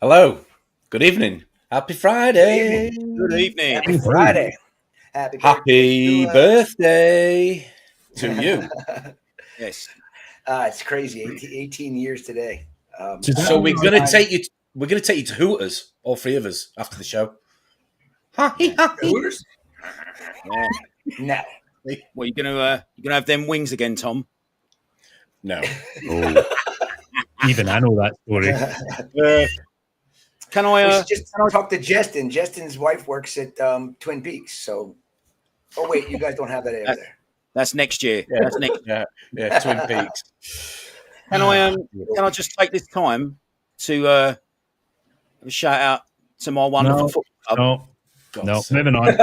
Hello. Good evening. Happy Friday. Good evening. Happy Friday. Happy birthday to you. Yes. It's crazy. 18 years today. So we're gonna take you. We're gonna take you to Hooters, all three of us, after the show. Hooters? Yeah. No. Well, you're gonna have them wings again, Tom? No. Even I know that story. Can I? We should just talk to Justin. Justin's wife works at Twin Peaks. So, oh wait, you guys don't have that over there. That's next year. Yeah. That's next. Yeah. Twin Peaks. Can I just take this time to have a shout out to my wonderful football club? No, moving on.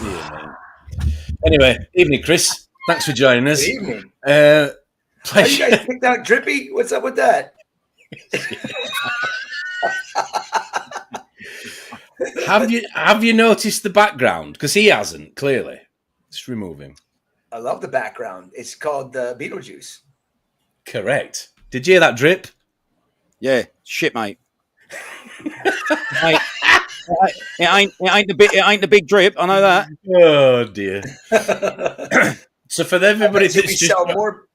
Yeah, man. Anyway, evening, Chris. Thanks for joining us. Good evening. Pleasure. Oh, you guys picked out Drippy? What's up with that? Have you noticed the background? Because he hasn't, clearly. Let's remove him. I love the background. It's called Beetlejuice. Correct. Did you hear that, Drip? Yeah, shit, mate. Mate, it ain't the big drip. I know that. Oh dear. So for everybody that's just sell more.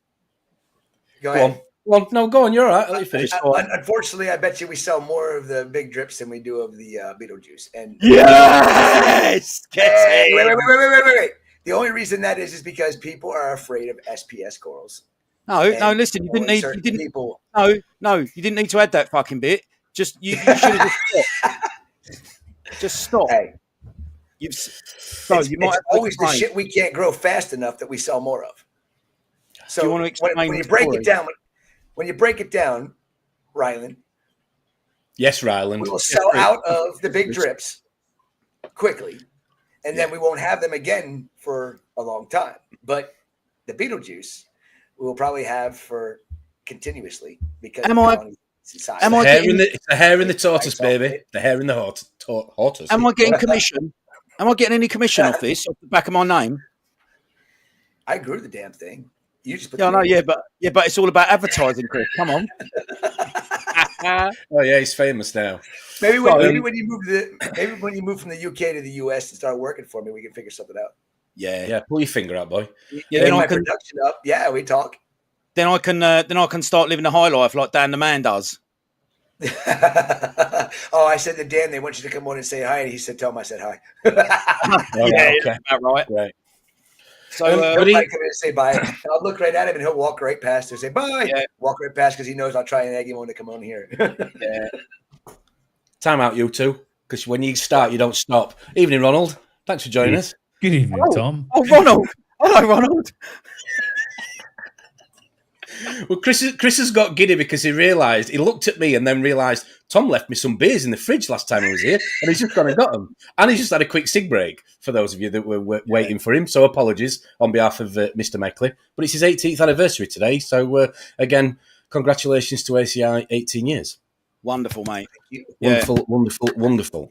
Go ahead. Well, no, go on. You're all right. I'll let you finish. Unfortunately, I bet you we sell more of the big drips than we do of the Beetlejuice. And yes. Wait. The only reason that is because people are afraid of SPS corals. No. Listen, you didn't need. You didn't. People... No. You didn't need to add that fucking bit. Just you should have just stopped. Just stop. Hey, you it's always the shit we can't grow fast enough that we sell more of. So do you want to explain when you break it down, Ryland. Yes, Ryland. We will sell out of the big drips quickly, and then we won't have them again for a long time. But the Beetlejuice we will probably have for continuously because it's the hair in the tortoise, baby. The hair in the tortoise. Am I getting commission? Am I getting any commission off this off the back of my name? I grew the damn thing. You just put but it's all about advertising, Chris. Come on. Oh yeah, he's famous now. Maybe when you move from the UK to the US and start working for me, we can figure something out. Yeah. Pull your finger out, boy. Yeah, then my production up. Yeah, we talk. Then I can start living a high life like Dan the Man does. Oh, I said to Dan, they want you to come on and say hi, and he said, "Tell him I said hi." Okay. About right. Right. So he'll come in and say bye. I'll look right at him, and he'll walk right past and say bye. Yeah. Walk right past because he knows I'll try and egg him on to come on here. Yeah. Time out, you two, because when you start, you don't stop. Evening, Ronald. Thanks for joining us. Good evening, Tom. Oh, Ronald. Hello, Ronald. Well, Chris has got giddy because he looked at me and then realised Tom left me some beers in the fridge last time I was here, and he's just gone and got them. And he's just had a quick cig break for those of you that were waiting for him. So apologies on behalf of Mr. Meckley. But it's his 18th anniversary today. So again, congratulations to ACI 18 years. Wonderful, mate. Wonderful.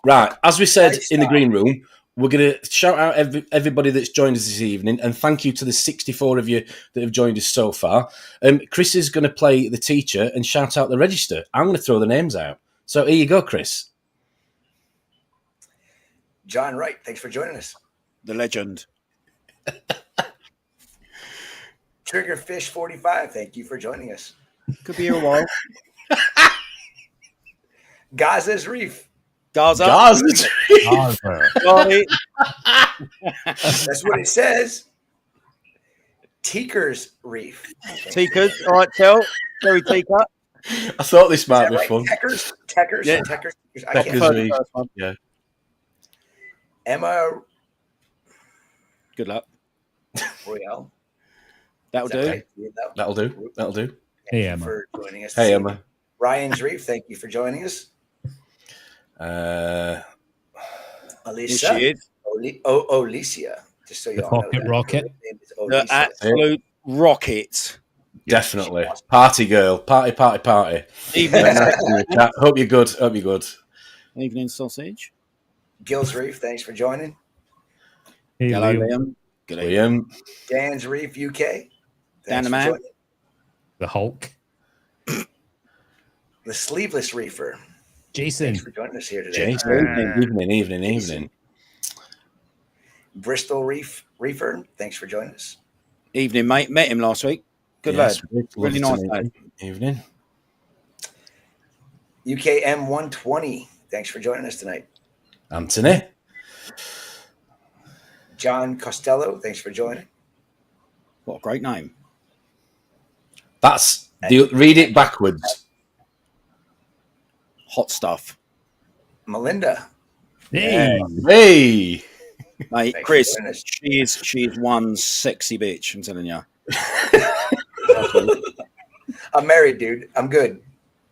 Right, as we said in the green room, we're going to shout out everybody that's joined us this evening, and thank you to the 64 of you that have joined us so far. Chris is going to play the teacher and shout out the register. I'm going to throw the names out. So here you go, Chris. John Wright, thanks for joining us. The legend. Triggerfish 45, thank you for joining us. Could be here a while. Gaza's Reef. Gaza. That's what it says. Teaker's Reef. Teakers. All right, tell. Very Teaker. I thought this might be fun. Teckers. Yeah. Teckers. Teckers Reef. Yeah. Emma. Good luck. Royale. That'll do. Right? That'll do. Hey, Emma. For joining us. Hey, Emma. Ryan's Reef, thank you for joining us. Alicia. Alicia. Just so you all know. Pocket Rocket. The absolute rocket. Definitely. Party girl. Party. Evening. Hope you're good. Evening sausage. Gil's Reef, thanks for joining. Hey, Hello, Liam. Liam. Good Liam. Dan's Reef UK. Dan the Man. The Hulk. the sleeveless reefer. Jason. Thanks for joining us here today. Jason. Evening. Bristol Reefer. Thanks for joining us. Evening, mate. Met him last week. Good lad. Really nice lad. Evening. UKM 120. Thanks for joining us tonight. Anthony. John Costello. Thanks for joining. What a great name. Read it backwards. Hot stuff. Melinda. Hey. Hey. Mate, Thanks Chris, for joining us. she is one sexy bitch, I'm telling you. I'm married, dude. I'm good.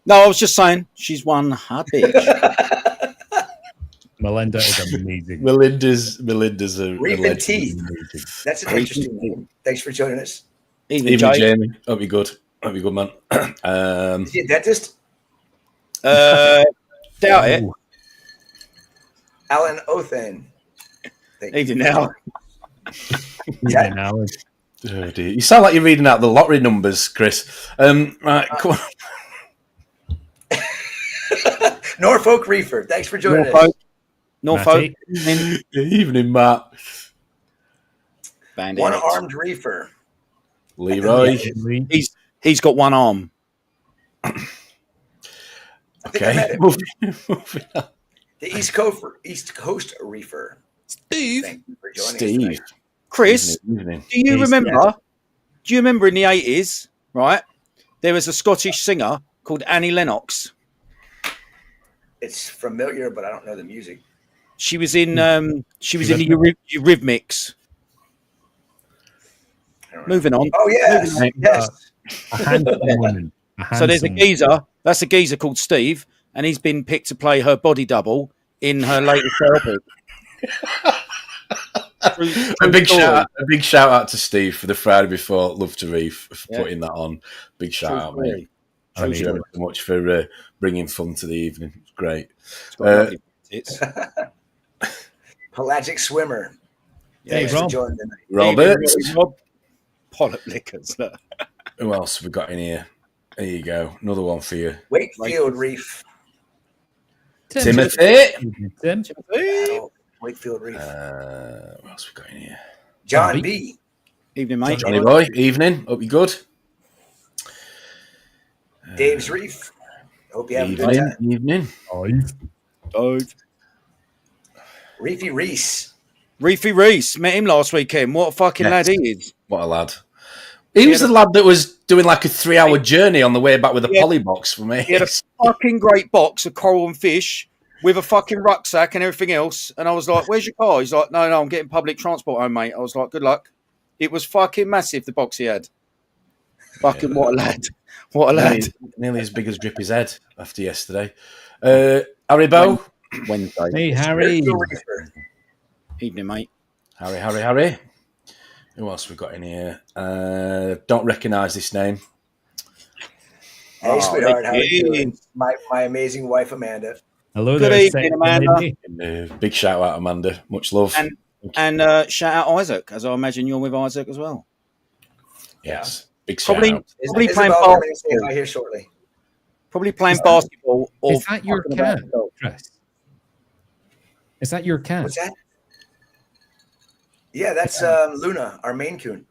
No, I was just saying, she's one hot bitch. Melinda is amazing. Melinda's a Reef and legend. teeth. That's an interesting name. Thanks for joining us. Evening, Evening, Jay. Jamie. Hope you're good, man. Is he a dentist? Doubt it. Oh, Alan Othan. Evening now. yeah, Alan. Oh dear. You sound like you're reading out the lottery numbers, Chris. Right, come on. Norfolk Reefer. Thanks for joining us. Norfolk. Matty. Evening, Matt. Bandit. One-armed Reefer. Leroy. He's got one arm. I think I Okay. met him. Moving on. The East Coast Reefer. Steve. Thank you for joining us Steve. tonight. Chris, Evening. do you Yes, remember? Do you remember in the 80s, right? There was a Scottish singer called Annie Lennox. It's familiar, but I don't know the music. She was in the Eurythmics. I don't know. Moving on. Oh, yes. Moving on. Yes. A handsome woman. So there's a geezer. That's a geezer called Steve, and he's been picked to play her body double in her latest therapy. A big shout out to Steve for the Friday before Love to Reef for putting that on. Big shout out, mate. Thank you very much for bringing fun to the evening. It's great. It's Pelagic Swimmer. Hey, Thanks for Rob. joining tonight. Robert. Rob Pollock Lickers. Look. Who else have we got in here? There you go. Another one for you. Wakefield Reef. Timothy. Tim. Oh, Wakefield Reef. What else we got in here? John B. Evening, mate. Johnny boy. Evening. Hope you're good. Dave's Reef. Hope you have a good time. Evening. Reefy Reese. Reefy Reese. Met him last weekend. What a fucking lad he is. What a lad. He was the lad that was doing like a 3-hour journey on the way back with a poly box for me. He had a fucking great box of coral and fish with a fucking rucksack and everything else. And I was like, where's your car? He's like, no, I'm getting public transport home, mate. I was like, good luck. It was fucking massive, the box he had. Fucking what a lad. What a lad. Nearly as big as Drippy's head after yesterday. Harry Bow. Wednesday. Hey, Harry. Evening, mate. Harry. Who else we got in here? Don't recognise this name. Hey, sweetheart. How are you doing? My amazing wife, Amanda. Hello Good there. evening, Amanda. Big shout out, Amanda. Much love. And shout out Isaac, as I imagine you're with Isaac as well. Yes. Big shout Probably out. playing Isabel, say basketball. hi here shortly. Probably playing basketball. Or Is that your fucking about cat, yourself. Chris? Is that your cat? What's that? Yeah, that's Luna, our Maine Coon.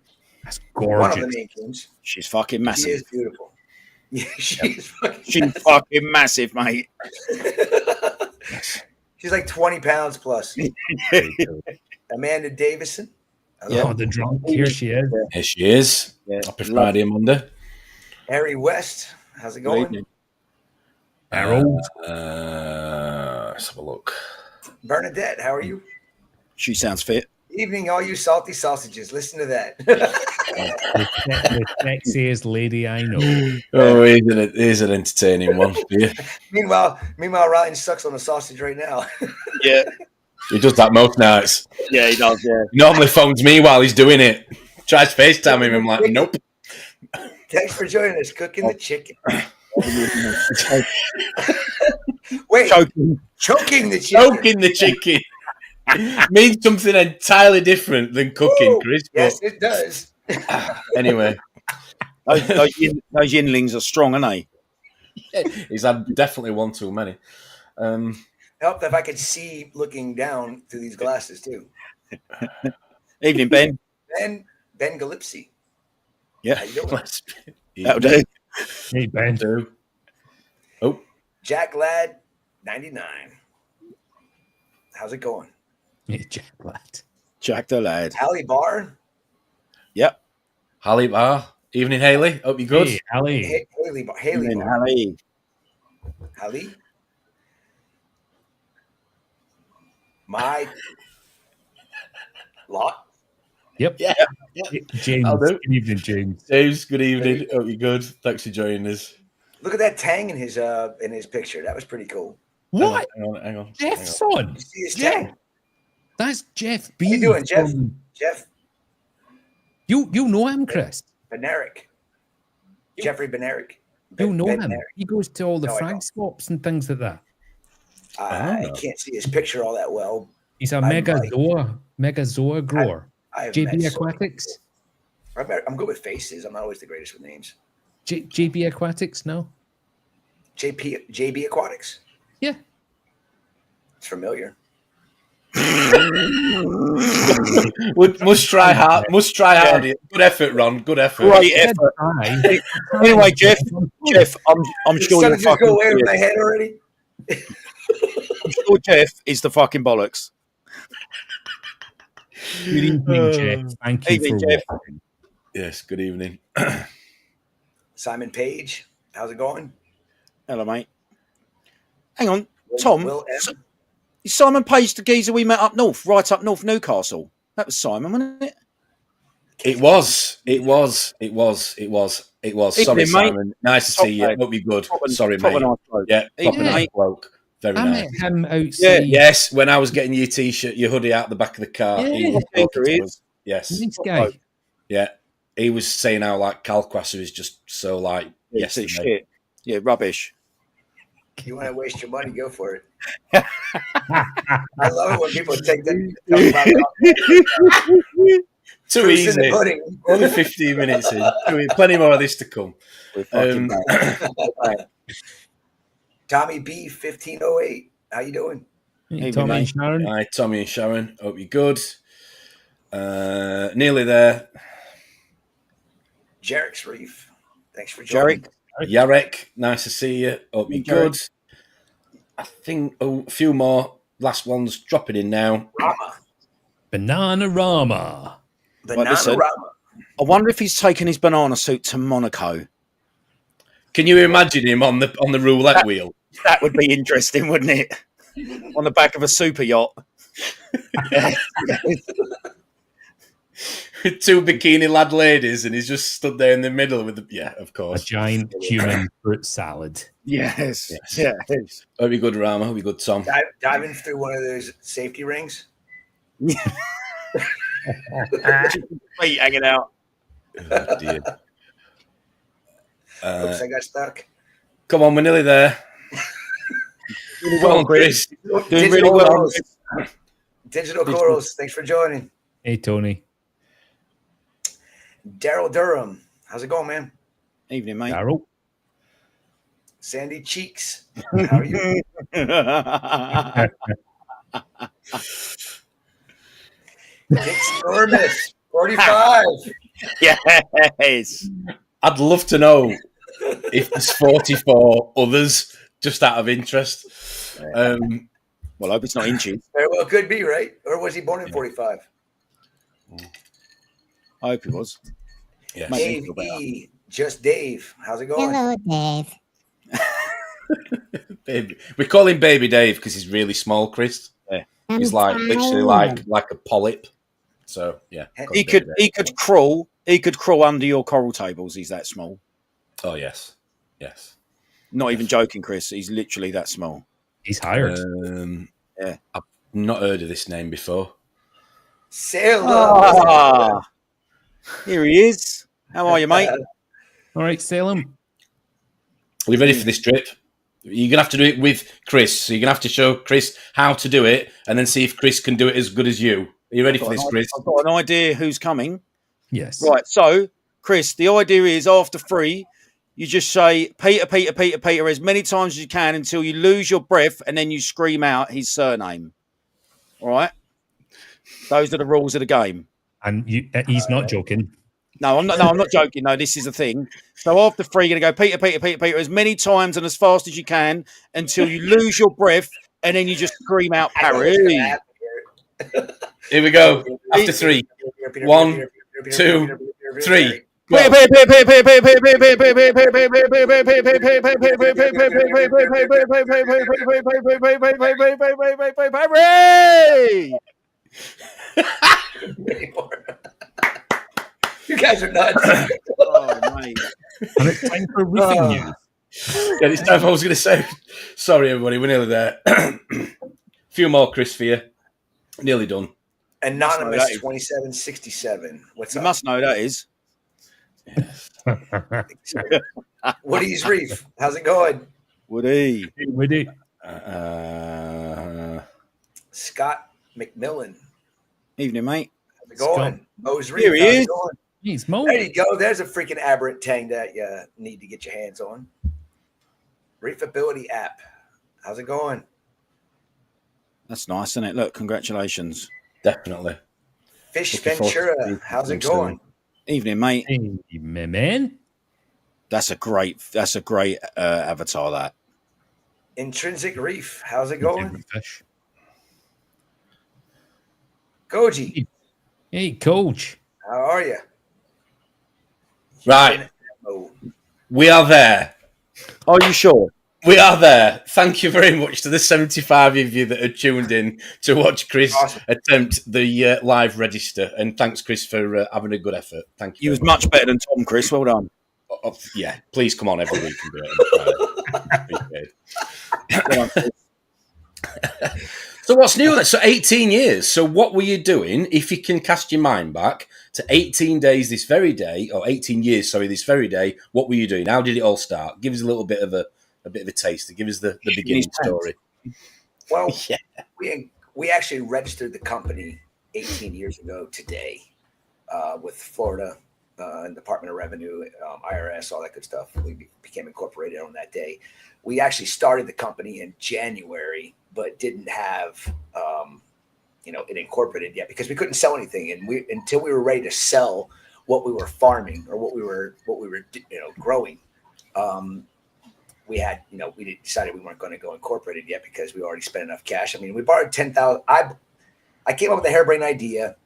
That's One of gorgeous. the Maine Coons. She's fucking She massive. is beautiful. Yeah, she's fucking She's fucking massive, mate. She's like 20 pounds plus. Amanda Davison. Oh, the drunk. Here she is. Here she is. Yeah. Happy Friday, Amanda. Harry West. How's it going? Harold. Let's have a look. Bernadette, how are you? She sounds fit. Evening, all you salty sausages. Listen to that. The sexiest lady I know. Oh, here's an entertaining one for you. Meanwhile, Ryan sucks on a sausage right now. Yeah. He does that most nights. Yeah, he does, yeah. He normally phones me while he's doing it. Tries FaceTime him. I'm like, nope. Thanks for joining us. Cooking the chicken. Wait, choking the chicken. Choking the chicken means something entirely different than cooking, Ooh, Chris. Yes, it does. Anyway, Those yinlings are strong, aren't they? He's had definitely one too many. Helped if I could see looking down through these glasses too. Evening, Ben. Ben Galipsy. Yeah, How you doing? that'll do. Hey, Ben. Oh, Jack Ladd, 99. How's it going? Hey, Jack Lad. Jack the lad. Hallie Barr. Yep. Hallie Bar. Evening, Haley. Hope you're good. Hey, Ali. Haley Barr. Evening, Harry. Hallie. My lot. Yep. Yeah. James. I'll do. Good evening, James. James, good evening. Hope you're good. Thanks for joining us. Look at that tang in his picture. That was pretty cool. What? Hang on. Jeff's on. You see his Jeff. tang? That's Jeff B. How you doing, Jeff? Jeff You know him, Chris. Benerick. Jeffrey Benerick. You know him. Benerick. He goes to all the No, I frag don't. swaps and things like that. I can't see his picture all that well. He's a I'm megazoa grower. I have JB met so many Aquatics. people. I'm good with faces. I'm not always the greatest with names. JB Aquatics, no? JB Aquatics. Yeah. It's familiar. Must try hard. Good effort, Ron. Good effort. Great effort. Anyway, Jeff, I'm sure Did you're just go fucking. away with my head already? I'm sure Jeff is the fucking bollocks. Good evening, Jeff. Thank you Evening, for Jeff. watching. Yes, good evening. Simon Page. How's it going? Hello, mate. Hang on, Tom. Will M. Is Simon Page the geezer we met up north, right up north Newcastle? That was Simon, wasn't it? It was. Sorry, Evening, Simon. Nice to see you. mate. Hope you're good. Proper- Sorry, proper mate. nice bloke. Yeah, proper Yeah. nice bloke. Very I nice. met him Yeah, outside. Yes, when I was getting your t-shirt, your hoodie out the back of the car. Yeah. He was Yeah, talking he to is. us. Yes. Nice guy. Yeah. He was saying how like Calquasser is just so like Yes, yesterday. shit. Yeah, rubbish. You want to waste your money? Go for it. I love it when people take that. Talk about Too proofs in the easy. pudding. Only 15 minutes in. Plenty more of this to come. We're fucking bad. Tommy B 1508. How you doing? Hey, Tommy and mate. Sharon. Hi, Tommy and Sharon. Hope you're good. Nearly there. Jarek's Reef. Thanks for joining. Jarek. Yarek, nice to see you. Hope you're Jarek. good. I think a few more last ones dropping in now. Rama. Bananarama. Banana listen. Rama. I wonder if he's taken his banana suit to Monaco. Can you imagine him on the roulette wheel? That would be interesting, wouldn't it? On the back of a super yacht. With two bikini lad ladies, and he's just stood there in the middle with of A course. giant human fruit salad. Yes. Yes. Yes. Hope you're good, Rama. Hope you're good, Tom. Diving through one of those safety rings. Feet hanging out. Oh, dear. Oops, I got stuck. Come on, we're nearly there. Come on, Chris. Doing really well. Digital Corals. Thanks for joining. Hey, Tony. Daryl Durham. How's it going, man? Evening, mate. Daryl. Sandy Cheeks. How are you? Dick Stormus. 45. Yes. I'd love to know if there's 44 others, just out of interest. Well, I hope it's not inches. Very well could be, right? Or was he born in 45? I hope he was. Yes. Mate. Dave E. Just Dave. How's it going? Hello, Dave. Baby. We call him Baby Dave because he's really small, Chris. He's like literally like a polyp. So yeah, He could crawl under your coral tables. He's that small. Oh yes. Not even joking, Chris. He's literally that small. He's hired. Yeah. I've not heard of this name before. Sailor. Ah, here he is. How are you, mate? All right, Salem. Are you ready for this trip? You're gonna have to do it with Chris. So you're gonna have to show Chris how to do it, and then see if Chris can do it as good as you. Are you ready for this, Chris? I've got an idea who's coming. Yes. Right, so, Chris, the idea is after 3, you just say Peter, Peter, Peter, Peter as many times as you can until you lose your breath, and then you scream out his surname. All right. Those are the rules of the game. And he's not joking. No, I'm not. No, I'm not joking. No, this is the thing. So after 3, you're gonna go Peter, Peter, Peter, Peter as many times and as fast as you can until you lose your breath, and then you just scream out Parry. Here we go. After 3. 1, 2, 3. You guys are nuts. Oh, mate. And it's time for reefing news. Yeah, this time I was going to say, sorry everybody, we're nearly there. A few more, Chris, for you. Nearly done. Anonymous 2767. What's You up? must know that is. Woody's Reef. How's it going? Woody. Woody. Scott McMillan. Evening, mate. How's it going? Mo's Reef. Here he how's it is. going? He's Mo. There you go. There's a freaking aberrant tang that you need to get your hands on. Reefability app. How's it going? That's nice, isn't it? Look, congratulations. Definitely. Fish Looking forward to Ventura. seeing How's it them going? Evening, mate. Hey, my man. That's a great avatar. That. Intrinsic Reef. How's it going? Fish. Koji. Hey, coach. How are you? Right. Oh, We are there. Are you sure? We are there. Thank you very much to the 75 of you that are tuned in to watch Chris Awesome. attempt the live register. And thanks, Chris, for having a good effort. Thank you. You was much better than Tom, Chris. Well done. Yeah, please come on every week and do it. Well done. So what's new then? So 18 years. So what were you doing, if you can cast your mind back to 18 days this very day, or 18 years, sorry, this very day, what were you doing? How did it all start? Give us a little bit of a taster. Give us the beginning story. well, Yeah. we actually registered the company 18 years ago today with Florida and Department of Revenue, IRS, all that good stuff. We became incorporated on that day. We actually started the company in January, but didn't have it incorporated yet because we couldn't sell anything, and until we were ready to sell what we were farming or what we were growing. We had we decided we weren't going to go incorporated yet because we already spent enough cash. I mean, we borrowed $10,000. I came up with a harebrained idea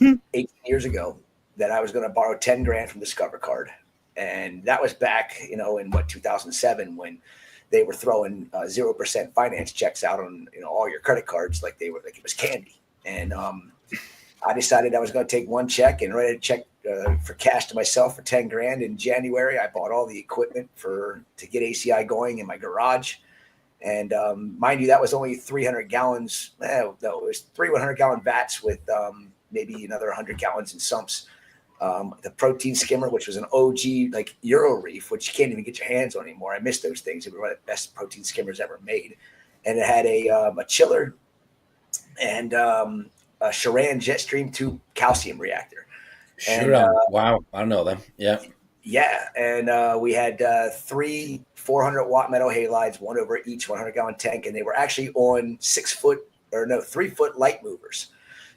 18 years ago that I was going to borrow $10,000 from Discover Card, and that was back in 2007 when they were throwing 0% finance checks out on all your credit cards like it was candy. And I decided I was going to take one check and write a check for cash to myself for $10,000 in January. I bought all the equipment to get ACI going in my garage. And mind you, that was only 300 gallons. No, it was 3 100-gallon vats with maybe another 100 gallons in sumps. The protein skimmer, which was an OG like Euro Reef, which you can't even get your hands on anymore. I miss those things. They were one of the best protein skimmers ever made. And it had a chiller and a Charan Jetstream 2 calcium reactor. Sure. And, Wow. I know them. Yeah. Yeah. And we had 3 400-watt metal halides, one over each 100-gallon tank. And they were actually on 3-foot light movers.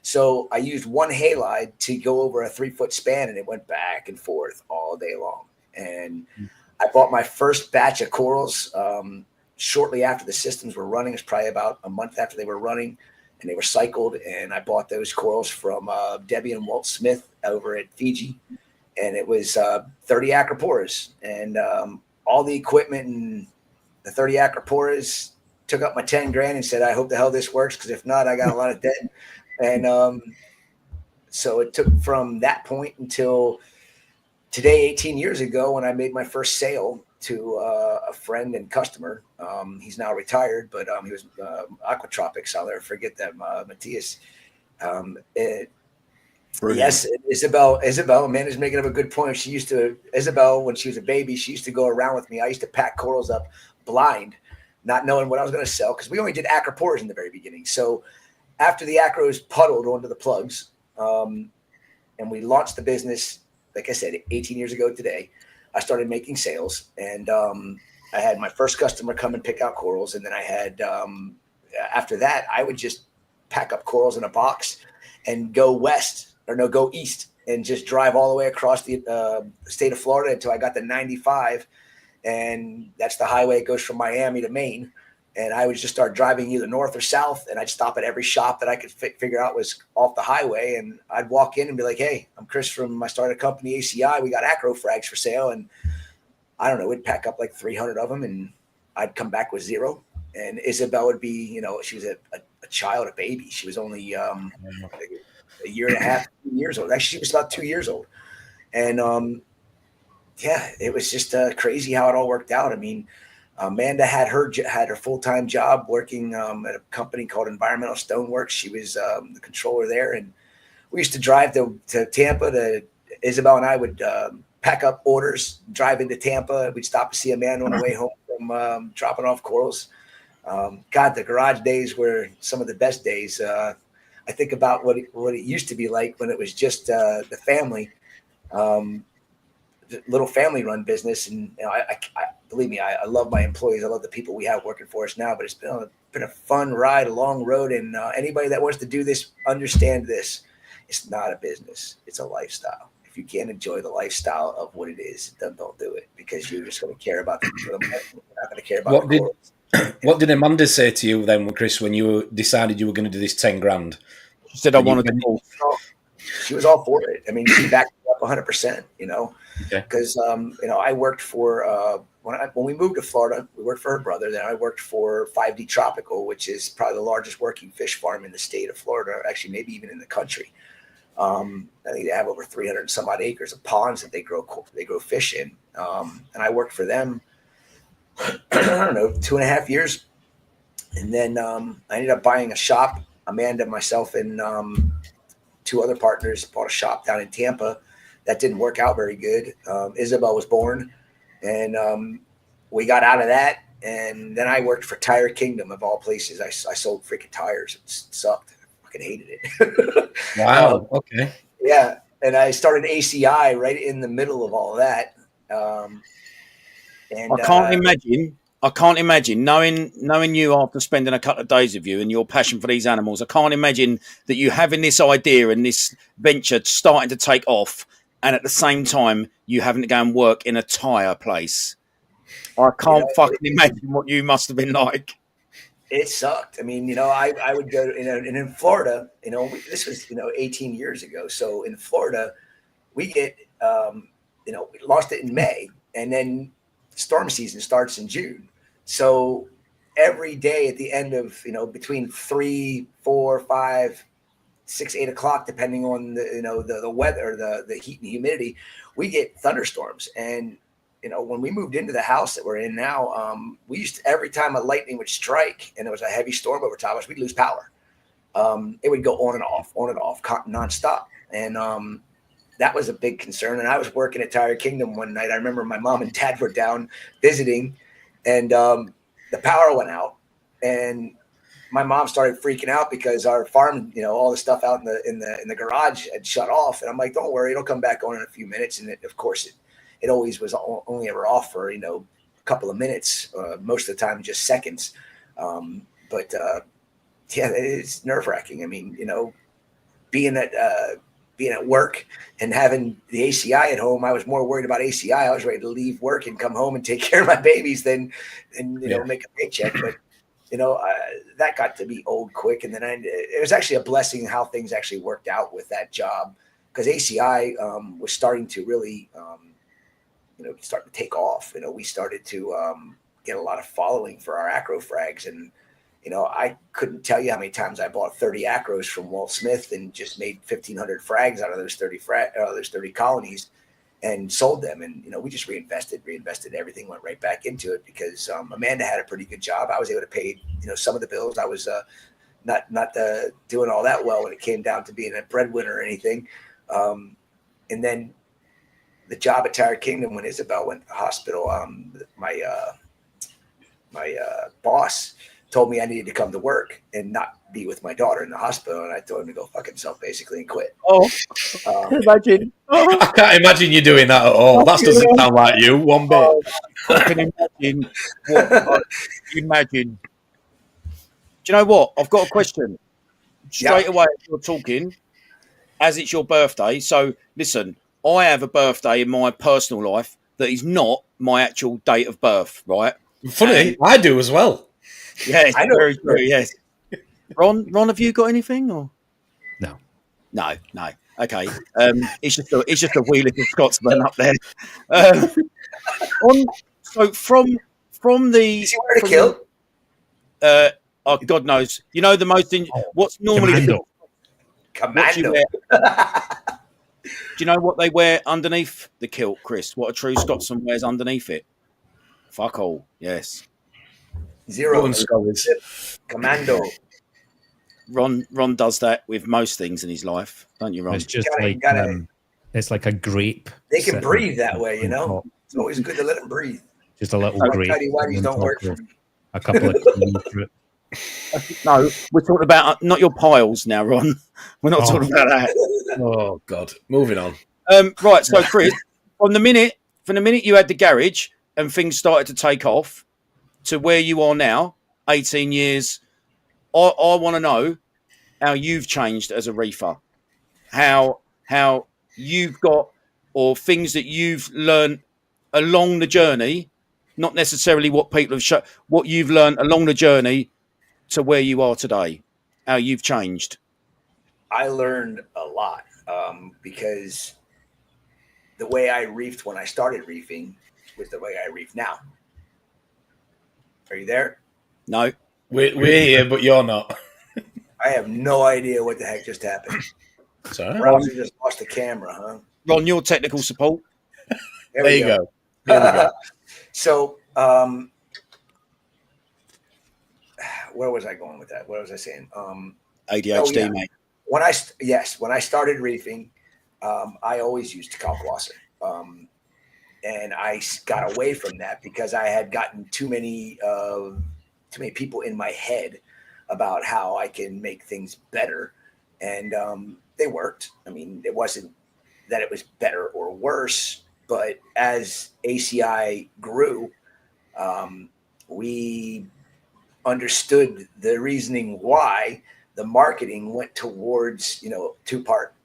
So I used one halide to go over a 3-foot span, and it went back and forth all day long. And I bought my first batch of corals shortly after the systems were running. It was probably about a month after they were running, and they were cycled. And I bought those corals from Debbie and Walt Smith over at Fiji, and it was 30 acroporas. And all the equipment and the 30 acroporas took up my $10,000 and said, I hope the hell this works, because if not, I got a lot of debt. And so it took from that point until today, 18 years ago, when I made my first sale to a friend and customer. He's now retired, but he was Aquatropics. I'll never forget that, Matthias. Yes, Isabel, man, is making up a good point. Isabel, when she was a baby, she used to go around with me. I used to pack corals up blind, not knowing what I was going to sell, because we only did acroporas in the very beginning. So after the acros puddled onto the plugs, and we launched the business, like I said, 18 years ago today, I started making sales, and I had my first customer come and pick out corals, and then I had after that I would just pack up corals in a box and go east and just drive all the way across the state of Florida until I got to 95, and that's the highway. It goes from Miami to Maine. And I would just start driving either north or south, and I'd stop at every shop that I could figure out was off the highway. And I'd walk in and be like, "Hey, I'm Chris from I started a company, ACI. We got acro frags for sale." And I don't know, we'd pack up like 300 of them, and I'd come back with 0. And Isabel would be, she was a child, a baby. She was only a year and a half, 2 years old. Actually, she was about 2 years old. And it was just crazy how it all worked out. I mean, Amanda had her full-time job working at a company called Environmental Stoneworks. She was the controller there, and we used to drive to Tampa. Isabel and I would pack up orders, drive into Tampa. We'd stop to see Amanda on the way home from dropping off corals. God, the garage days were some of the best days. I think about what it used to be like when it was just the family. Little family-run business, and I believe me, I love my employees. I love the people we have working for us now. But it's been a fun ride, a long road, and anybody that wants to do this, understand this: it's not a business; it's a lifestyle. If you can't enjoy the lifestyle of what it is, then don't do it, because you're just going to care about you're not going to care about the corals. What did Amanda say to you then, Chris, when you decided you were going to do this 10 grand? She said, "I wanted to call." She was all for it. I mean, she backed me up 100%, because, I worked for, when we moved to Florida, we worked for her brother. Then I worked for 5D Tropical, which is probably the largest working fish farm in the state of Florida, actually, maybe even in the country. I think they have over 300 and some odd acres of ponds that they grow fish in. And I worked for them, I don't know, 2.5 years. And then I ended up buying a shop. Amanda, myself, and 2 other partners bought a shop down in Tampa. That didn't work out very good. Isabel was born, and we got out of that. And then I worked for Tire Kingdom, of all places. I sold freaking tires. It sucked. I fucking hated it. Wow. Okay. Yeah. And I started ACI right in the middle of all of that. And I can't imagine knowing you after spending a couple of days with you and your passion for these animals. I can't imagine that you having this idea and this venture starting to take off, and at the same time you having to go and work in a tire place. I can't fucking imagine what you must have been like. It sucked. I mean, I would go, and in Florida, this was, 18 years ago. So in Florida, we get, we lost it in May, and then storm season starts in June. So every day at the end of, between 3, 4, 5, 6, 8 o'clock, depending on the weather, the heat and humidity, we get thunderstorms. And, when we moved into the house that we're in now, we used to, every time a lightning would strike and there was a heavy storm over top of us, we'd lose power. It would go on and off nonstop. And, that was a big concern. And I was working at Tire Kingdom one night. I remember my mom and dad were down visiting, and the power went out, and my mom started freaking out because our farm, all the stuff out in the garage had shut off. And I'm like, don't worry, it'll come back on in a few minutes. And of course it always was only ever off for, a couple of minutes, most of the time, just seconds. But it's nerve wracking. I mean, being at work and having the ACI at home, I was more worried about ACI. I was ready to leave work and come home and take care of my babies than make a paycheck. But, that got to be old quick. And then it was actually a blessing how things actually worked out with that job, because ACI was starting to really, start to take off. We started to get a lot of following for our acro frags. And, I couldn't tell you how many times I bought 30 acros from Walt Smith and just made 1,500 frags out of those 30 colonies and sold them. And, we just reinvested everything, went right back into it, because Amanda had a pretty good job. I was able to pay, some of the bills. I was not doing all that well when it came down to being a breadwinner or anything. And then the job at Tire Kingdom, when Isabel went to the hospital, my boss told me I needed to come to work and not be with my daughter in the hospital. And I told him to go fuck himself, basically, and quit. Oh, imagine. I can't imagine you doing that at all. That doesn't sound like you one bit. I can imagine what imagine. Do you know what? I've got a question. Straight away, as you're talking, as it's your birthday. So listen, I have a birthday in my personal life that is not my actual date of birth, right? Funny, I do as well. Yes, I know. very true. Yes. Ron, have you got anything? Or No. no. Okay. It's just a wheel of Scotsman up there. So from the Is he wearing a kilt? oh, God knows. You know the most. What's normally Commando. Do you know what they wear underneath the kilt, Chris? What a true Scotsman wears underneath it? Fuck all. Yes. Zero. Scholars. Commando. Ron does that with most things in his life, don't you, Ron? It's just it's like a grape. They can breathe that way, you know. It's always good to let them breathe. Just a little grape. Tidy whities don't work for me. A couple of No, we're talking about not your piles now, Ron. We're not talking about that. Oh God. Moving on. Right, so Chris, from the minute you had the garage and things started to take off to where you are now, 18 years, I want to know how you've changed as a reefer. How you've got, or things that you've learned along the journey, not necessarily what people have shown, what you've learned along the journey to where you are today, how you've changed. I learned a lot because the way I reefed when I started reefing was the way I reef now. Are you there? No. We're here, but you're not. I have no idea what the heck just happened. Sorry. Browser just lost the camera, huh? Ron, your technical support. There you go. There we go. So, where was I going with that? What was I saying? ADHD, mate. When I started reefing, I always used kalkwasser. And I got away from that because I had gotten too many people in my head about how I can make things better. And they worked. I mean, it wasn't that it was better or worse, but as ACI grew, we understood the reasoning why the marketing went towards, two-part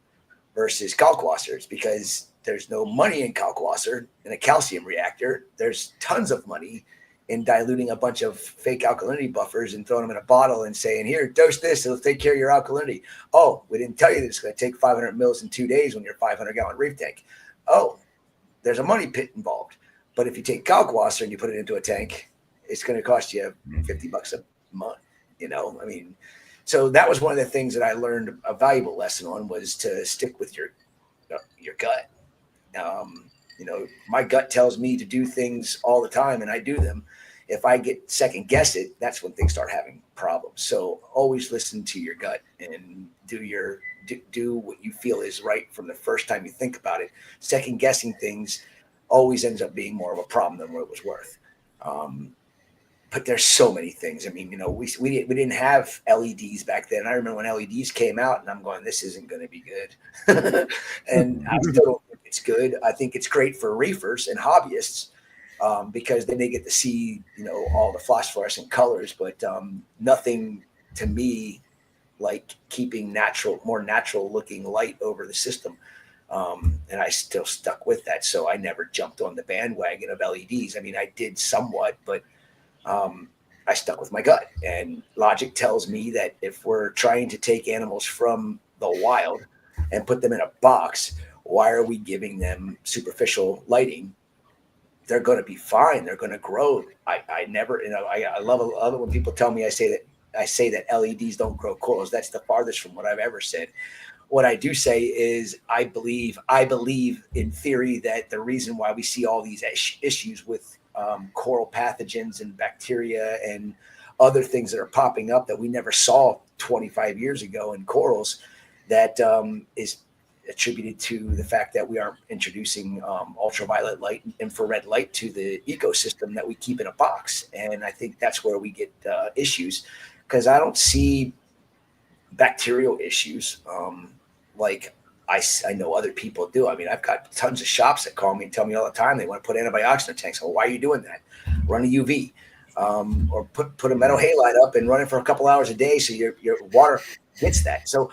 versus kalkwasser. It's because there's no money in kalkwasser in a calcium reactor. There's tons of money in diluting a bunch of fake alkalinity buffers and throwing them in a bottle and saying, here, dose this, it'll take care of your alkalinity. Oh, we didn't tell you that it's going to take 500 mils in 2 days when you're a 500-gallon reef tank. Oh, there's a money pit involved. But if you take kalkwasser and you put it into a tank, it's going to cost you $50 a month. I mean, so that was one of the things that I learned a valuable lesson on, was to stick with your gut. My gut tells me to do things all the time, and I do them. If I get second guess it, that's when things start having problems. So always listen to your gut and do what you feel is right from the first time you think about it. Second guessing things always ends up being more of a problem than what it was worth. But there's so many things. I mean, we didn't have LEDs back then. I remember when LEDs came out, and I'm going, this isn't going to be good. And I still don't think it's good. I think it's great for reefers and hobbyists because then they get to see, all the phosphorescent colors. But nothing to me like keeping more natural looking light over the system. And I still stuck with that. So I never jumped on the bandwagon of LEDs. I mean, I did somewhat, but I stuck with my gut, and logic tells me that if we're trying to take animals from the wild and put them in a box, why are we giving them superficial lighting? They're going to be fine. They're going to grow. I never, I love it when people tell me I say that LEDs don't grow corals. That's the farthest from what I've ever said. What I do say is I believe in theory that the reason why we see all these issues with coral pathogens and bacteria and other things that are popping up that we never saw 25 years ago in corals, that is attributed to the fact that we aren't introducing ultraviolet light and infrared light to the ecosystem that we keep in a box. And I think that's where we get issues, because I don't see bacterial issues like I know other people do. I mean, I've got tons of shops that call me and tell me all the time they want to put antibiotics in their tanks. So why are you doing that? Run a UV, or put a metal halide up and run it for a couple hours a day so your water gets that. So,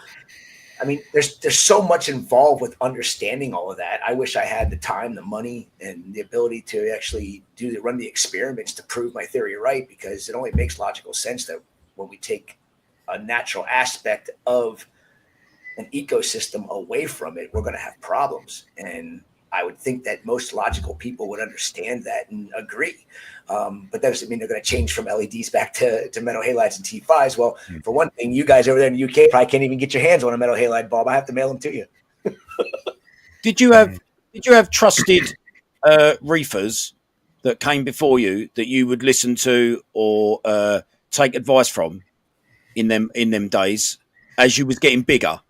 I mean, there's so much involved with understanding all of that. I wish I had the time, the money, and the ability to actually run the experiments to prove my theory right, because it only makes logical sense that when we take a natural aspect of an ecosystem away from it, we're going to have problems. And I would think that most logical people would understand that and agree. But that doesn't mean they're going to change from LEDs back to metal halides and T5s. Well, for one thing, you guys over there in the UK probably can't even get your hands on a metal halide bulb. I have to mail them to you. Did you have trusted reefers that came before you that you would listen to or take advice from in them days as you was getting bigger?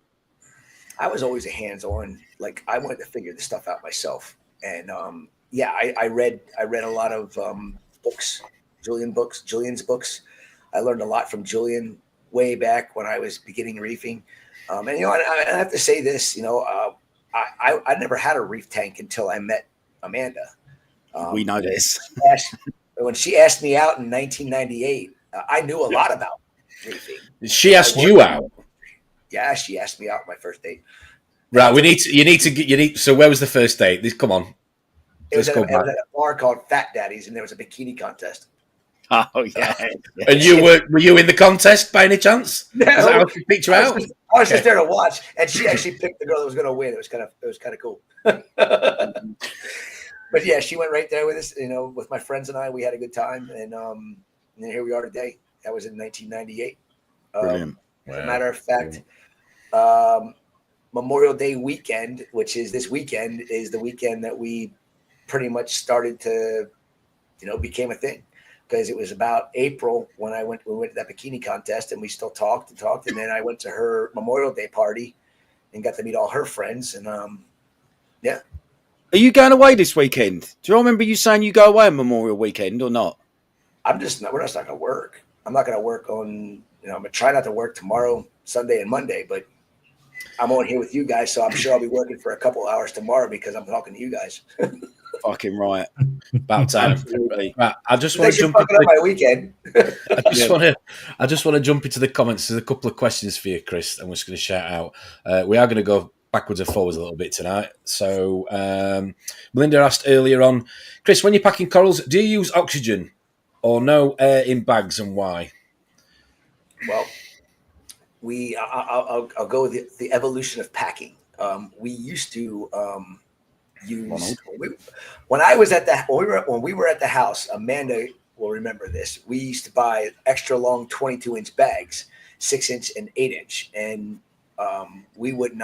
I was always a hands-on. Like, I wanted to figure this stuff out myself. And I read a lot of books, Julian's books. I learned a lot from Julian way back when I was beginning reefing. And I have to say this, I never had a reef tank until I met Amanda. We know this. When she asked me out in 1998, I knew a lot about reefing. She asked you out. Yeah, she asked me out on my first date. Right, you need to. So where was the first date? Come on. It was at a bar called Fat Daddy's, and there was a bikini contest. Oh yeah. And were you in the contest by any chance? No. Is that how she picked you out? I was just there to watch, and she actually picked the girl that was going to win. It was kind of cool. But yeah, she went right there with us. With my friends and I, we had a good time, and here we are today. That was in 1998. Brilliant. As a matter of fact, Memorial Day weekend, which is this weekend, is the weekend that we pretty much started to, became a thing, because it was about April when we went to that bikini contest, and we still talked, and then I went to her Memorial Day party and got to meet all her friends, and yeah. Are you going away this weekend? Do you remember you saying you go away on Memorial Weekend or not? We're just not going to work. I'm not going to work on. I'm going to try not to work tomorrow, Sunday, and Monday, but I'm on here with you guys, so I'm sure I'll be working for a couple hours tomorrow because I'm talking to you guys. Fucking right. About time. Right, I just want to jump into my weekend. I just want to jump into the comments. There's a couple of questions for you, Chris, and we're just going to shout out. We are going to go backwards and forwards a little bit tonight. So Melinda asked earlier on, Chris, when you're packing corals, do you use oxygen or no air in bags, and why? Well, I'll go with the evolution of packing. We used to use when we were at the house. Amanda will remember this. We used to buy extra long 22-inch bags, 6-inch and 8-inch, and we would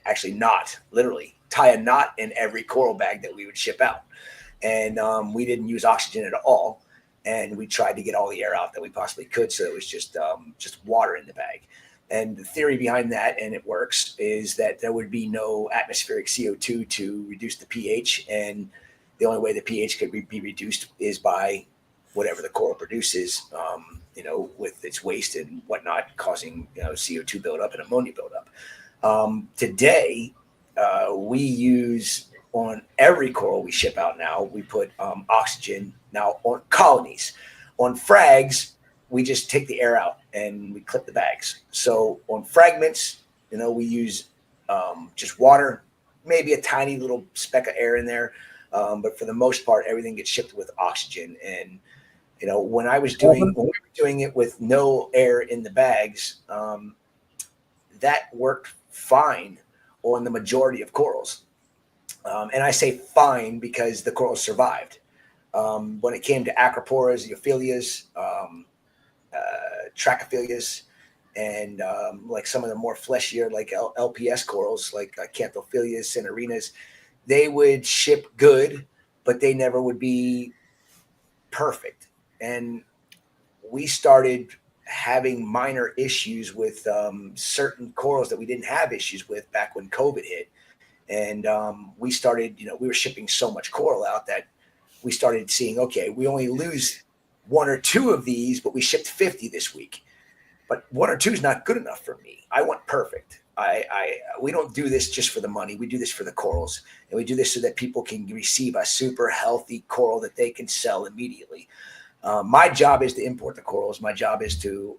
actually not literally tie a knot in every coral bag that we would ship out, and we didn't use oxygen at all. And we tried to get all the air out that we possibly could, so it was just water in the bag. And the theory behind that, and it works, is that there would be no atmospheric CO2 to reduce the pH, and the only way the pH could be reduced is by whatever the coral produces, with its waste and whatnot, causing CO2 buildup and ammonia buildup. Today, we use, on every coral we ship out now, we put oxygen. Now on colonies, on frags, we just take the air out and we clip the bags. So on fragments, we use just water, maybe a tiny little speck of air in there. But for the most part, everything gets shipped with oxygen. And, when we were doing it with no air in the bags, that worked fine on the majority of corals. And I say fine because the corals survived. When it came to acroporas, euphyllias, trachyphyllias, and like some of the more fleshier, like LPS corals, like canthophyllias, cinerinas, they would ship good, but they never would be perfect. And we started having minor issues with certain corals that we didn't have issues with back when COVID hit. And we started, we were shipping so much coral out that we started seeing, okay, we only lose 1 or 2 of these, but we shipped 50 this week. But 1 or 2 is not good enough for me. I want perfect. We don't do this just for the money. We do this for the corals, and we do this so that people can receive a super healthy coral that they can sell immediately. My job is to import the corals. My job is to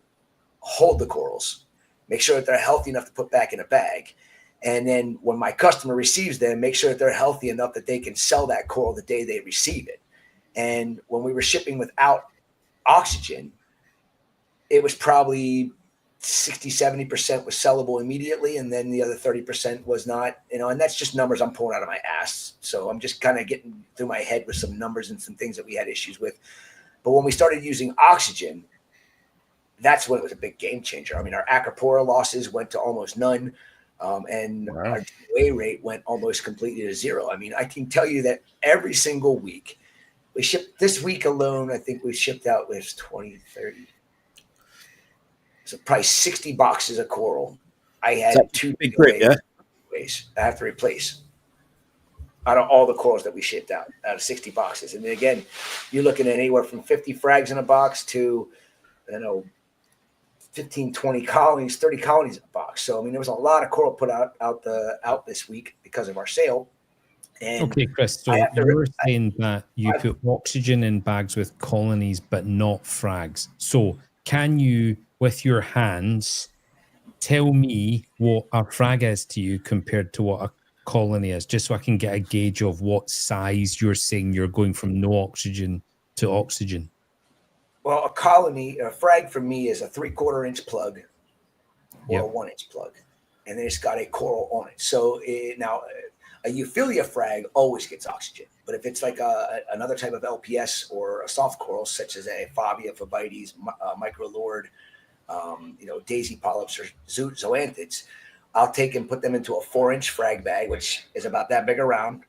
hold the corals, make sure that they're healthy enough to put back in a bag. And then when my customer receives them, make sure that they're healthy enough that they can sell that coral the day they receive it. And when we were shipping without oxygen, it was probably 60-70% was sellable immediately, and then the other 30% was not, and that's just numbers I'm pulling out of my ass. So I'm just kind of getting through my head with some numbers and some things that we had issues with. But when we started using oxygen, that's when it was a big game changer. I mean, our Aquaculture losses went to almost none, and our DOA rate went almost completely to 0. I mean, I can tell you that every single week, we shipped, this week alone, I think we shipped out with 20, 30. So probably 60 boxes of coral. I had 2 big grip, yeah. I have to replace out of all the corals that we shipped out of 60 boxes. And then again, you're looking at anywhere from 50 frags in a box to, 15, 20 colonies, 30 colonies in a box. So, I mean, there was a lot of coral put out this week because of our sale. And okay, Chris, so you were saying that you put oxygen in bags with colonies, but not frags. So can you, with your hands, tell me what a frag is to you compared to what a colony is, just so I can get a gauge of what size you're saying you're going from no oxygen to oxygen? Well, a frag for me is a 3/4 inch plug or a 1 inch plug, and then it's got a coral on it. So now a Euphilia frag always gets oxygen, but if it's like another type of LPS or a soft coral, such as a Fabia, Phobites, Micro Lord, daisy polyps or zoanthids, I'll take and put them into a 4-inch frag bag, which is about that big around,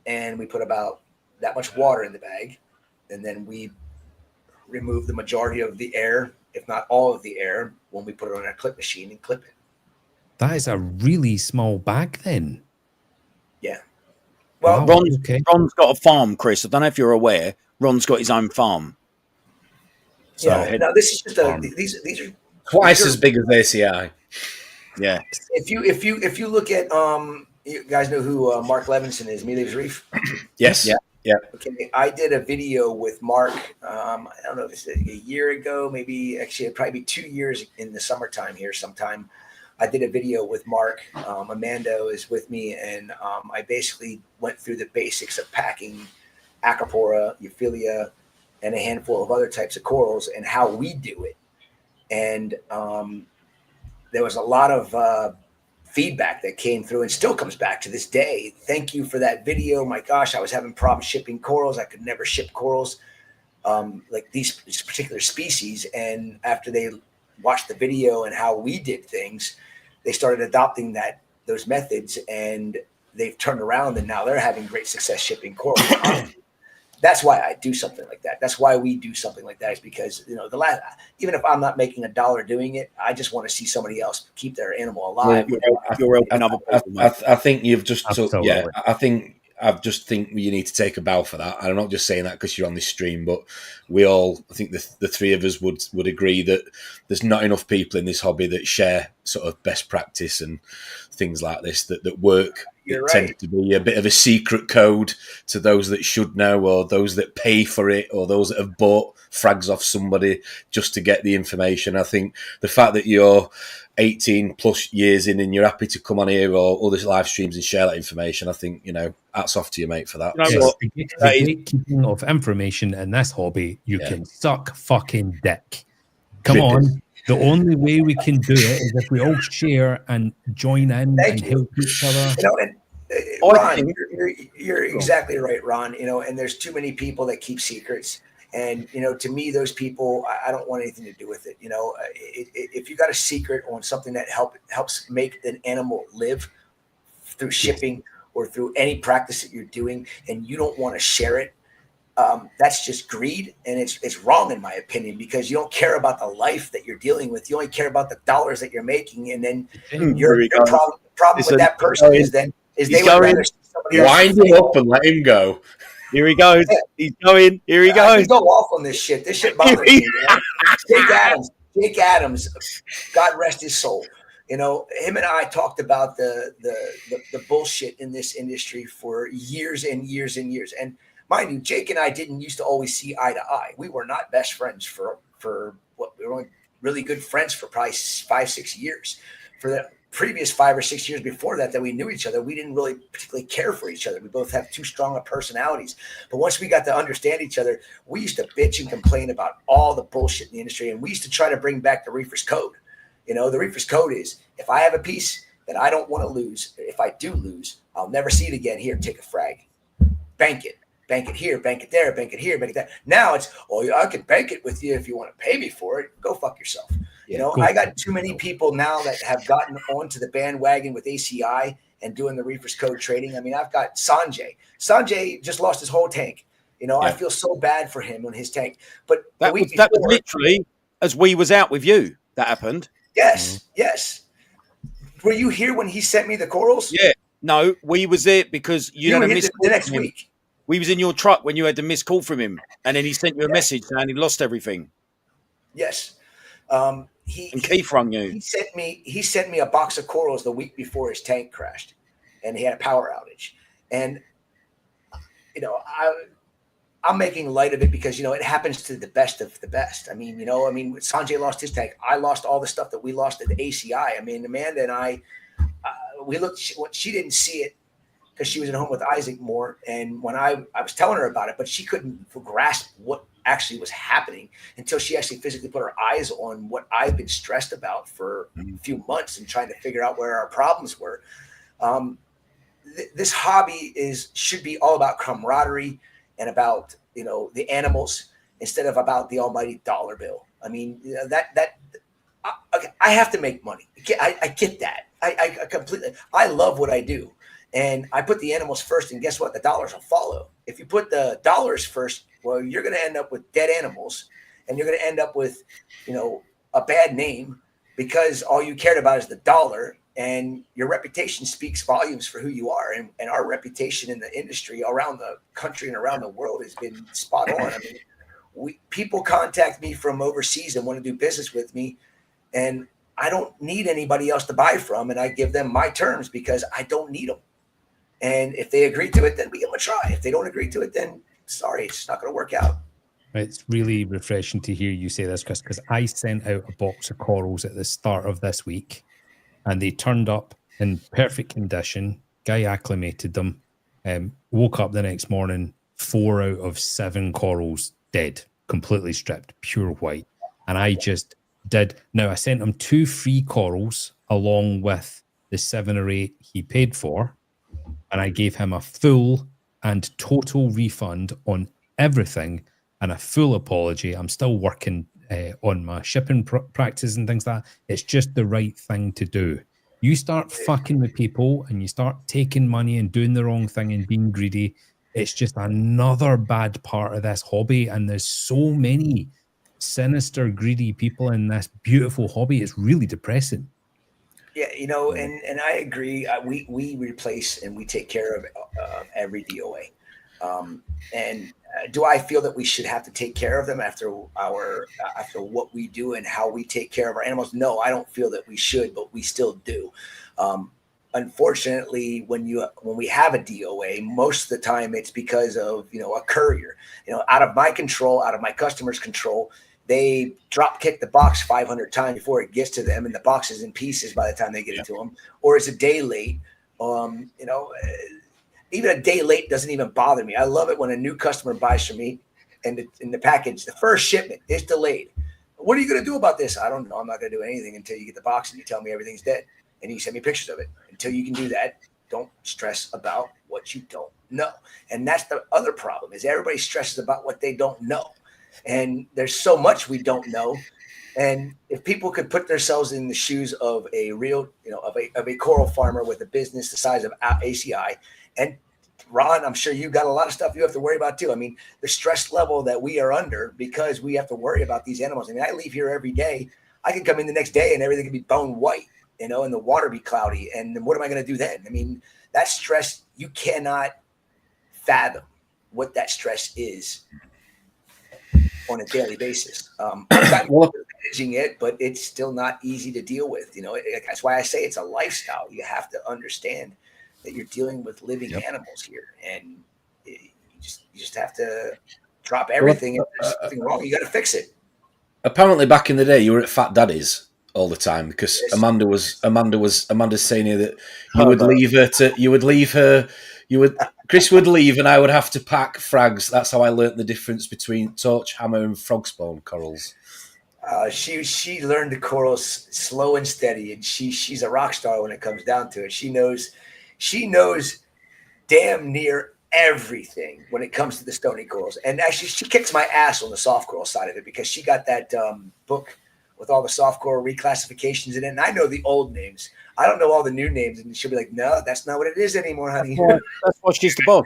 and we put about that much water in the bag, and then we remove the majority of the air, if not all of the air, when we put it on our clip machine and clip it. That is a really small bag then. Yeah. Well, wow, Ron's got a farm, Chris. I don't know if you're aware. Ron's got his own farm. So now this is just these are twice as big as ACI. Yeah. If you look at you guys know who Mark Levinson is, MECKLEY's Reef? Yes. Yeah. Yeah. Okay. I did a video with Mark. I don't know if it's a year ago, maybe actually it'd probably be 2 years in the summertime here sometime. I did a video with Mark. Amando is with me, and I basically went through the basics of packing Aquaculture, Euphilia, and a handful of other types of corals and how we do it. And there was a lot of feedback that came through and still comes back to this day. Thank you for that video. My gosh, I was having problems shipping corals. I could never ship corals like these particular species. And after they watched the video and how we did things, they started adopting those methods, and they've turned around and now they're having great success shipping corals. That's why I do something like that. That's why we do something like that, is because, even if I'm not making $1 doing it, I just want to see somebody else keep their animal alive. I think you've just took, I just think you need to take a bow for that. I'm not just saying that because you're on this stream, but I think the three of us would agree that there's not enough people in this hobby that share sort of best practice and things like this that work. You're it tends to be a bit of a secret code to those that should know, or those that pay for it, or those that have bought frags off somebody just to get the information. I think the fact that you're 18 plus years in and you're happy to come on here or other live streams and share that information, I think, hats off to you, mate, for that. The gatekeeping of information in this hobby, you can suck fucking dick. Come on. The only way we can do it is if we all share and join in and help each other. Ron, you're exactly right, Ron. And there's too many people that keep secrets. And, to me, those people, I don't want anything to do with it. If you got a secret on something that helps make an animal live through shipping or through any practice that you're doing, and you don't want to share it, That's just greed, and it's wrong in my opinion, because you don't care about the life that you're dealing with. You only care about the dollars that you're making, and then your problem with that person is they would rather see somebody else wind him up and let him go. Here he goes. Yeah. He's going. Here he goes. I can go off on this shit. This shit bothers me. Jake Adams, God rest his soul. Him and I talked about the bullshit in this industry for years and years and years. And mind you, Jake and I didn't used to always see eye to eye. We were not best friends for what we were only really good friends for probably 5-6 years. For the previous 5 or 6 years before that we knew each other, we didn't really particularly care for each other. We both have too strong of personalities. But once we got to understand each other, we used to bitch and complain about all the bullshit in the industry. And we used to try to bring back the Reefer's code. The Reefer's code is, if I have a piece that I don't want to lose, if I do lose, I'll never see it again. Here, take a frag. Bank it here, bank it there, bank it here, bank it there. Now it's, I can bank it with you if you want to pay me for it. Go fuck yourself. Cool. I got too many people now that have gotten onto the bandwagon with ACI and doing the Reefer's code trading. I mean, I've got Sanjay. Sanjay just lost his whole tank. I feel so bad for him on his tank. But that was literally as we was out with you. That happened. Yes, yes. Were you here when he sent me the corals? Yeah. No, we was there because you had a missed call the next week. We was in your truck when you had the missed call from him, and then he sent you a message saying he lost everything. Yes. Keith rung you. He sent me a box of corals the week before his tank crashed, and he had a power outage. And I'm making light of it because it happens to the best of the best. I mean, Sanjay lost his tank. I lost all the stuff that we lost at the ACI. I mean, Amanda and I, we looked. She didn't see it because she was at home with Isaac more. And when I was telling her about it, but she couldn't grasp what actually was happening until she actually physically put her eyes on what I've been stressed about for a few months and trying to figure out where our problems were. This hobby should be all about camaraderie and about, the animals instead of about the almighty dollar bill. I mean, I have to make money. I get that. I completely, I love what I do. And I put the animals first, and guess what? The dollars will follow. If you put the dollars first, well, you're going to end up with dead animals, and you're going to end up with, a bad name because all you cared about is the dollar, and your reputation speaks volumes for who you are. And our reputation in the industry around the country and around the world has been spot on. I mean, people contact me from overseas and want to do business with me, and I don't need anybody else to buy from, and I give them my terms because I don't need them. And if they agree to it, then we give them a try. If they don't agree to it, then sorry, it's not going to work out. It's really refreshing to hear you say this, Chris, because I sent out a box of corals at the start of this week, and they turned up in perfect condition. Guy acclimated them, woke up the next morning, 4 out of 7 corals dead, completely stripped, pure white. And I just did. Now, I sent him 2 free corals along with the 7 or 8 he paid for, and I gave him a full and total refund on everything and a full apology. I'm still working on my shipping practices and things like that. It's just the right thing to do. You start fucking with people and you start taking money and doing the wrong thing and being greedy, it's just another bad part of this hobby. And there's so many sinister, greedy people in this beautiful hobby. It's really depressing. Yeah, and I agree. We replace and we take care of every DOA. And do I feel that we should have to take care of them after what we do and how we take care of our animals? No, I don't feel that we should, but we still do. Unfortunately, when we have a DOA, most of the time it's because of a courier, out of my control, out of my customer's control. They drop kick the box 500 times before it gets to them, and the box is in pieces by the time they get it to them, or it's a day late. Even a day late doesn't even bother me. I love it when a new customer buys from me and in the package, the first shipment is delayed. What are you going to do about this? I don't know. I'm not going to do anything until you get the box and you tell me everything's dead. And you send me pictures of it. Until you can do that, don't stress about what you don't know. And that's the other problem, is everybody stresses about what they don't know. And there's so much we don't know. And if people could put themselves in the shoes of a real, of a coral farmer with a business the size of ACI, and Ron, I'm sure you got a lot of stuff you have to worry about too. I mean, the stress level that we are under because we have to worry about these animals. I mean, I leave here every day. I can come in the next day and everything can be bone white, and the water be cloudy. And what am I going to do then? I mean, that stress, you cannot fathom what that stress is on a daily basis. I've gotten managing it, but it's still not easy to deal with. That's why I say it's a lifestyle. You have to understand that you're dealing with living animals here, and you just have to drop everything. If there's something wrong, you got to fix it. Apparently, back in the day, you were at Fat Daddy's all the time because Amanda's saying here that Chris would leave and I would have to pack frags. That's how I learnt the difference between torch hammer and frog spawn corals. She learned the corals slow and steady, and she's a rock star when it comes down to it. She knows damn near everything when it comes to the stony corals. And actually, she kicks my ass on the soft coral side of it because she got that book with all the soft coral reclassifications in it. And I know the old names. I don't know all the new names. And she'll be like, no, that's not what it is anymore, honey. That's why she's the boss.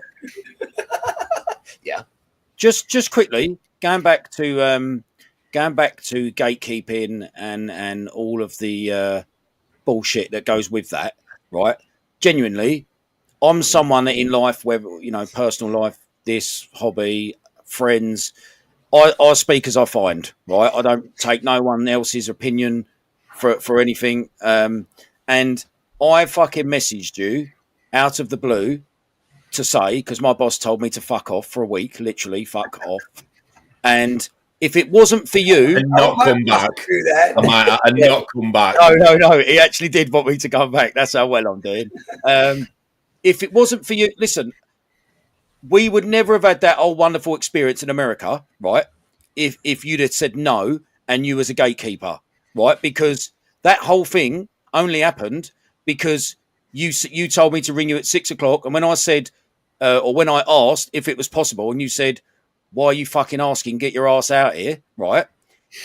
Yeah. Just quickly, going back to gatekeeping and all of the bullshit that goes with that, right? Genuinely, I'm someone that in life, whether personal life, this hobby, friends, I speak as I find, right? I don't take no one else's opinion for anything. And I fucking messaged you out of the blue to say, because my boss told me to fuck off for a week, literally fuck off. And if it wasn't for you, and not come back, not come back. No, he actually did want me to come back. That's how well I'm doing. If it wasn't for you, listen, we would never have had that old wonderful experience in America, right? If you'd have said no and you was a gatekeeper, right? Because that whole thing only happened because you told me to ring you at 6 o'clock, and when I said, or when I asked if it was possible, and you said, "Why are you fucking asking? Get your ass out here," right?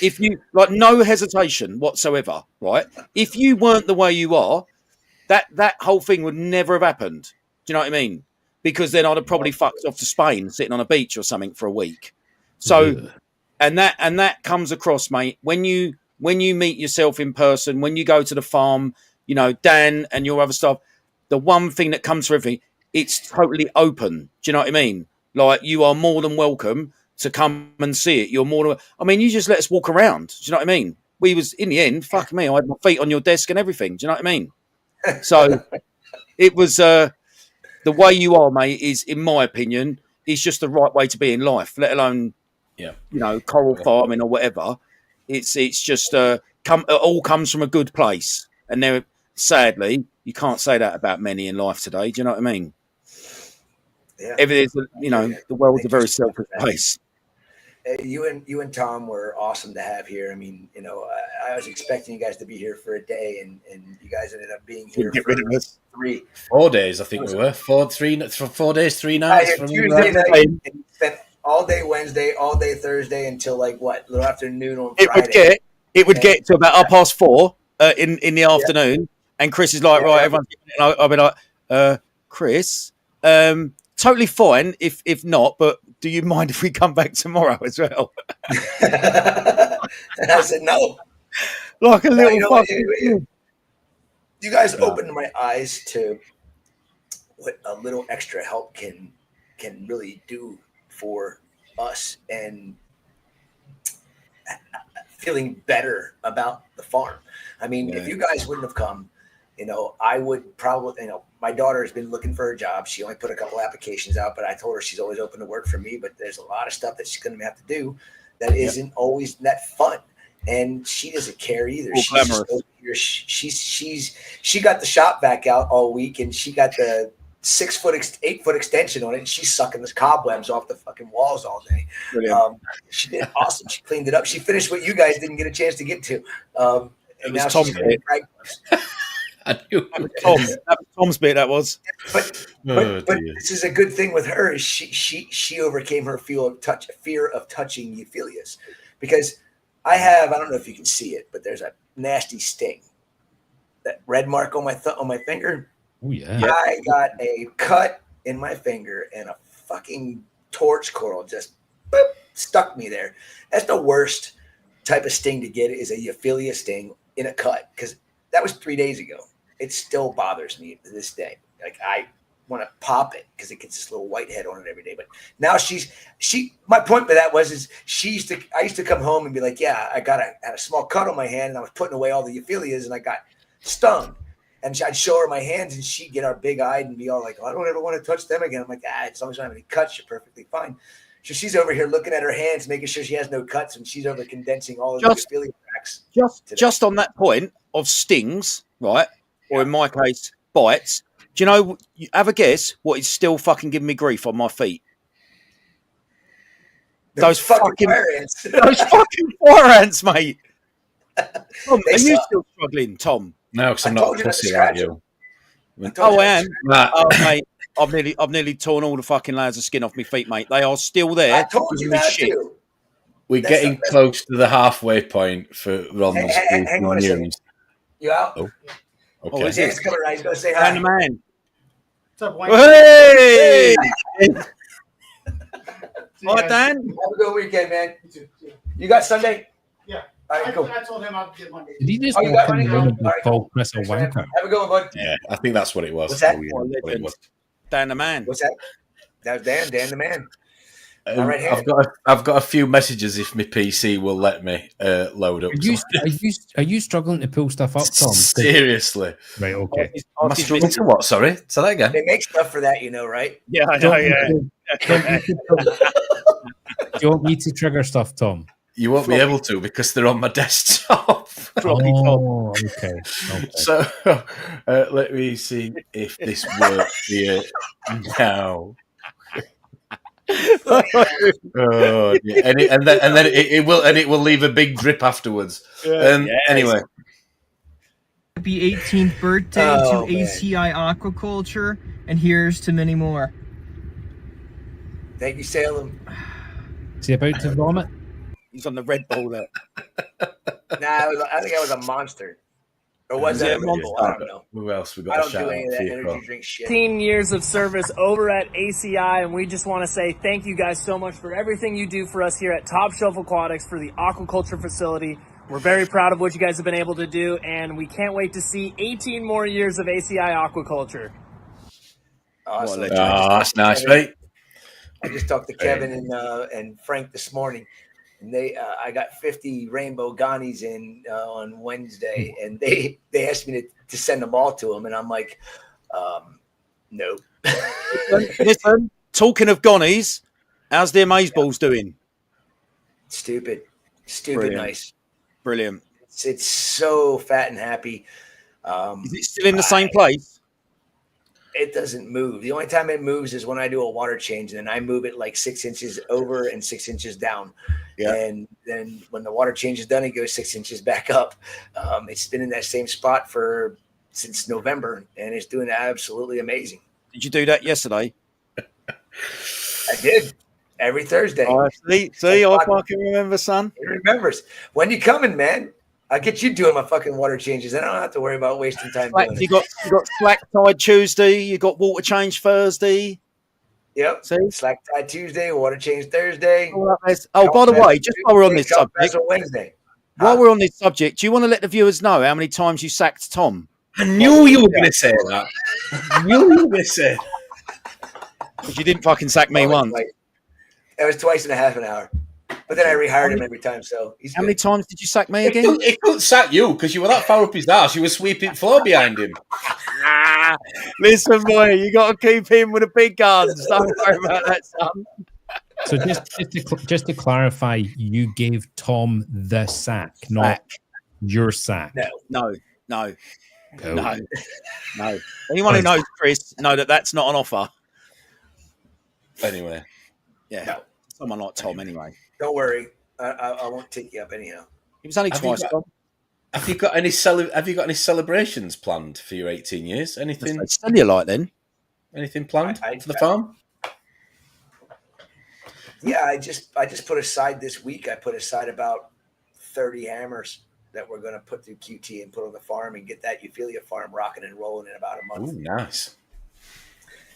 If you no hesitation whatsoever, right? If you weren't the way you are, that whole thing would never have happened. Do you know what I mean? Because then I'd have probably fucked off to Spain, sitting on a beach or something for a week. So, and that comes across, mate. When you meet yourself in person, when you go to the farm, Dan and your other stuff, the one thing that comes from everything, it's totally open. Do you know what I mean? Like, you are more than welcome to come and see it. You're more than, you just let us walk around. Do you know what I mean? We was, in the end, fuck me, I had my feet on your desk and everything. Do you know what I mean? So it was the way you are, mate, is, in my opinion, is just the right way to be in life, let alone, coral farming or whatever. It's just it all comes from a good place. And there, sadly, you can't say that about many in life today. Do you know what I mean? Yeah. Everything's, the world's a very selfish place. You and Tom were awesome to have here. I mean, I was expecting you guys to be here for a day, and you guys ended up being here for 4 days. I think we were 4 days, 3 nights. From Tuesday night, and spent all day Wednesday, all day Thursday until a little afternoon on Friday. It would get to about 4:30 in the afternoon, and Chris is like, right, everyone's. I'll be like, Chris, totally fine if not, but do you mind if we come back tomorrow as well? And I said no. Like a little fucking. You guys opened my eyes to what a little extra help can really do for us, and feeling better about the farm. I mean, if you guys wouldn't have come, I would probably, my daughter has been looking for a job. She only put a couple applications out, but I told her she's always open to work for me. But there's a lot of stuff that she's going to have to do that isn't always that fun. And she doesn't care either. She got the shop back out all week, and she got the 8 foot extension on it, and she's sucking the cobwebs off the fucking walls all day. She did awesome. She cleaned it up. She finished what you guys didn't get a chance to get to. And now she's I knew that was Tom's bit. That was. But this is a good thing with her. Is she overcame her fear of touching euphyllias, because I don't know if you can see it, but there's a nasty sting. That red mark on my finger. Oh yeah. I got a cut in my finger, and a fucking torch coral just boop, stuck me there. That's the worst type of sting to get, is a Euphyllia sting in a cut, because that was 3 days ago. It still bothers me to this day. Like, I want to pop it because it gets this little white head on it every day. But now my point by that was I used to come home and be like, yeah, I had a small cut on my hand, and I was putting away all the Euphyllias, and I got stung. And I'd show her my hands, and she'd get our big eyed and be all like, oh, I don't ever want to touch them again. I'm like, as long as I don't have any cuts, you're perfectly fine. So she's over here looking at her hands, making sure she has no cuts, and she's over condensing all of the Euphyllia cracks. Just on that point of stings, right? Or in my case, bites. Do you know, have a guess what is still fucking giving me grief on my feet? Those fucking fire ants. Those fucking fire ants, mate. Tom, are you still struggling, Tom? No, because I'm not pussy like you. Oh, I am. Oh, mate, I've nearly torn all the fucking layers of skin off my feet, mate. They are still there. I told you that too. We're getting close to the halfway point for Ron's. Hang on a second. You out? Oh, okay. Oh, is it? He's coming right. He's going to say hi. And the man. What's up, Wayne? Hey! All right, Dan. Have a good weekend, man. You too. You got Sunday? Yeah. All right, cool. I told him I'll get Monday. Did he just Oh, you walk got in the money? room and All right, call Chris a wanker? Have a good one, bud. Yeah, I think that's what it was. What's that? Dan the man. What's that? That was Dan the man. Right, I've got a few messages if my PC will let me load up. Are you struggling to pull stuff up, Tom? Seriously. Right, okay. Am I struggling to what? Sorry, say that again. They make stuff for that, right? Yeah, I know, yeah. Do you want me to trigger stuff, Tom? You won't be able to because they're on my desktop. Oh, okay. So let me see if this works here now. Oh, yeah. and then it will leave a big drip afterwards. Anyway, Happy 18th birthday to ACI Aquaculture, and here's to many more. Thank you, Salem. Is he about to vomit? He's on the Red Bull there. I think I was a monster. Or was that a Red Bull? I don't know. Who else we got? I don't do any of that energy drink shit. 15 years of service over at ACI, and we just want to say thank you guys so much for everything you do for us here at Top Shelf Aquatics for the aquaculture facility. We're very proud of what you guys have been able to do, and we can't wait to see 18 more years of ACI aquaculture. Awesome. Oh, that's nice, mate. I just talked to Kevin and Frank this morning, and I got 50 rainbow Ghanies in on Wednesday, and they asked me to send them all to them, and I'm like, no. Listen, talking of Ghanies, how's the amazeballs doing? Stupid. Brilliant. Nice. Brilliant. It's so fat and happy. Is it still in the same place? It doesn't move. The only time it moves is when I do a water change, and then I move it like 6 inches over and 6 inches down. Yeah. And then when the water change is done, it goes 6 inches back up. It's been in that same spot since November, and it's doing absolutely amazing. Did you do that yesterday? I did. Every Thursday. Oh, see, I fucking remember, son. He remembers. When you coming, man? I'll get you doing my fucking water changes. I don't have to worry about wasting time doing it. You got slack tide Tuesday. You got water change Thursday. Yep. See? Slack tide Tuesday, water change Thursday. Oh, by the way, just while we're on this subject, Wednesday. While we're on this subject, do you want to let the viewers know how many times you sacked Tom? I knew you were going to say that. I knew you were going to say. Because you didn't fucking sack me once. It was twice and a half an hour. But then I rehired him every time, so he's How many times did you sack me again? He couldn't sack you because you were that far up his arse. You were sweeping floor behind him. Listen, boy, you got to keep him with the big guns. Don't worry about that, son. So just to clarify, you gave Tom the sack, not your sack. No. Cool. No. Anyone who knows Chris know that that's not an offer. Anyway. Yeah. No. Someone like Tom, anyway. Don't worry. I won't take you up anyhow. It was only twice, Tom. Have you got any celebrations planned for your 18 years? Anything? Cellulite then? Anything planned for the farm? Yeah, I just put aside this week. I put aside about 30 hammers that we're going to put through QT and put on the farm and get that Euphyllia farm rocking and rolling in about a month. Ooh, nice.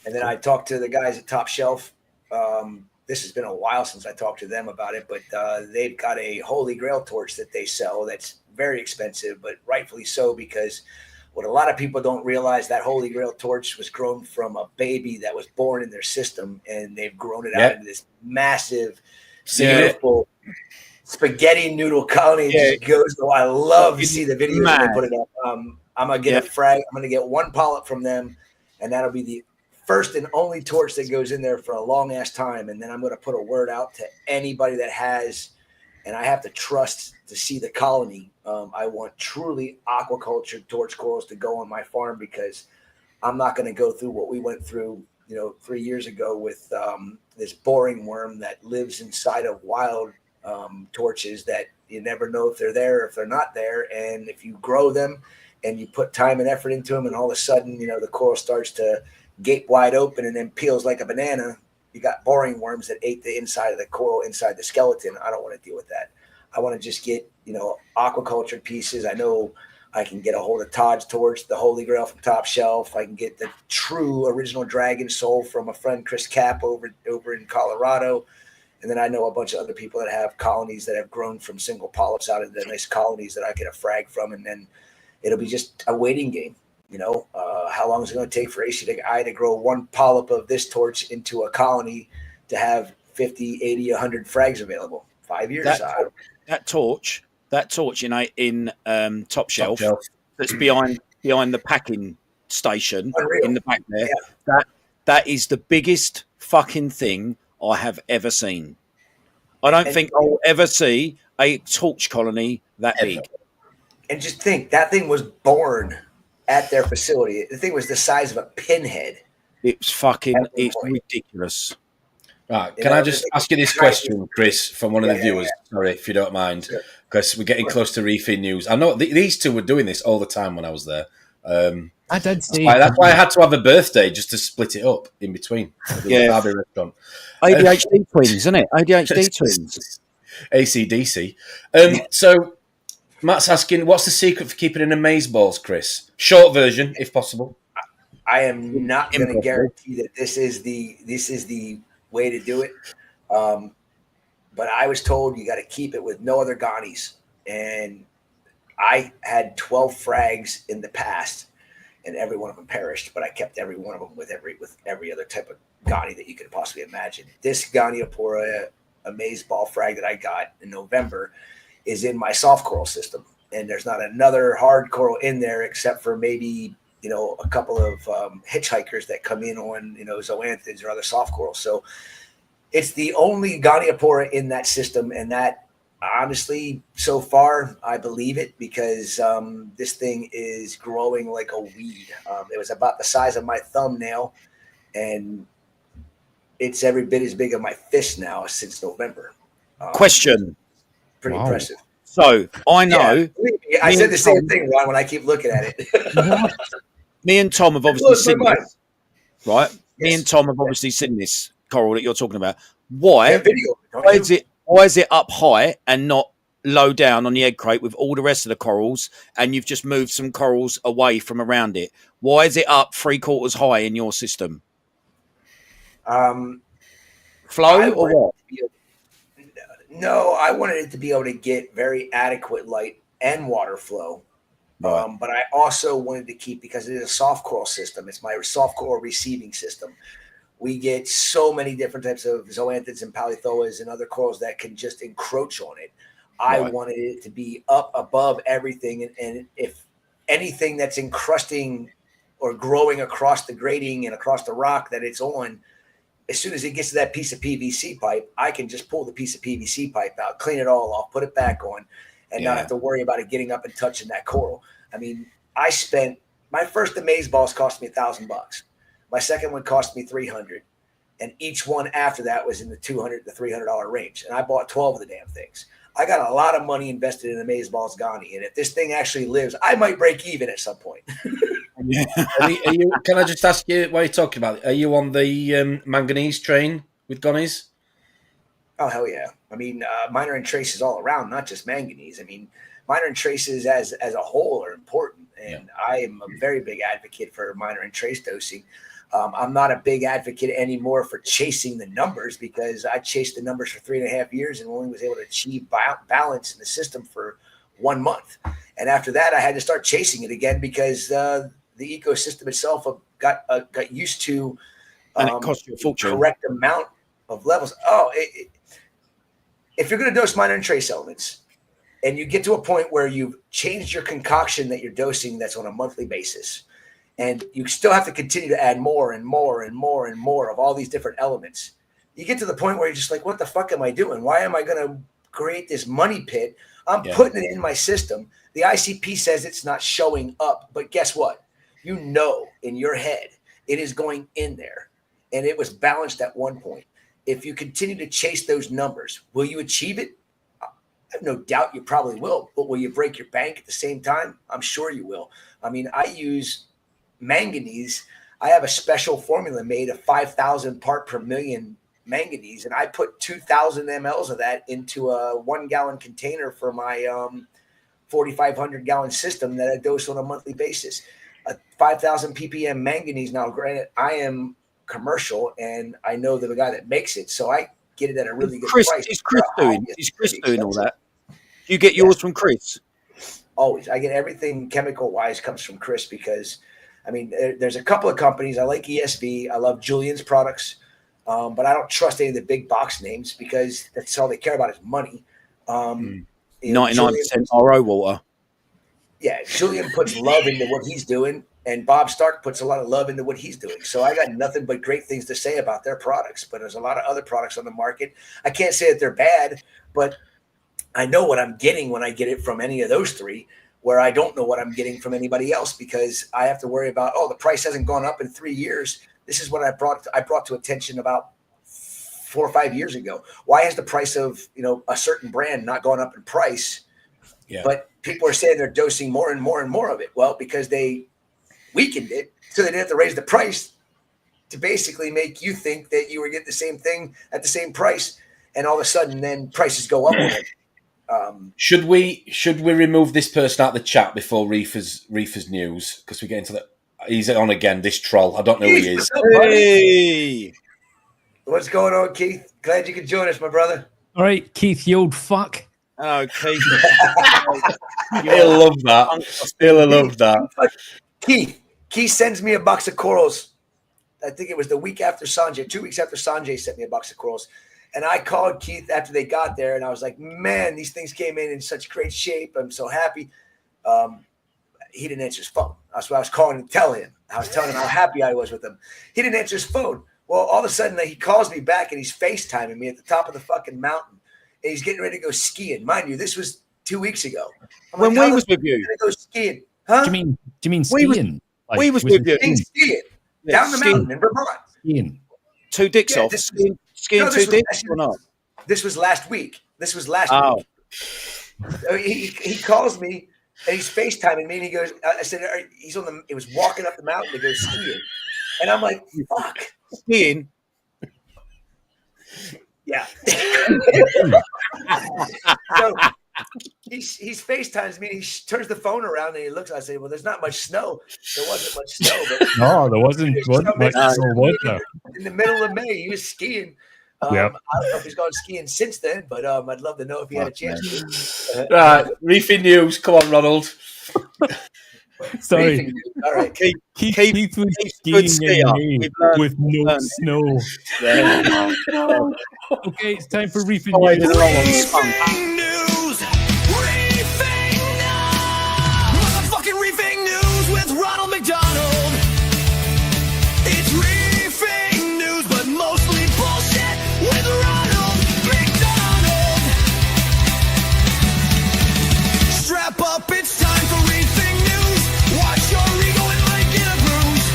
And then I talked to the guys at Top Shelf. This has been a while since I talked to them about it, but they've got a Holy Grail torch that they sell that's very expensive, but rightfully so, because what a lot of people don't realize, that Holy Grail torch was grown from a baby that was born in their system, and they've grown it out into this massive, beautiful spaghetti noodle colony. It just goes. Oh, I love to see the videos when they put it up. I'm gonna get a frag. I'm gonna get one polyp from them, and that'll be the first and only torch that goes in there for a long ass time. And then I'm going to put a word out to anybody that has, and I have to trust to see the colony. I want truly aquaculture torch corals to go on my farm, because I'm not going to go through what we went through, 3 years ago with this boring worm that lives inside of wild torches that you never know if they're there or if they're not there. And if you grow them and you put time and effort into them, and all of a sudden, the coral starts to gape wide open and then peels like a banana, you got boring worms that ate the inside of the coral, inside the skeleton. I don't want to deal with that. I want to just get, aquaculture pieces. I know I can get a hold of Todd's torch, the Holy Grail from Top Shelf. I can get the true original Dragon Soul from a friend, Chris Cap, over in Colorado. And then I know a bunch of other people that have colonies that have grown from single polyps out into nice colonies that I get a frag from. And then it'll be just a waiting game. How long is it going to take for ACI to grow one polyp of this torch into a colony to have 50, 80, 100 frags available? 5 years. That torch in Top Shelf that's behind the packing station in the back there. Yeah. That is the biggest fucking thing I have ever seen. I don't think I'll ever see a torch colony that big. And just think, that thing was born at their facility. The thing was the size of a pinhead. It's ridiculous. Right. Can I just ask you this question, Chris, from one of the viewers? Sorry, if you don't mind, because we're getting close to reefing news. I know these two were doing this all the time when I was there. I did see. That's why I had to have a birthday, just to split it up in between. Restaurant. ADHD twins, isn't it? ADHD twins. ACDC. So Matt's asking, what's the secret for keeping an amazeballs, Chris? Short version, if possible. I am not going to guarantee that this is the way to do it. But I was told you got to keep it with no other gonies. And I had 12 frags in the past, and every one of them perished, but I kept every one of them with every other type of goni that you could possibly imagine. This Goniopora amazeball frag that I got in November is in my soft coral system, and there's not another hard coral in there except for maybe a couple of hitchhikers that come in on zoanthids or other soft corals. So it's the only Goniopora in that system, and that honestly, so far, I believe it, because this thing is growing like a weed. It was about the size of my thumbnail, and it's every bit as big as my fist now since November. Question. Pretty impressive. So I know. Yeah, I said the same thing, Ron, when I keep looking at it. Me and Tom have obviously seen this, right? Yes. Me and Tom have obviously seen this coral that you're talking about. Why is it up high and not low down on the egg crate with all the rest of the corals, and you've just moved some corals away from around it? Why is it up 3/4 high in your system? Flow or what? No, I wanted it to be able to get very adequate light and water flow. Right. But I also wanted to keep, because it is a soft coral system, it's my soft coral receiving system. We get so many different types of zoanthids and polythoas and other corals that can just encroach on it. I wanted it to be up above everything. And if anything that's encrusting or growing across the grating and across the rock that it's on, as soon as it gets to that piece of PVC pipe, I can just pull the piece of PVC pipe out, clean it all off, put it back on, and not have to worry about it getting up and touching that coral. I mean, my first amazeballs cost me $1,000. My second one cost me $300, and each one after that was in the $200 to $300 range. And I bought 12 of the damn things. I got a lot of money invested in amazeballs Goni, and if this thing actually lives, I might break even at some point. Can I just ask you what you're talking about? Are you on the manganese train with Gonies? Oh, hell yeah. I mean, minor and traces all around, not just manganese. I mean, minor and traces as a whole are important, and I am a very big advocate for minor and trace dosing. I'm not a big advocate anymore for chasing the numbers, because I chased the numbers for 3.5 years and only was able to achieve balance in the system for 1 month. And after that, I had to start chasing it again, because the ecosystem itself got used to and it costs you a fortune. Correct amount of levels. If you're going to dose minor and trace elements, and you get to a point where you've changed your concoction that you're dosing that's on a monthly basis, and you still have to continue to add more and more and more and more of all these different elements, you get to the point where you're just like, what the fuck am I doing? Why am I going to create this money pit? I'm putting it in my system. The ICP says it's not showing up, but guess what? You know in your head it is going in there, and it was balanced at one point. If you continue to chase those numbers, will you achieve it? I have no doubt you probably will, but will you break your bank at the same time? I'm sure you will. I mean, I use manganese. I have a special formula made of 5,000 part per million manganese, and I put 2,000 mLs of that into a 1 gallon container for my 4,500 gallon system that I dose on a monthly basis. 5,000 ppm manganese. Now, granted, I am commercial and I know the guy that makes it, so I get it at a really good price. Is Chris doing all that? You get yours from Chris? Always. I get everything chemical wise comes from Chris, because I mean, there's a couple of companies. I like ESV. I love Julian's products, but I don't trust any of the big box names, because that's all they care about is money. 99% RO water. Yeah, Julian puts love into what he's doing, and Bob Stark puts a lot of love into what he's doing. So I got nothing but great things to say about their products. But there's a lot of other products on the market. I can't say that they're bad, but I know what I'm getting when I get it from any of those three, where I don't know what I'm getting from anybody else, because I have to worry about, the price hasn't gone up in 3 years. This is what I brought to attention about 4 or 5 years ago. Why has the price of a certain brand not gone up in price? Yeah. But people are saying they're dosing more and more and more of it. Well, because they weakened it, so they didn't have to raise the price to basically make you think that you were getting the same thing at the same price, and all of a sudden then prices go up on it. Should we remove this person out of the chat before Reefer's news? Because we get into he's on again, this troll. I don't know who he is. Hey! What's going on, Keith? Glad you could join us, my brother. All right, Keith, you old fuck. Okay. He'll love that. He'll love that. Keith sends me a box of corals. I think it was the week after Sanjay, 2 weeks after Sanjay sent me a box of corals. And I called Keith after they got there, and I was like, man, these things came in such great shape. I'm so happy. He didn't answer his phone. That's what I was calling to tell him. I was telling him how happy I was with him. He didn't answer his phone. Well, all of a sudden, he calls me back, and he's FaceTiming me at the top of the fucking mountain. And he's getting ready to go skiing. Mind you, this was 2 weeks ago. When we was with you. Go skiing. Huh? Do you mean skiing? We was with you. Skiing. Down the mountain in Vermont. Skiing. 2 dicks off. Skiing 2 dicks or not? This was last week. Week. So he calls me, and he's FaceTiming me, and he goes, I said, he was walking up the mountain to go skiing. And I'm like, fuck. Skiing? Yeah. So he's FaceTimes me, and he turns the phone around, and he looks. I say, well, there's not much snow. There wasn't much snow. But no, there wasn't much snow, was there? In the middle of May, he was skiing. Yep. I don't know if he's gone skiing since then, but I'd love to know if he had a chance to. Right, Reefing news. Come on, Ronald. Sorry. All right. Keith was skiing in May with no snow. Yeah. Okay, it's time for Reefing news. Motherfucking Reefing news with Ronald McDonald. It's Reefing news, but mostly bullshit with Ronald McDonald. Strap up, it's time for Reefing news. Watch your ego and might get a bruise.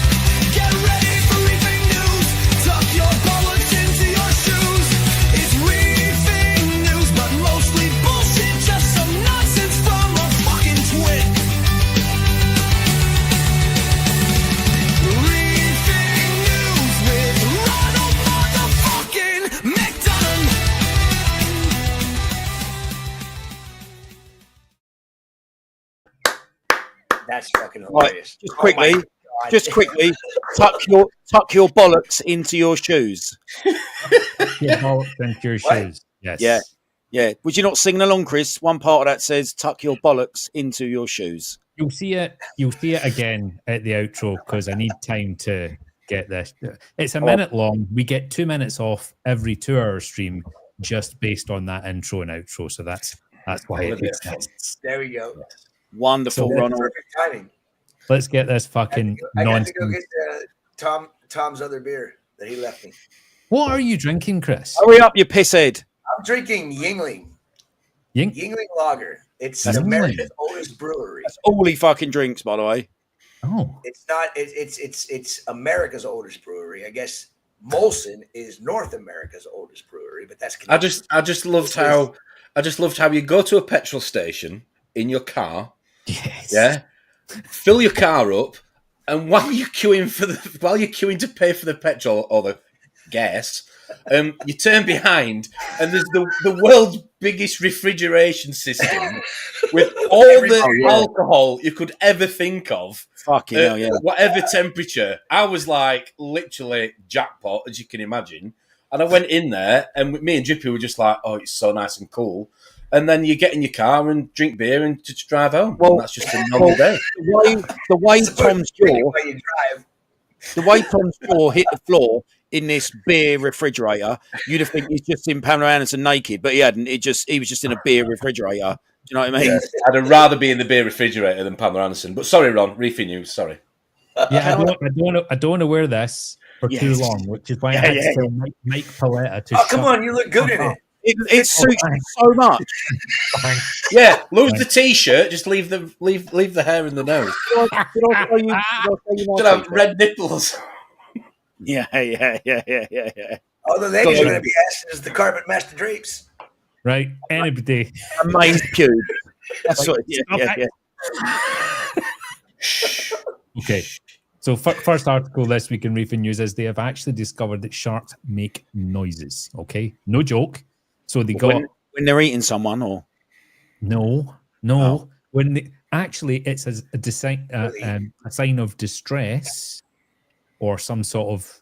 Get ready for Reefing news. Tuck your bullets into your shoes. It's Reefing news, but mostly bullshit. Just some nonsense from a fucking twit. Reefing news with Ronald motherfucking McDonald. That's fucking hilarious. Just quickly, just quickly, tuck your bollocks into your shoes. Your bollocks into your shoes. Yes. Yeah. Yeah. Would you not sing along, Chris? One part of that says, tuck your bollocks into your shoes. You'll see it. You'll see it again at the outro because I need time to get this. It's a minute long. We get 2 minutes off every 2-hour stream just based on that intro and outro. So that's why it exists. There we go. Wonderful, So, Ronald. Perfect timing. Let's get this fucking I got nonsense. to go get Tom's other beer that he left me. What are you drinking, Chris? Hurry up, you pisshead. I'm drinking Yingling. Ying- Yingling Lager. It's Yingling. America's oldest brewery. That's all he fucking drinks, by the way. Oh, It's not. It's America's oldest brewery. I guess Molson is North America's oldest brewery, but that's I Canadian. just loved how you go to a petrol station in your car, yes. yeah, fill your car up, and while you're queuing to pay for the petrol or the gas, you turn behind and there's the world's biggest refrigeration system with all the alcohol you could ever think of. Fucking hell, yeah. Whatever temperature. I was like literally jackpot, as you can imagine. And I went in there, and me and Drippy were just like, "Oh, it's so nice and cool." And then you get in your car and drink beer and just drive home. Well, and that's just a normal day. The way Tom's jaw, When you drive. the way Tom's jaw hit the floor in this beer refrigerator, you'd have think he's just in Pamela Anderson naked, but he hadn't. He was just in a beer refrigerator. Do you know what I mean? Yeah. I'd rather be in the beer refrigerator than Pamela Anderson. But sorry, Ron, Reefing news. Sorry. Yeah, I don't want to wear this for too long, which is why I had to tell Mike Paletta to. Oh, come on, you look good in it. It suits you so much. Yeah, lose the t-shirt. Just leave the hair and the nose. Did I tell you my Should have t-shirt? red nipples. Yeah. All the ladies are going to be asked as the carpet match the drapes. Right, anybody. A main pube. That's what. Yeah. Okay. So first article this week in Reefing News is they have actually discovered that sharks make noises. Okay, no joke. So they got When they're eating someone, or no. Oh. When they, actually it's a sign of distress or some sort of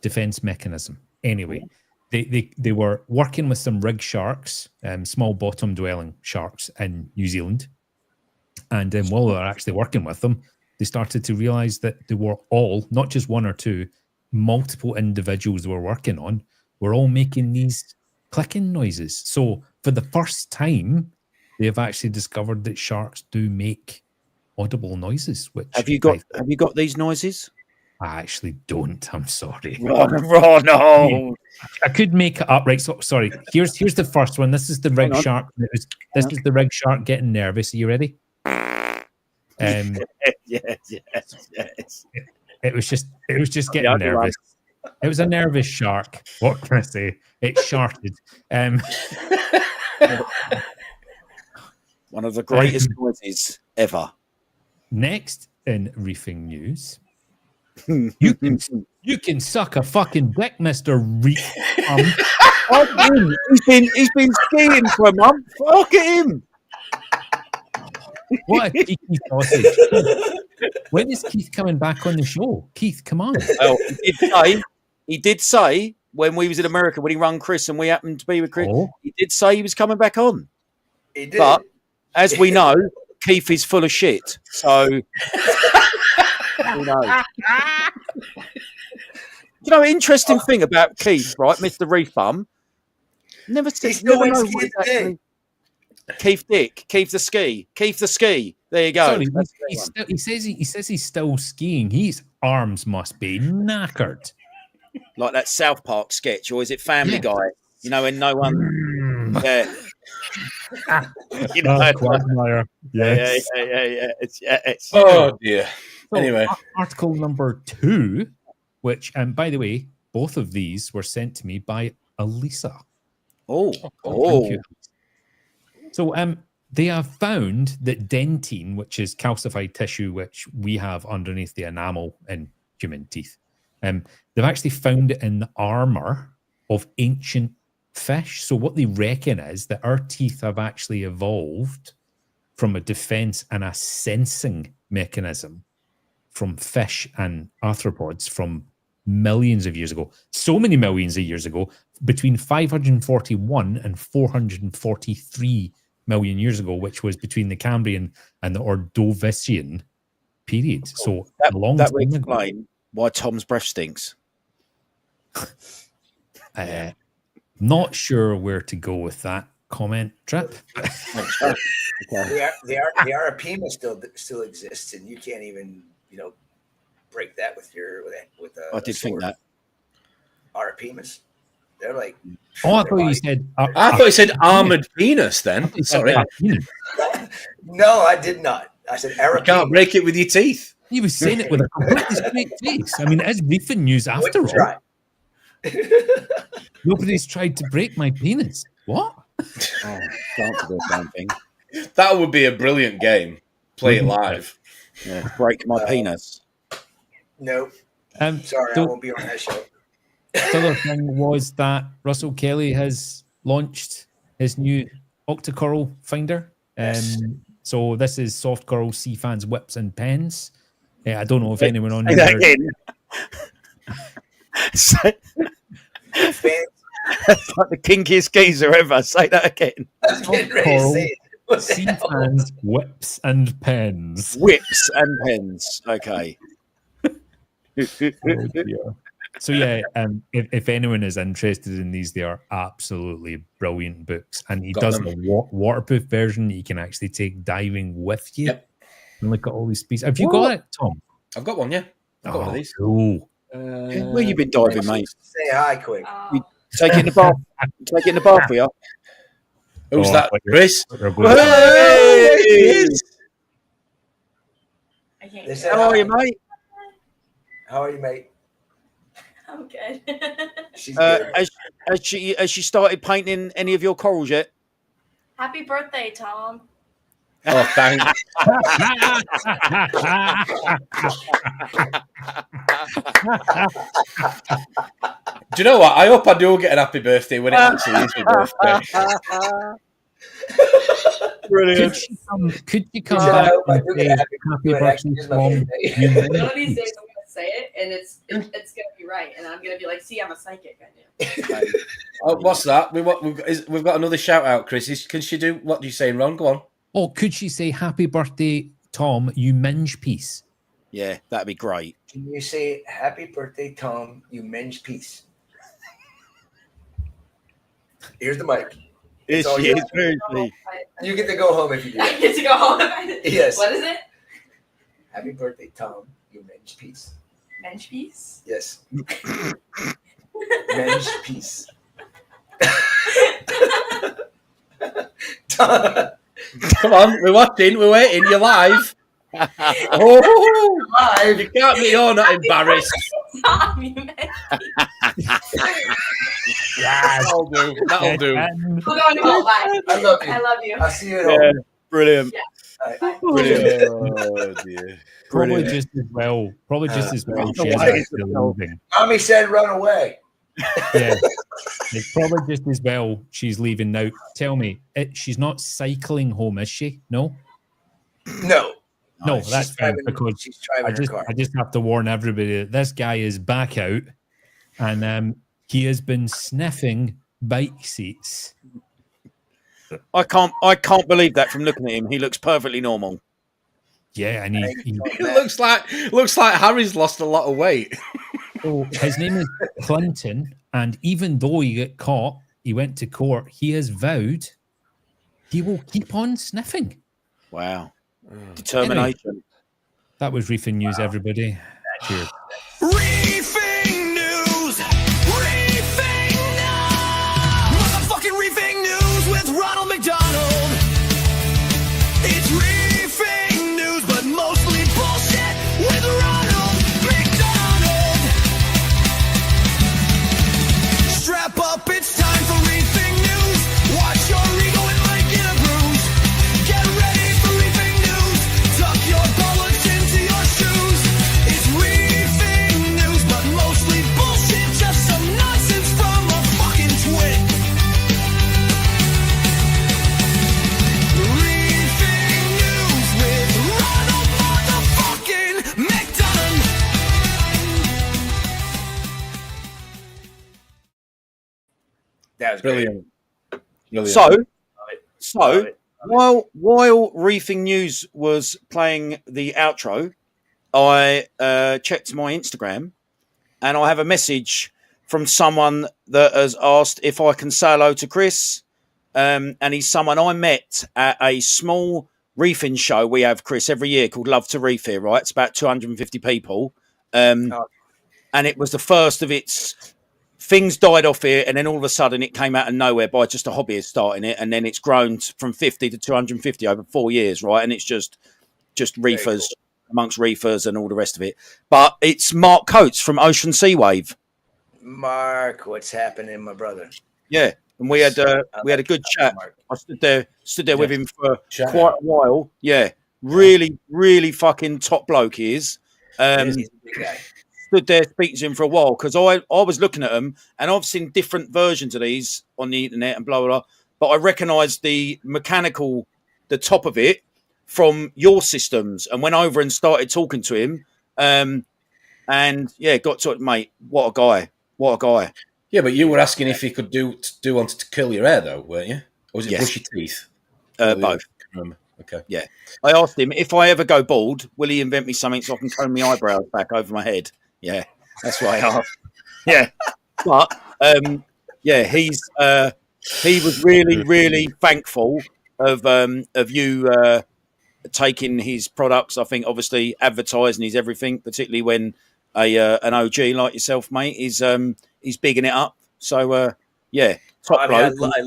defense mechanism. Anyway, they were working with some rig sharks, small bottom dwelling sharks in New Zealand, and while they were actually working with them, they started to realize that they were all, not just one or two, multiple individuals they were working on, were all making these clicking noises. So for the first time, they have actually discovered that sharks do make audible noises. Which have you got these noises? I actually don't. I'm sorry. Oh, no. I could make it up. Right. So sorry. Here's the first one. This is the rig shark. This is the rig shark getting nervous. Are you ready? Yes. It was just getting nervous. It was a nervous shark. What can I say? It sharted. One of the greatest noises ever. Next in Reefing News, you can suck a fucking dick, Mr. Reef. He's been skiing for a month. Look at him. What a cheeky sausage. When is Keith coming back on the show? Keith, come on. Well, he did say when we was in America, when he run Chris and we happened to be with Chris, he did say he was coming back on. He did. But as we know, Keith is full of shit. So, you know, interesting thing about Keith, right, Mr. Reef Bum? Never know what exactly. Keith Dick, Keith the ski. There you go. Sorry, he says he's still skiing. His arms must be knackered. Like that South Park sketch, or is it Family Guy? You know, when no one. Yeah. You know, Quagmire. Yes. Yeah. Oh dear. So, Anyway, article number 2, which, by the way, both of these were sent to me by Elisa. Thank you. So they have found that dentine, which is calcified tissue, which we have underneath the enamel in human teeth, they've actually found it in the armor of ancient fish. So what they reckon is that our teeth have actually evolved from a defense and a sensing mechanism from fish and arthropods from millions of years ago. So many millions of years ago, between 541 and 443 million years ago, which was between the Cambrian and the Ordovician period. So a long that time would ago. explain why Tom's breath stinks. Not sure where to go with that comment, Drip. The Arapaima still exists, and you can't even break that with a I did think that. Arapaimas, they're like. Oh, I thought you said. I thought you said armored penis. Then sorry, No, I did not. I said you Arapaima. can't break it with your teeth. He was saying it with a completely straight face. I mean, it is reefing news after all. Right. Nobody's tried to break my penis. What? Oh, can't do the damn thing. That would be a brilliant game. Play it live. Yeah, break my penis. No, sorry, I won't be on that show. The other thing was that Russell Kelly has launched his new Octocoral finder. So this is Soft Girl Sea Fans Whips and Pens. I don't know if anyone on Say here. that again. That's like the kinkiest geezer ever. Say that again. I was getting ready to say it. What the Sea hell? Fans Whips and Pens. Whips and pens. Okay. Oh, dear. So yeah, if anyone is interested in these, they are absolutely brilliant books, and he does the waterproof version. You can actually take diving with you and look at all these species. Have you got it, Tom? I've got one. Yeah, I've got one of these. Cool. Where you been diving, mate? Say hi, quick. Take it in the bath. Take it in the bath for you. Who's that, Chris? Hey! I can't. They say How are hi. you, mate? How are you, mate? I'm good. She's good. Has she started painting any of your corals yet? Happy birthday, Tom. Oh, thanks. Do you know what? I hope I do get an happy birthday when it actually is my birthday. Brilliant. Could you come Yeah, back I hope I and do say get happy happy when it birthday, actually is my Tom? birthday. You One made of these it. days I'm gonna say it, and it's gonna be right, and I'm gonna be like, "See, I'm a psychic." I knew. Oh, what's that? We've got another shout out, Chris. Can she do what are you saying, Ron? Go on. Oh, could she say happy birthday, Tom? You minge piece. Yeah, that'd be great. Can you say happy birthday, Tom? You men's piece. Here's the mic. Is all she? yours. Is, where is she? You get to go home if you do I that. get to go home. Yes. What is it? Happy birthday, Tom. You men's piece. Mensch piece. Yes. Men's piece. Come on, we're watching, we're waiting, you're live. Oh, Live. you can't be, you're not embarrassed. Tom, you mensch piece. That'll do. That'll do. We're going to go. Bye. I love you. I love you. I'll see you at home. Yeah, brilliant. Bye. Brilliant. Oh dear. Probably Brilliant. just as well. Probably just as well. She why is is it actually so- leaving. Mommy said run away. Yeah, it's probably just as well she's leaving now. Tell me, she's not cycling home, is she? No, No. no, She's that's fine driving- because she's driving her car. I just have to warn everybody that this guy is back out, and he has been sniffing bike seats. I can't believe that from looking at him. He looks perfectly normal. Yeah, and he It looks like Harry's lost a lot of weight. so his name is Clinton, and even though he got caught, he went to court. He has vowed he will keep on sniffing. Wow. Determination. That was Reefing News, everybody. Cheers. Reefing news! Reefing now! Motherfucking reefing news with Ronald McDonald! It's reefing news, but mostly bullshit with Ronald McDonald! Strap up, it's time for reefing news! Watch your ego and might get a bruise! Get ready for reefing news! Tuck your bullets into your shoes! It's reefing was great. Brilliant. Brilliant. So, Love it. so Love it. while Reefing News was playing the outro, I checked my Instagram, and I have a message from someone that has asked if I can say hello to Chris. And he's someone I met at a small reefing show we have, Chris, every year called Love to Reef here, right? It's about 250 people. And it was the first of its... Things died off here, and then all of a sudden it came out of nowhere by just a hobbyist starting it, and then it's grown from 50 to 250 over 4 years, right? And it's just reefers amongst reefers and all the rest of it. But it's Mark Coates from Ocean Sea Wave. Mark, what's happening, my brother? Yeah, and we had a good chat. Mark. I stood there with him for Chat. quite a while. Yeah, really fucking top bloke he is. He's a big guy. Stood there speaking to him for a while because I was looking at them and I've seen different versions of these on the internet and blah blah blah. But I recognised the top of it from your systems, and went over and started talking to him. And yeah, got to it, mate. What a guy! Yeah, but you were asking if he could do one to curl your hair, though, weren't you? Or was it Yes. brush your teeth? Both. I can't remember. Okay. Yeah, I asked him if I ever go bald, will he invent me something so I can comb my eyebrows back over my head? Yeah, that's what I asked. Yeah, but yeah, he was really thankful of you taking his products. I think obviously advertising is everything, particularly when an OG like yourself, mate, is bigging it up. So yeah, top bloke. I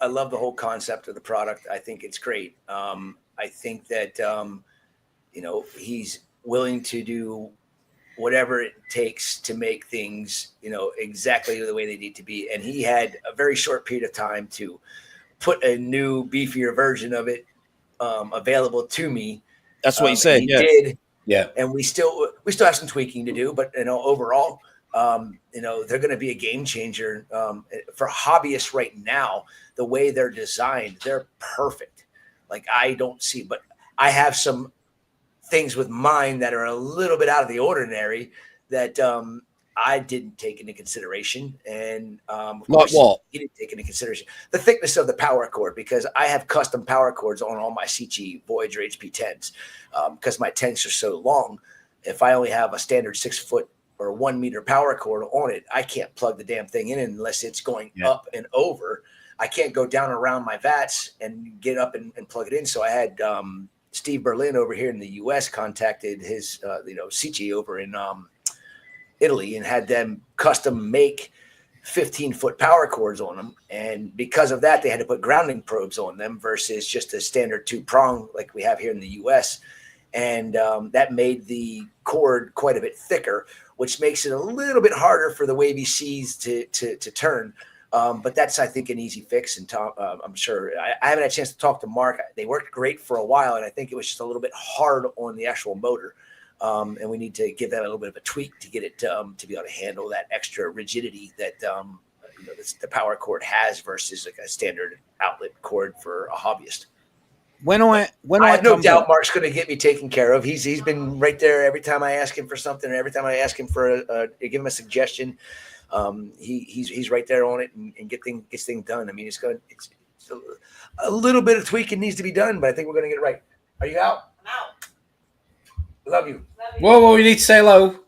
love the whole concept of the product. I think it's great. I think that he's willing to do whatever it takes to make things, exactly the way they need to be. And he had a very short period of time to put a new, beefier version of it available to me. That's what he said. He yeah. did. Yeah. And we still have some tweaking to do, but overall, they're going to be a game changer for hobbyists right now. The way they're designed, they're perfect. Like I don't see, but I have some things with mine that are a little bit out of the ordinary that I didn't take into consideration. And of course, what? He didn't take into consideration the thickness of the power cord, because I have custom power cords on all my CG Voyager HP10s because my tanks are so long. If I only have a standard 6 foot or 1 meter power cord on it, I can't plug the damn thing in unless it's going up and over. I can't go down around my vats and get up and plug it in. So I had Steve Berlin over here in the U.S. contacted his CG over in Italy and had them custom make 15-foot power cords on them. And because of that, they had to put grounding probes on them versus just a standard 2-prong like we have here in the U.S. And that made the cord quite a bit thicker, which makes it a little bit harder for the wavy seas to turn. But that's, I think, an easy fix. And I'm sure I haven't had a chance to talk to Mark. They worked great for a while, and I think it was just a little bit hard on the actual motor. And we need to give that a little bit of a tweak to get it to be able to handle that extra rigidity that the power cord has versus like a standard outlet cord for a hobbyist. When I have no doubt Mark's going to get me taken care of. He's been right there every time I ask him for something, or every time I ask him for give him a suggestion. He's right there on it and gets things done. I mean, it's a little bit of tweaking needs to be done, but I think we're going to get it right. Are you out? I'm out. Love you. Whoa, you need to say hello.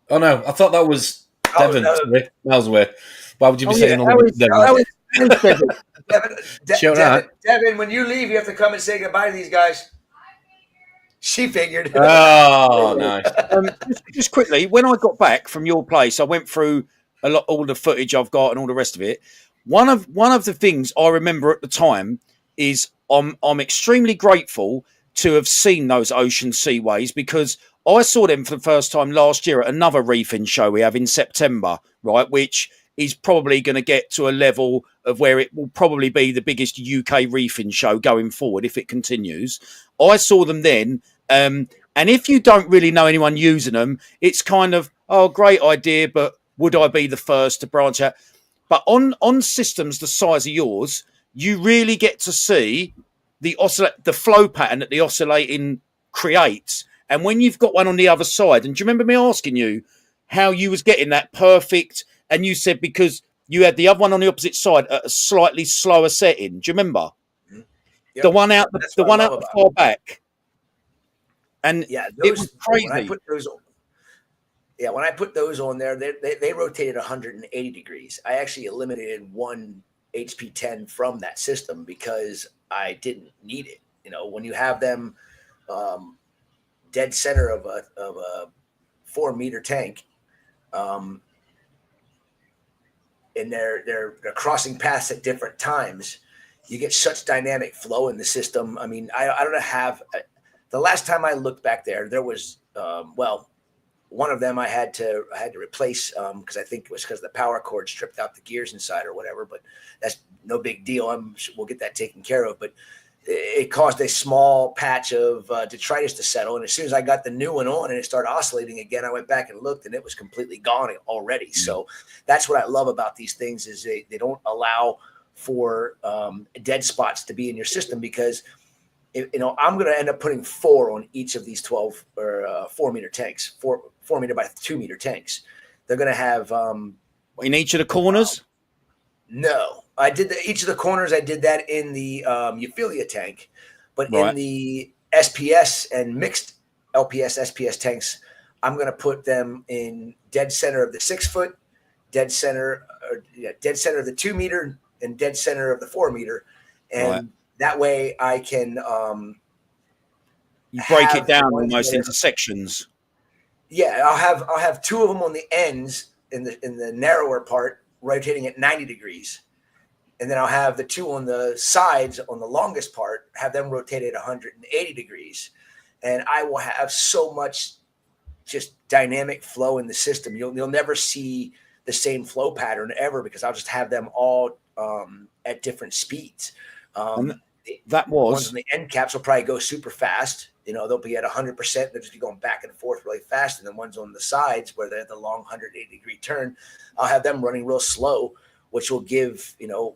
Oh no, I thought that was Devon. Sorry, miles away. Why would you be saying hello to Devon? Devin, when you leave, you have to come and say goodbye to these guys. She figured. Oh, nice. Just quickly, when I got back from your place, I went through all the footage I've got and all the rest of it. One of the things I remember at the time is I'm extremely grateful to have seen those ocean seaways, because I saw them for the first time last year at another reefing show we have in September, right, which is probably going to get to a level of where it will probably be the biggest UK reefing show going forward if it continues. I saw them then, and if you don't really know anyone using them, it's kind of, oh, great idea, but would I be the first to branch out? But on systems the size of yours, you really get to see the flow pattern that the oscillating creates. And when you've got one on the other side, and do you remember me asking you how you was getting that perfect? And you said because you had the other one on the opposite side at a slightly slower setting. Do you remember? Yep. The one out That's the what I one love out the about far back. And Yeah, it was when I crazy. put those on, when I put those on there, they rotated 180 degrees. I actually eliminated one HP10 from that system because I didn't need it. You know, when you have them dead center of a 4-meter tank, and they're crossing paths at different times, you get such dynamic flow in the system. I mean, I don't have the last time I looked back there was one of them I had to replace because I think it was because the power cord stripped out the gears inside or whatever. But that's no big deal. We'll get that taken care of. But it caused a small patch of detritus to settle, and as soon as I got the new one on and it started oscillating again, I went back and looked, and it was completely gone already. Mm-hmm. So that's what I love about these things is they don't allow for dead spots to be in your system because. I'm going to end up putting 4 on each of these 12 or 4-meter tanks, 4 meter by 2-meter tanks. They're going to have in each of the corners. No, I did each of the corners. I did that in the Euphilia tank, but in the SPS and mixed LPS SPS tanks, I'm going to put them in dead center of the 6-foot, dead center of the 2-meter, and dead center of the 4-meter, and that way I can you break it down almost into sections. Yeah, I'll have 2 of them on the ends in the narrower part rotating at 90 degrees. And then I'll have the 2 on the sides on the longest part, have them rotate at 180 degrees. And I will have so much just dynamic flow in the system. You'll never see the same flow pattern ever because I'll just have them all at different speeds. That was ones on the end caps will probably go super fast. You know, they'll be at 100%. They'll just be going back and forth really fast. And then ones on the sides where they're the long 180-degree turn, I'll have them running real slow, which will give, the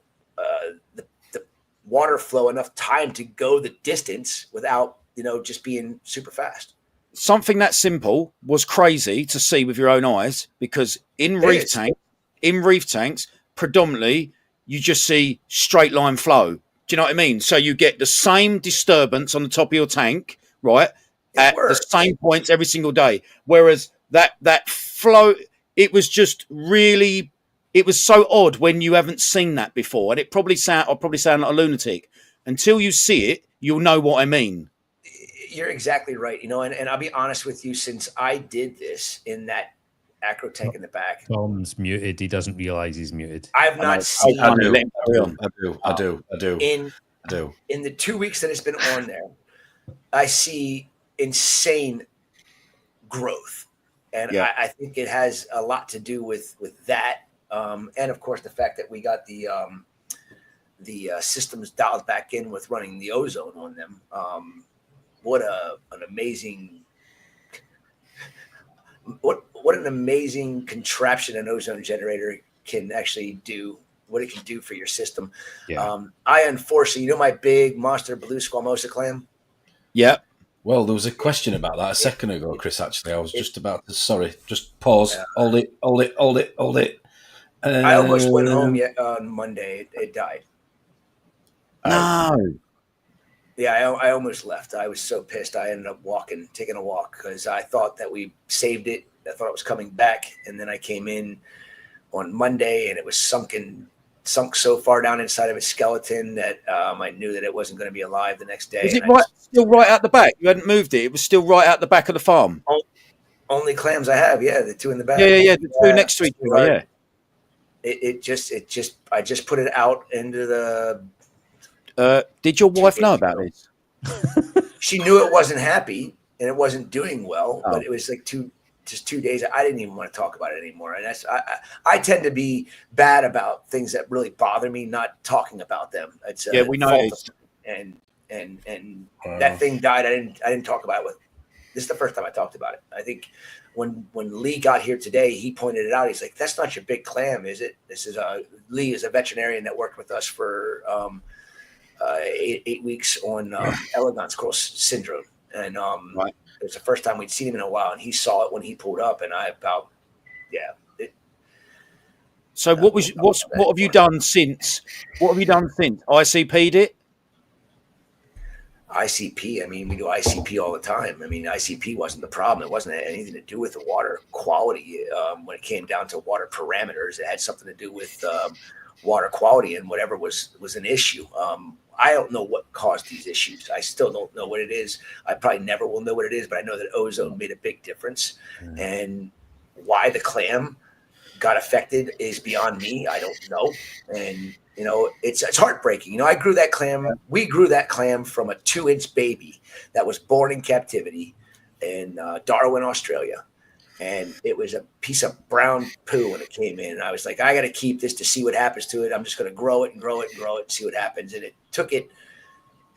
water flow enough time to go the distance without, just being super fast. Something that simple was crazy to see with your own eyes because in reef tanks, predominantly you just see straight line flow. Do you know what I mean? So you get the same disturbance on the top of your tank, right? At the same points every single day. Whereas that flow, it was just really, it was so odd when you haven't seen that before. And I'll probably sound like a lunatic. Until you see it, you'll know what I mean. You're exactly right. And I'll be honest with you, since I did this in that acro tank in the back. Tom's muted. He doesn't realize he's muted. I've not seen. I do. In the 2 weeks that it's been on there, I see insane growth, and I think it has a lot to do with that, and of course the fact that we got the systems dialed back in with running the ozone on them. What an amazing. What an amazing contraption an ozone generator can actually do, what it can do for your system. Yeah. I unfortunately, my big monster blue squamosa clam? Yeah. Well, there was a question about that a second ago, Chris, actually. I was just about to, just pause, hold it. I almost went home on Monday. It died. No. Yeah, I almost left. I was so pissed. I ended up taking a walk because I thought that we saved it. I thought it was coming back. And then I came in on Monday and it was sunk so far down inside of its skeleton that I knew that it wasn't going to be alive the next day. Is it still right out the back? You hadn't moved it. It was still right out the back of the farm. Only clams I have. Yeah, the 2 in the back. Yeah. The 2 next to each other. Yeah. I just put it out into the. Did your wife know about this? She knew it wasn't happy and it wasn't doing well, but it was like 2 days. I didn't even want to talk about it anymore. And I tend to be bad about things that really bother me, not talking about them. It's we know. And that thing died. I didn't talk about it this is the first time I talked about it. I think when Lee got here today, he pointed it out. He's like, "That's not your big clam, is it?" This is Lee is a veterinarian that worked with us for 8 weeks on Elegance coral syndrome, and it was the first time we'd seen him in a while, and he saw it when he pulled up, and So what have you done since? What have you done since ICP'd it? ICP. I mean, we do ICP all the time. I mean, ICP wasn't the problem. It wasn't anything to do with the water quality. When it came down to water parameters, it had something to do with water quality and whatever was an issue. I don't know what caused these issues. I still don't know what it is. I probably never will know what it is, but I know that ozone made a big difference. And why the clam got affected is beyond me. I don't know. And you know, it's heartbreaking. You know, I grew that clam. We grew that clam from a 2-inch baby that was born in captivity in Darwin, Australia. And it was a piece of brown poo when it came in. And I was like, I got to keep this to see what happens to it. I'm just going to grow it and grow it and grow it and see what happens. And it took it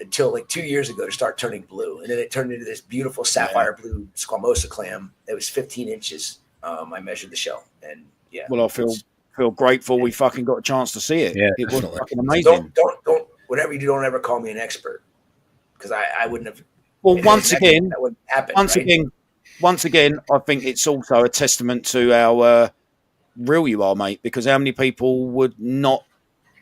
until like 2 years ago to start turning blue. And then it turned into this beautiful sapphire blue squamosa clam. It was 15 inches. I measured the shell. And yeah. Well, I feel grateful we fucking got a chance to see it. Yeah, it was definitely. fucking amazing. Don't whatever you do, don't ever call me an expert, because I wouldn't have. Well, once again, that wouldn't happen. Once again, I think it's also a testament to how real you are, mate. Because how many people would not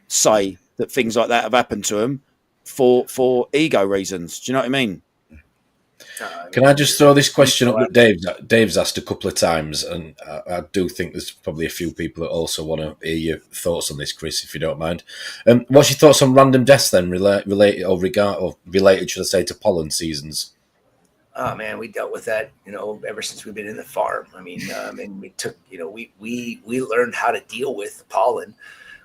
say that things like that have happened to them for ego reasons? Do you know what I mean? Can I just throw this question up that Dave's asked a couple of times, and I do think there's probably a few people that also want to hear your thoughts on this, Chris, if you don't mind. What's your thoughts on random deaths then, related, should I say, to pollen seasons? Oh man, we dealt with that, you know, ever since we've been in the farm. I mean, and we took, you know, we learned how to deal with the pollen.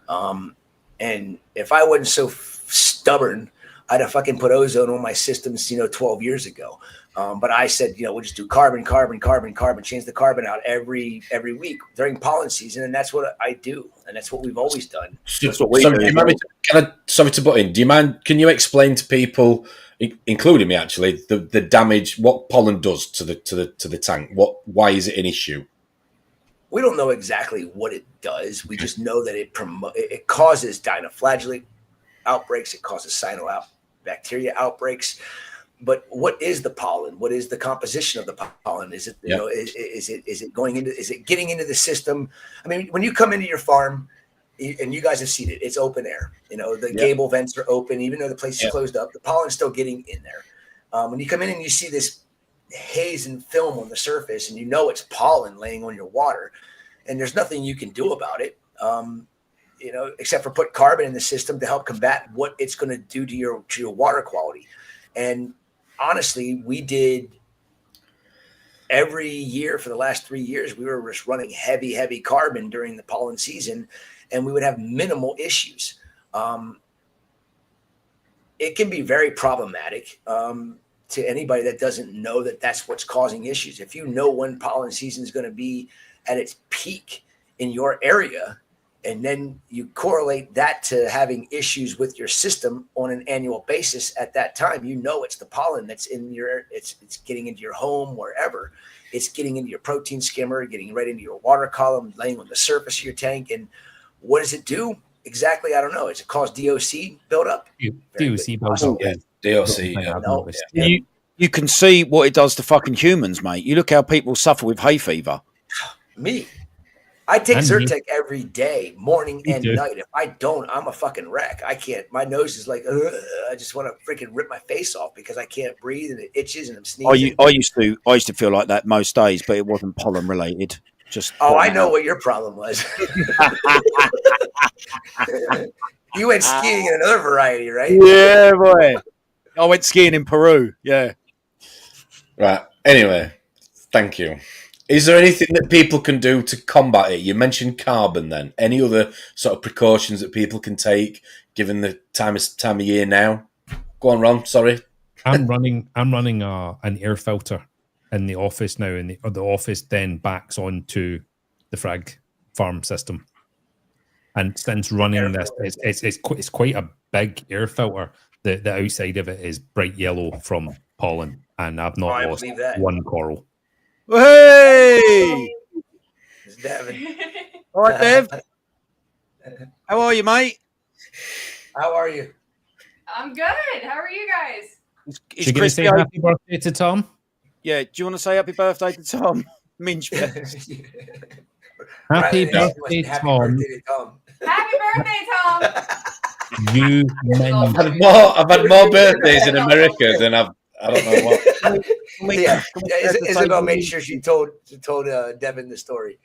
And if I wasn't so stubborn, I'd have fucking put ozone on my systems, you know, 12 years ago. But I said, you know, we'll just do carbon, change the carbon out every week during pollen season. And that's what I do. And that's what we've always done. Sorry to butt in. Do you mind, can you explain to people, including me actually, the damage, what pollen does to the tank? Why is it an issue? We don't know exactly what it does. We just know that it causes dinoflagellate outbreaks. It causes cyanobacteria outbreaks. But what is the pollen? What is the composition of the pollen? Is it, you know, is it getting into the system? I mean, when you come into your farm, and you guys have seen it, it's open air. You know, the gable vents are open, even though the place is closed up. The pollen's still getting in there. When you come in and you see this haze and film on the surface, and you know it's pollen laying on your water, and there's nothing you can do about it. You know, except for put carbon in the system to help combat what it's going to do to your water quality. And honestly, we did every year for the last 3 years, we were just running heavy carbon during the pollen season, and we would have minimal issues. It can be very problematic to anybody that doesn't know that that's what's causing issues. If you know when pollen season is going to be at its peak in your area, and then you correlate that to having issues with your system on an annual basis at that time, you know it's the pollen that's in it's getting into your home, wherever. It's getting into your protein skimmer, getting right into your water column, laying on the surface of your tank. And what does it do? Exactly, I don't know. Does it cause DOC buildup? DOC buildup. Yeah, DOC. Yeah. You can see what it does to fucking humans, mate. You look how people suffer with hay fever. Me. I take Zyrtec every day, morning and night. If I don't, I'm a fucking wreck. I can't. My nose is like, I just want to freaking rip my face off because I can't breathe and it itches and I'm sneezing. I used to feel like that most days, but it wasn't pollen related. Just I know what your problem was. You went skiing in another variety, right? Yeah, boy. I went skiing in Peru. Yeah. Right. Anyway, thank you. Is there anything that people can do to combat it? You mentioned carbon then. Any other sort of precautions that people can take given the time of year now? Go on, Ron, sorry. I'm running an air filter in the office now, and the office then backs onto the frag farm system. And since running this, it's quite a big air filter. The outside of it is bright yellow from pollen, and I've not lost one coral. Hey! It's Devin. All right, Dev. How are you, mate? How are you? I'm good. How are you guys? Is Chris say happy birthday to Tom? Yeah. Do you want to say happy birthday to Tom? Minch. Happy Riley, birthday, happy Tom. birthday to Tom. Happy birthday, Tom. You I've men. I've had more birthdays in America than I don't know what. Yeah, Isabel made sure she told Devin the story.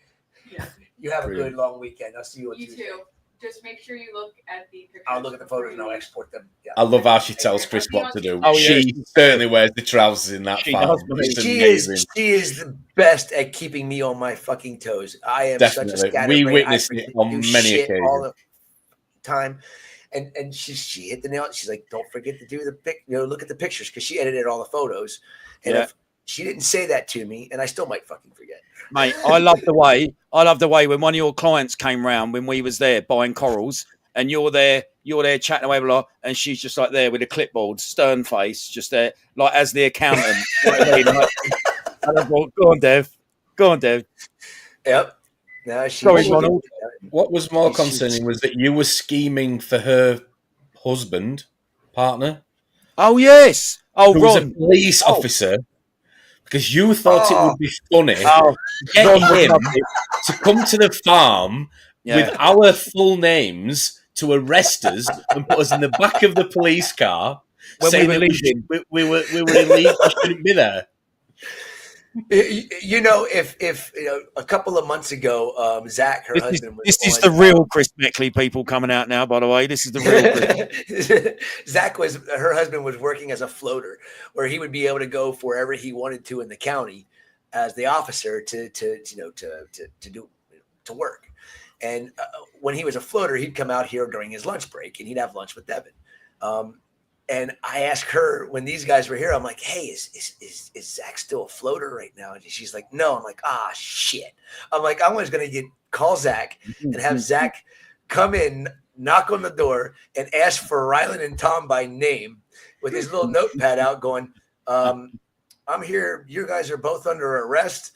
Yeah. You have a Brilliant. good long weekend. I'll see you on You Tuesday. too. Just make sure you look at the pictures. I'll look at the photos and I'll export them. Yeah. I love how she tells Chris what to do. Oh, yeah, She certainly wears the trousers in that She farm. does, doesn't It's She amazing. is the best at keeping me on my fucking toes. I am such a Definitely. scatterbrain. We witnessed I it forget on to do many shit occasions. all the time. And she hit the nail. She's like, don't forget to do look at the pictures, because she edited all the photos. And if she didn't say that to me, and I still might fucking forget. Mate, I love the way when one of your clients came round when we was there buying corals, and you're there chatting away, blah, and she's just like there with a clipboard, stern face, just there, like as the accountant. You know what I mean? Like, and I thought, go on, Dev. Yep. No, she. Sorry, Ronald. What was more concerning was that you were scheming for her husband, partner, Oh yes. Oh, who was a Ron. police officer, because you thought it would be funny Oh, get Ron would him love it. to come to the farm with our full names to arrest us and put us in the back of the police car, When saying we were that leaving. we were illegal, we shouldn't be there. You know, if a couple of months ago, Zach, her husband, was This is on, the real Chris Meckley people coming out now, by the way. This is the real Chris. Zach her husband was working as a floater, where he would be able to go wherever he wanted to in the county as the officer to work. And when he was a floater, he'd come out here during his lunch break and he'd have lunch with Devin. And I asked her when these guys were here, I'm like, hey, is Zach still a floater right now? And she's like, no. I'm like, shit. I'm like, I was going to call Zach and have Zach come in, knock on the door, and ask for Rylan and Tom by name with his little notepad out going, I'm here. You guys are both under arrest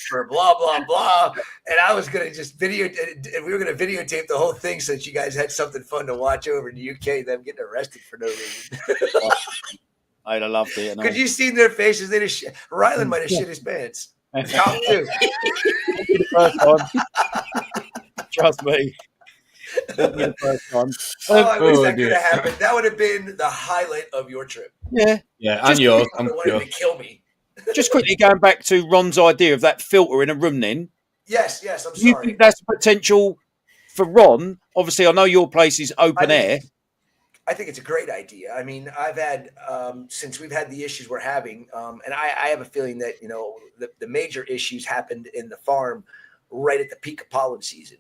for blah, blah, blah. And I was going to just we were going to videotape the whole thing so that you guys had something fun to watch over in the UK, them getting arrested for no reason. I'd have loved it. Could you see their faces? Rylan might have shit his pants. Tom too. The first one. Trust me. The first one. I wish that could have happened. That would have been the highlight of your trip. Yeah. And yours. I'm wanted sure. to kill me. Just quickly going back to Ron's idea of that filter in a room then. Yes, I'm Do you sorry. think that's potential for Ron? Obviously, I know your place is open air. I think it's a great idea. I mean, I've had, since we've had the issues we're having, and I have a feeling that, the major issues happened in the farm right at the peak of pollen season.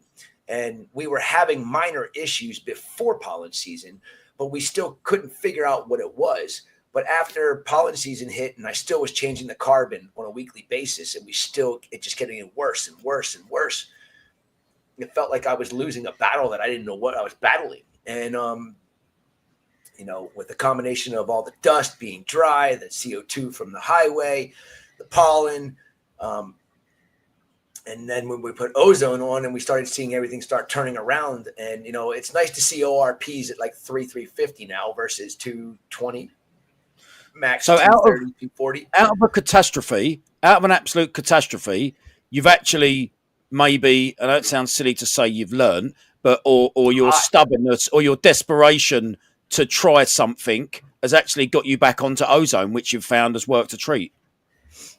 And we were having minor issues before pollen season, but we still couldn't figure out what it was. But after pollen season hit, and I still was changing the carbon on a weekly basis, and it just kept getting worse and worse and worse. It felt like I was losing a battle that I didn't know what I was battling. And, with the combination of all the dust being dry, the CO2 from the highway, the pollen, and then when we put ozone on and we started seeing everything start turning around, and, it's nice to see ORPs at like 350 now versus 220 max. So out of 240. Out of an absolute catastrophe, you've actually maybe, I know it sounds silly to say you've learned, but or your stubbornness or your desperation to try something has actually got you back onto ozone, which you've found has worked a treat.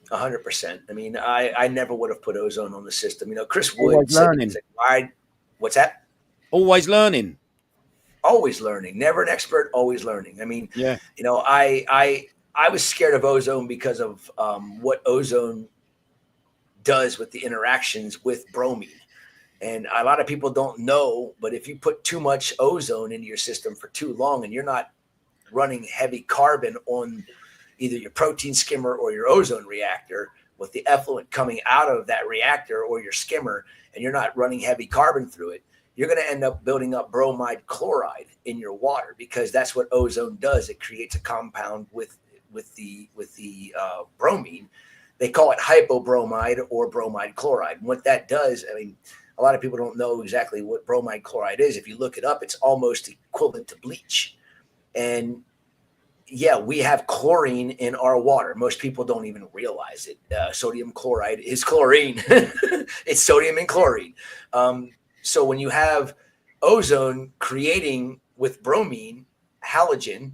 100%. I mean, I never would have put ozone on the system. Chris Wood Always learning. said, why? What's that? Always learning. Always learning. Never an expert. Always learning. I mean, yeah. I was scared of ozone because of what ozone does with the interactions with bromine. And a lot of people don't know, but if you put too much ozone into your system for too long and you're not running heavy carbon on either your protein skimmer or your ozone reactor with the effluent coming out of that reactor or your skimmer, and you're not running heavy carbon through it, you're going to end up building up bromide chloride in your water, because that's what ozone does. It creates a compound with the bromine. They call it hypobromide or bromide chloride. And what that does, I mean, a lot of people don't know exactly what bromide chloride is. If you look it up, it's almost equivalent to bleach. And yeah, we have chlorine in our water. Most people don't even realize it. Sodium chloride is chlorine. It's sodium and chlorine. So when you have ozone creating with bromine, halogen,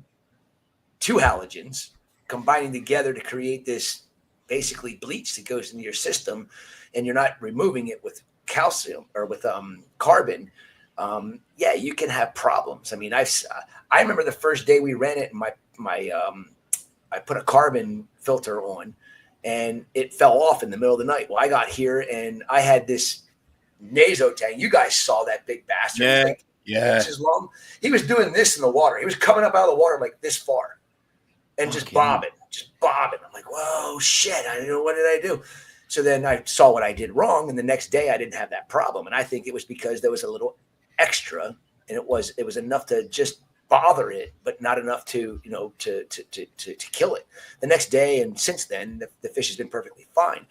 two halogens combining together to create this basically bleach that goes into your system, and you're not removing it with calcium or with carbon, yeah, you can have problems. I mean, I remember the first day we ran it, and I put a carbon filter on, and it fell off in the middle of the night. Well, I got here and I had this naso tank. You guys saw that big bastard. Yeah, like inches long. He was doing this in the water. He was coming up out of the water like this far, and just bobbing. I'm like, whoa, shit! I don't know, what did I do? So then I saw what I did wrong, and the next day I didn't have that problem. And I think it was because there was a little extra, and it was enough to just bother it, but not enough to, you know, to kill it. The next day and since then, the fish has been perfectly fine.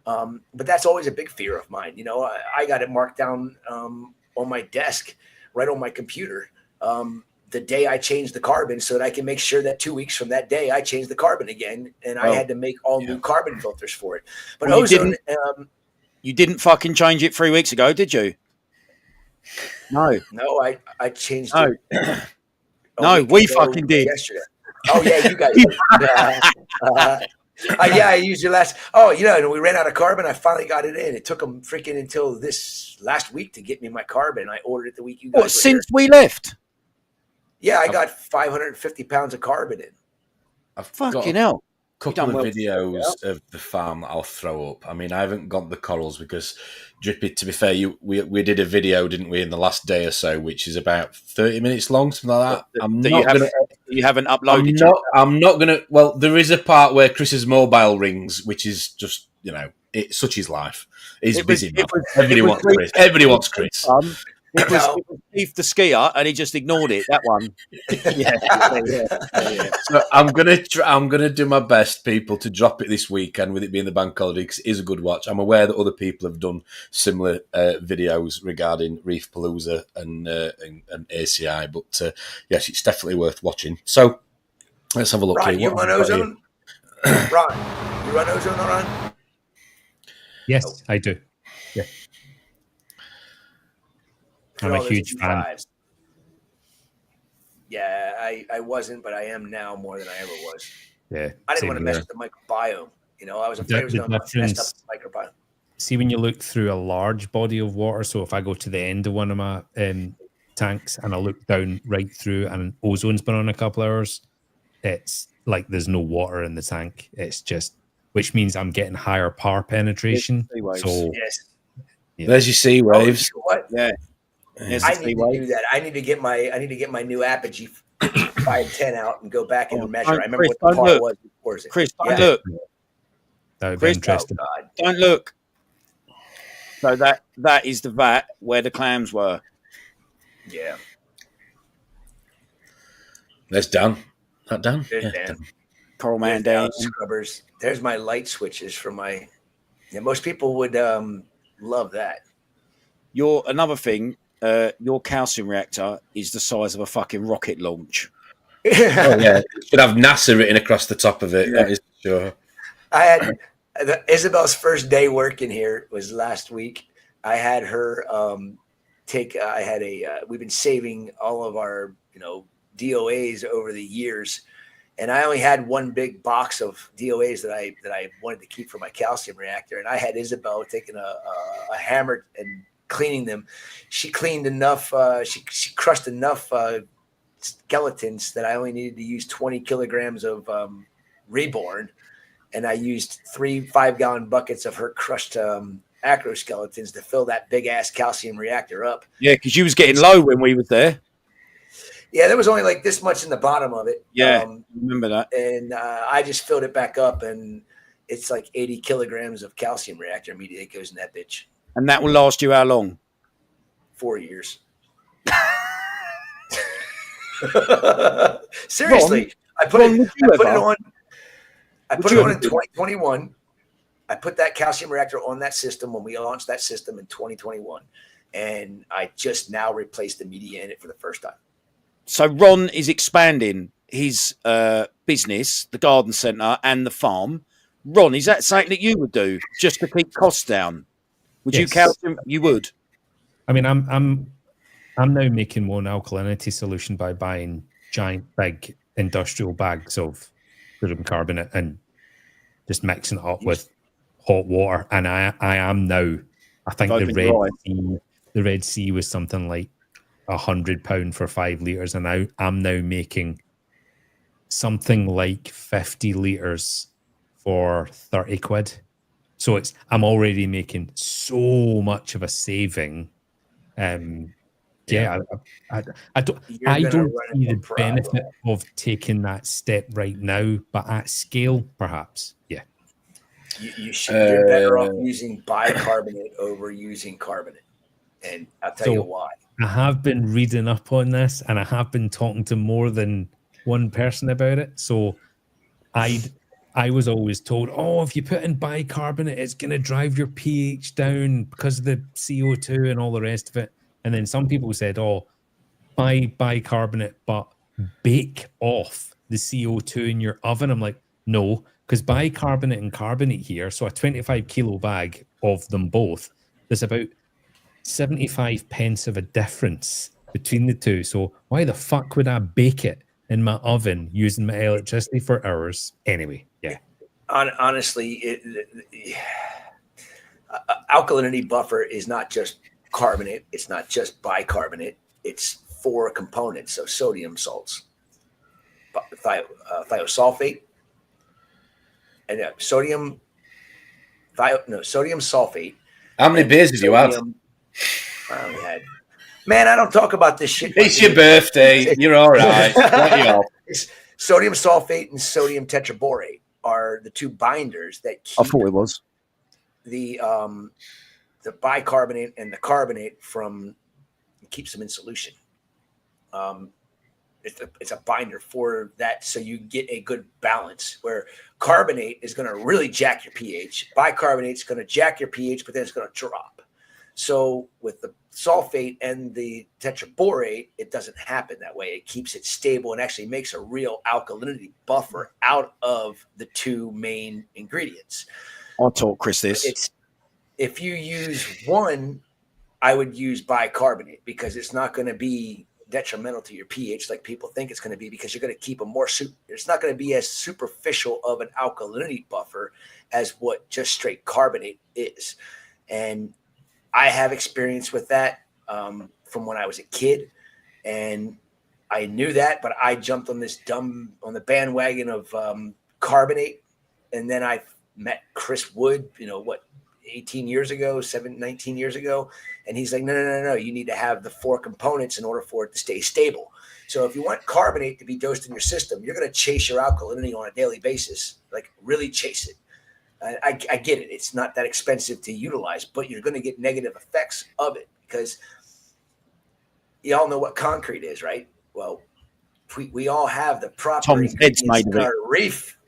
But that's always a big fear of mine. You know, I got it marked down on my desk, right on my computer, the day I changed the carbon, so that I can make sure that 2 weeks from that day I changed the carbon again, and I had to make all new carbon filters for it. But well, ozone, you didn't fucking change it 3 weeks ago, did you? No, I changed it. No, we fucking did yesterday. Oh yeah, you guys. Yeah, I used your last. Oh, you know, and we ran out of carbon. I finally got it in. It took them freaking until this last week to get me my carbon. I ordered it the week you guys. What, since we left? Yeah, I got 550 pounds of carbon in. I've fucking hell. Couple of videos of the farm that I'll throw up. I mean, I haven't got the corals because, Drippy, to be fair, we did a video, didn't we, in the last day or so, which is about 30 minutes long, something like that. You haven't uploaded. I'm not going to. Well, there is a part where Chris's mobile rings, which is just, you know, it's such his life. He's busy. Everybody wants Chris. Everybody wants Chris. It was Reef the skier, and he just ignored it. That one. Yeah. So I'm gonna do my best, people, to drop it this weekend with it being the bank holiday, because it is a good watch. I'm aware that other people have done similar videos regarding Reef Palooza and ACI, but yes, it's definitely worth watching. So let's have a look. Ron, here. you run ozone? Ron, you run ozone, Ron? Yes, I do. Yeah. I'm a huge fan. Yeah, I wasn't, but I am now more than I ever was. Yeah, I didn't want to mess with the microbiome. You know, I was afraid it was going to mess up the microbiome. See, when you look through a large body of water, so if I go to the end of one of my tanks and I look down right through and ozone's been on a couple hours, it's like there's no water in the tank. It's just, which means I'm getting higher par penetration. So yes, there's your sea waves. Oh, what? Yeah. I need to do that. I need to get my new Apogee 510 out and go back and measure. I remember what the par was before. Chris, don't look. That would be interesting. Don't look. So that is the vat where the clams were. Yeah. There's Dan. That Dan? There's yeah, Dan. Coral Man down. Scrubbers. There's my light switches for my. Yeah, most people would love that. Another thing. Your calcium reactor is the size of a fucking rocket launch. Oh yeah, it should have NASA written across the top of it. Yeah. That is sure. I had Isabel's first day working here was last week. I had her we've been saving all of our, you know, DOAs over the years, and I only had one big box of DOAs that I wanted to keep for my calcium reactor, and I had Isabel taking a hammer and cleaning them. She cleaned enough. She crushed enough skeletons that I only needed to use 20 kilograms of reborn, and I used 3 5-gallon buckets of her crushed acroskeletons to fill that big ass calcium reactor up. Yeah, because you was getting low when we was there. Yeah, there was only like this much in the bottom of it. Yeah, remember that. And I just filled it back up, and it's like 80 kilograms of calcium reactor immediately goes in that bitch. And that will last you how long? 4 years. Seriously, I put it on in 2021. I put that calcium reactor on that system when we launched that system in 2021, and I just now replaced the media in it for the first time. So Ron is expanding his business, the garden centre and the farm. Ron, is that something that you would do just to keep costs down? Would you count him? You would. I mean, I'm now making one alkalinity solution by buying giant, big industrial bags of sodium carbonate and just mixing it up with hot water. And I am now, I think the Red Sea was something like £100 for 5 litres, and I'm now making something like 50 litres for 30 quid. So I'm already making so much of a saving. I don't see the benefit of taking that step right now, but at scale, perhaps, yeah. You're better off using bicarbonate over using carbonate, and I'll tell you why. I have been reading up on this, and I have been talking to more than one person about it. So I was always told, if you put in bicarbonate, it's going to drive your pH down because of the CO2 and all the rest of it. And then some people said, buy bicarbonate, but bake off the CO2 in your oven. I'm like, no, because bicarbonate and carbonate here, so a 25 kilo bag of them both, there's about 75 pence of a difference between the two. So why the fuck would I bake it in my oven using my electricity for hours? Anyway, yeah. Honestly, alkalinity buffer is not just carbonate. It's not just bicarbonate. It's 4 components of sodium salts, thiosulfate, and sodium sulfate. How many beers have you had? Man, I don't talk about this shit. It's your birthday. You're all right. Let you off. Sodium sulfate and sodium tetraborate are the 2 binders that keep I thought it was the bicarbonate and the carbonate keeps them in solution. It's a binder for that, so you get a good balance where carbonate is going to really jack your pH. Bicarbonate is going to jack your pH, but then it's going to drop. So with the sulfate and the tetraborate, it doesn't happen that way. It keeps it stable and actually makes a real alkalinity buffer out of the 2 main ingredients. I'll taught Chris this. If you use one, I would use bicarbonate because it's not going to be detrimental to your pH like people think it's going to be, because you're going to keep a more it's not going to be as superficial of an alkalinity buffer as what just straight carbonate is. And I have experience with that from when I was a kid, and I knew that, but I jumped on the bandwagon of carbonate. And then I met Chris Wood, 19 years ago. And he's like, no. You need to have the 4 components in order for it to stay stable. So if you want carbonate to be dosed in your system, you're going to chase your alkalinity on a daily basis, like really chase it. I get it. It's not that expensive to utilize, but you're going to get negative effects of it because y'all know what concrete is, right? Well, we all have the proper ingredients in our reef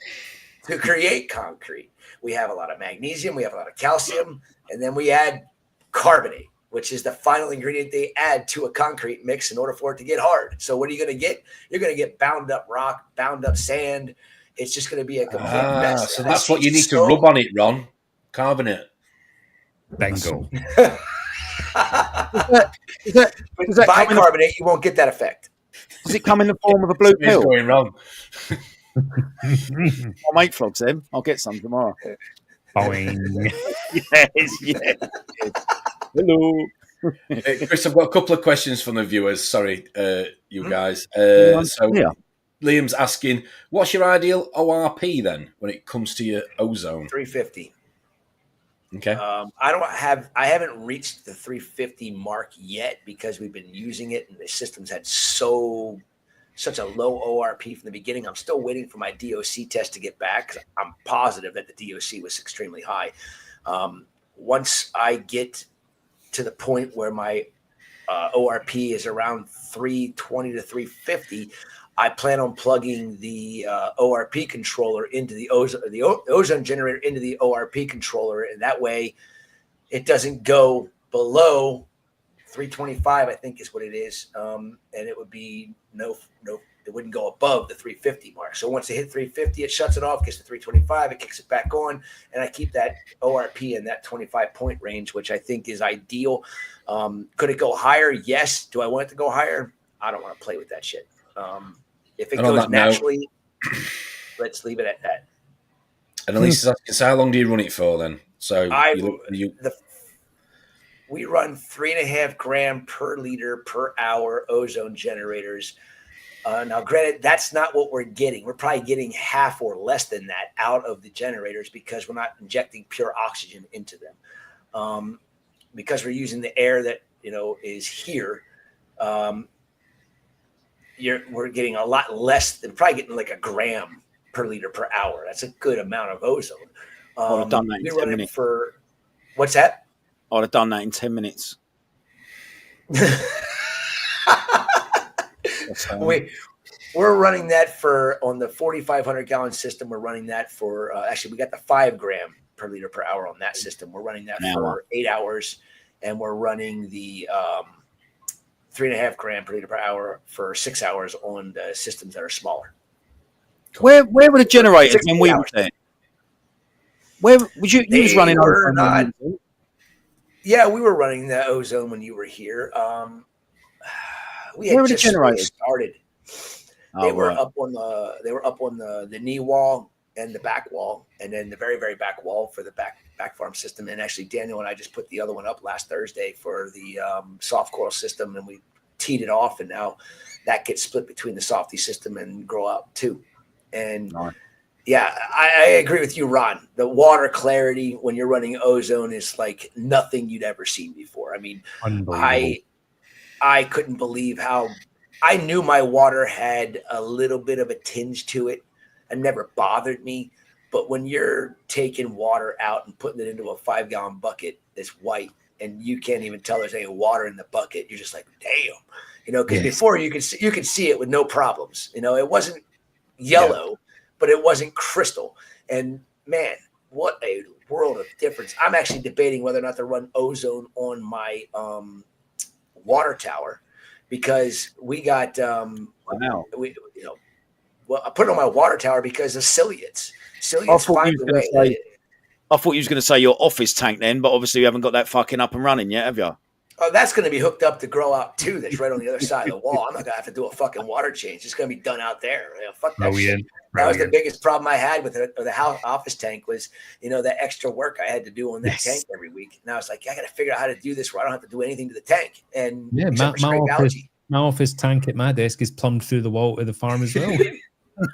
to create concrete. We have a lot of magnesium, we have a lot of calcium, and then we add carbonate, which is the final ingredient they add to a concrete mix in order for it to get hard. So what are you going to get? You're going to get bound up rock, bound up sand. It's just going to be a complete mess. So that's what you need to rub on it, Ron. Carbonate. Bingo. Bicarbonate, you won't get that effect. Does it come in the form of a blue pill? It's going wrong. I'll make frogs then. I'll get some tomorrow. Boing. Yes. Hello. Chris, I've got a couple of questions from the viewers. Sorry, you guys. Liam's asking, what's your ideal ORP then when it comes to your ozone? 350. Okay. I haven't reached the 350 mark yet because we've been using it and the system's had such a low ORP from the beginning. I'm still waiting for my DOC test to get back because I'm positive that the DOC was extremely high. Once I get to the point where my ORP is around 320 to 350, I plan on plugging the ORP controller into the ozone generator into the ORP controller, and that way it doesn't go below 325, I think is what it is, and it would be no It wouldn't go above the 350 mark. So once they hit 350, it shuts it off, gets to 325, it kicks it back on, and I keep that ORP in that 25-point range, which I think is ideal. Could it go higher? Yes. Do I want it to go higher? I don't want to play with that shit. If it goes naturally, let's leave it at that. And at least so how long do you run it for then? So we run 3.5 gram per liter per hour ozone generators. Now, granted, that's not what we're getting. We're probably getting half or less than that out of the generators because we're not injecting pure oxygen into them. Because we're using the air that is here, we're getting a lot less than probably getting like a gram per liter per hour. That's a good amount of ozone. I'd have done that in 10 minutes. What's that? I'd have done that in 10 minutes. We're running that on the 4,500 gallon system. We're running that for actually we got the 5 gram per liter per hour on that system. We're running that for 8 hours, and we're running the 3.5 gram per liter per hour for 6 hours on the systems that are smaller. Where were the generators when we were there? Where would you was running Ozone? Yeah, we were running the Ozone when you were here. We had just started. They were up on the knee wall and the back wall, and then the very, very back wall for the back farm system. And actually, Daniel and I just put the other one up last Thursday for the soft coral system, and we teed it off, and now that gets split between the softy system and grow out too. And yeah, I agree with you, Ron. The water clarity when you're running ozone is like nothing you'd ever seen before. I mean, I couldn't believe how I knew my water had a little bit of a tinge to it. It never bothered me. But when you're taking water out and putting it into a 5-gallon bucket that's white and you can't even tell there's any water in the bucket, you're just like, damn, because before you could see it with no problems. It wasn't yellow, but it wasn't crystal. And man, what a world of difference. I'm actually debating whether or not to run ozone on my water tower because we got I put it on my water tower because of ciliates. Ciliates find the way. I thought you was going to say your office tank then, but obviously you haven't got that fucking up and running yet, have you? Oh, that's going to be hooked up to grow out too. That's right on the other side of the wall. I'm not going to have to do a fucking water change. It's going to be done out there. Fuck that shit. That was the biggest problem I had with the house office tank was, that extra work I had to do on that tank every week. Now it's like, I got to figure out how to do this where I don't have to do anything to the tank. And my office tank at my desk is plumbed through the wall to the farm as well.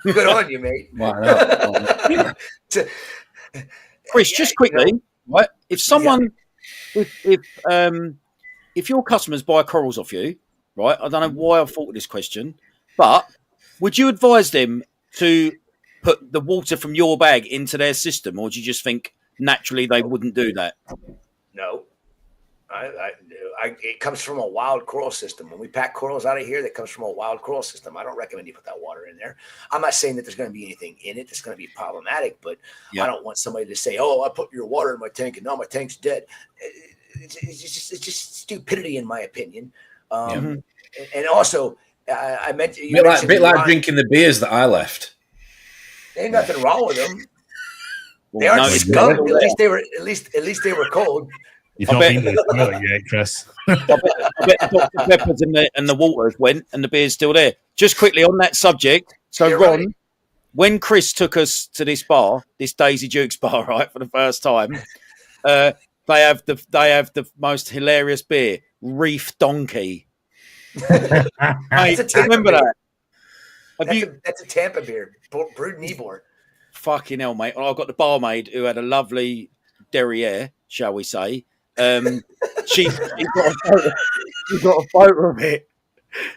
Good on you, mate. Chris, just quickly, right? If someone, if your customers buy corals off you, right? I don't know why I thought of this question, but would you advise them to put the water from your bag into their system, or do you just think naturally they wouldn't do that? No, it comes from a wild coral system. When we pack corals out of here, that comes from a wild coral system. I don't recommend you put that water in there. I'm not saying that there's going to be anything in it that's going to be problematic, but I don't want somebody to say, "Oh, I put your water in my tank and now my tank's dead." It's just stupidity, in my opinion. And also, I mentioned a bit like drinking the beers that I left. There ain't nothing wrong with them. They aren't scum. At least they were cold. You've not been to the toilet yet, Chris. I bet Dr. Pepper's and the waters went, and the beer's still there. Just quickly on that subject. So, Ron, when Chris took us to this bar, this Daisy Dukes bar, right, for the first time, they have the most hilarious beer, Reef Donkey. Mate, remember that? That's a Tampa beer, brewed in Ybor. Fucking hell, mate! I've got the barmaid who had a lovely derriere, shall we say? She got a photo of it.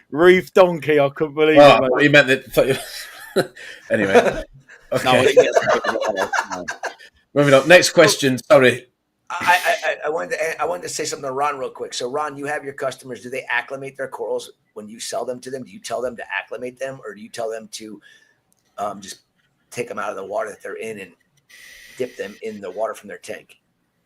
Reef Donkey. I couldn't believe it. Mate. You meant that. Anyway, okay. No, moving on. Next question. Sorry. I wanted to say something to Ron real quick. So, Ron, you have your customers. Do they acclimate their corals when you sell them to them? Do you tell them to acclimate them, or do you tell them to just take them out of the water that they're in and dip them in the water from their tank?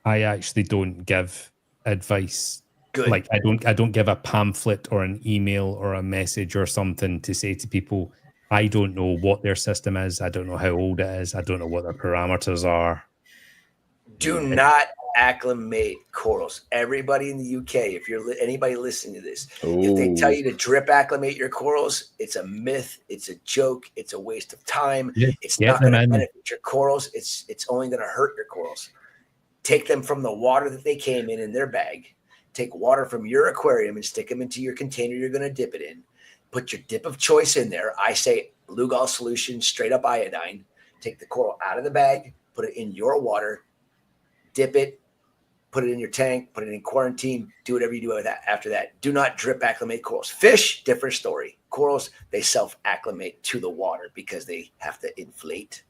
I actually don't give advice. Good. Like I don't give a pamphlet or an email or a message or something to say to people, I don't know what their system is. I don't know how old it is. I don't know what their parameters are. Do not acclimate corals. Everybody in the UK, if you're anybody listening to this, if they tell you to drip acclimate your corals, it's a myth. It's a joke. It's a waste of time. It's not going to benefit your corals. It's only going to hurt your corals. Take them from the water that they came in their bag. Take water from your aquarium and stick them into your container you're going to dip it in. Put your dip of choice in there. I say Lugol solution, straight up iodine. Take the coral out of the bag, put it in your water, dip it, put it in your tank, put it in quarantine, do whatever you do with that. After that, do not drip acclimate corals. Fish, different story. Corals, they self-acclimate to the water because they have to inflate.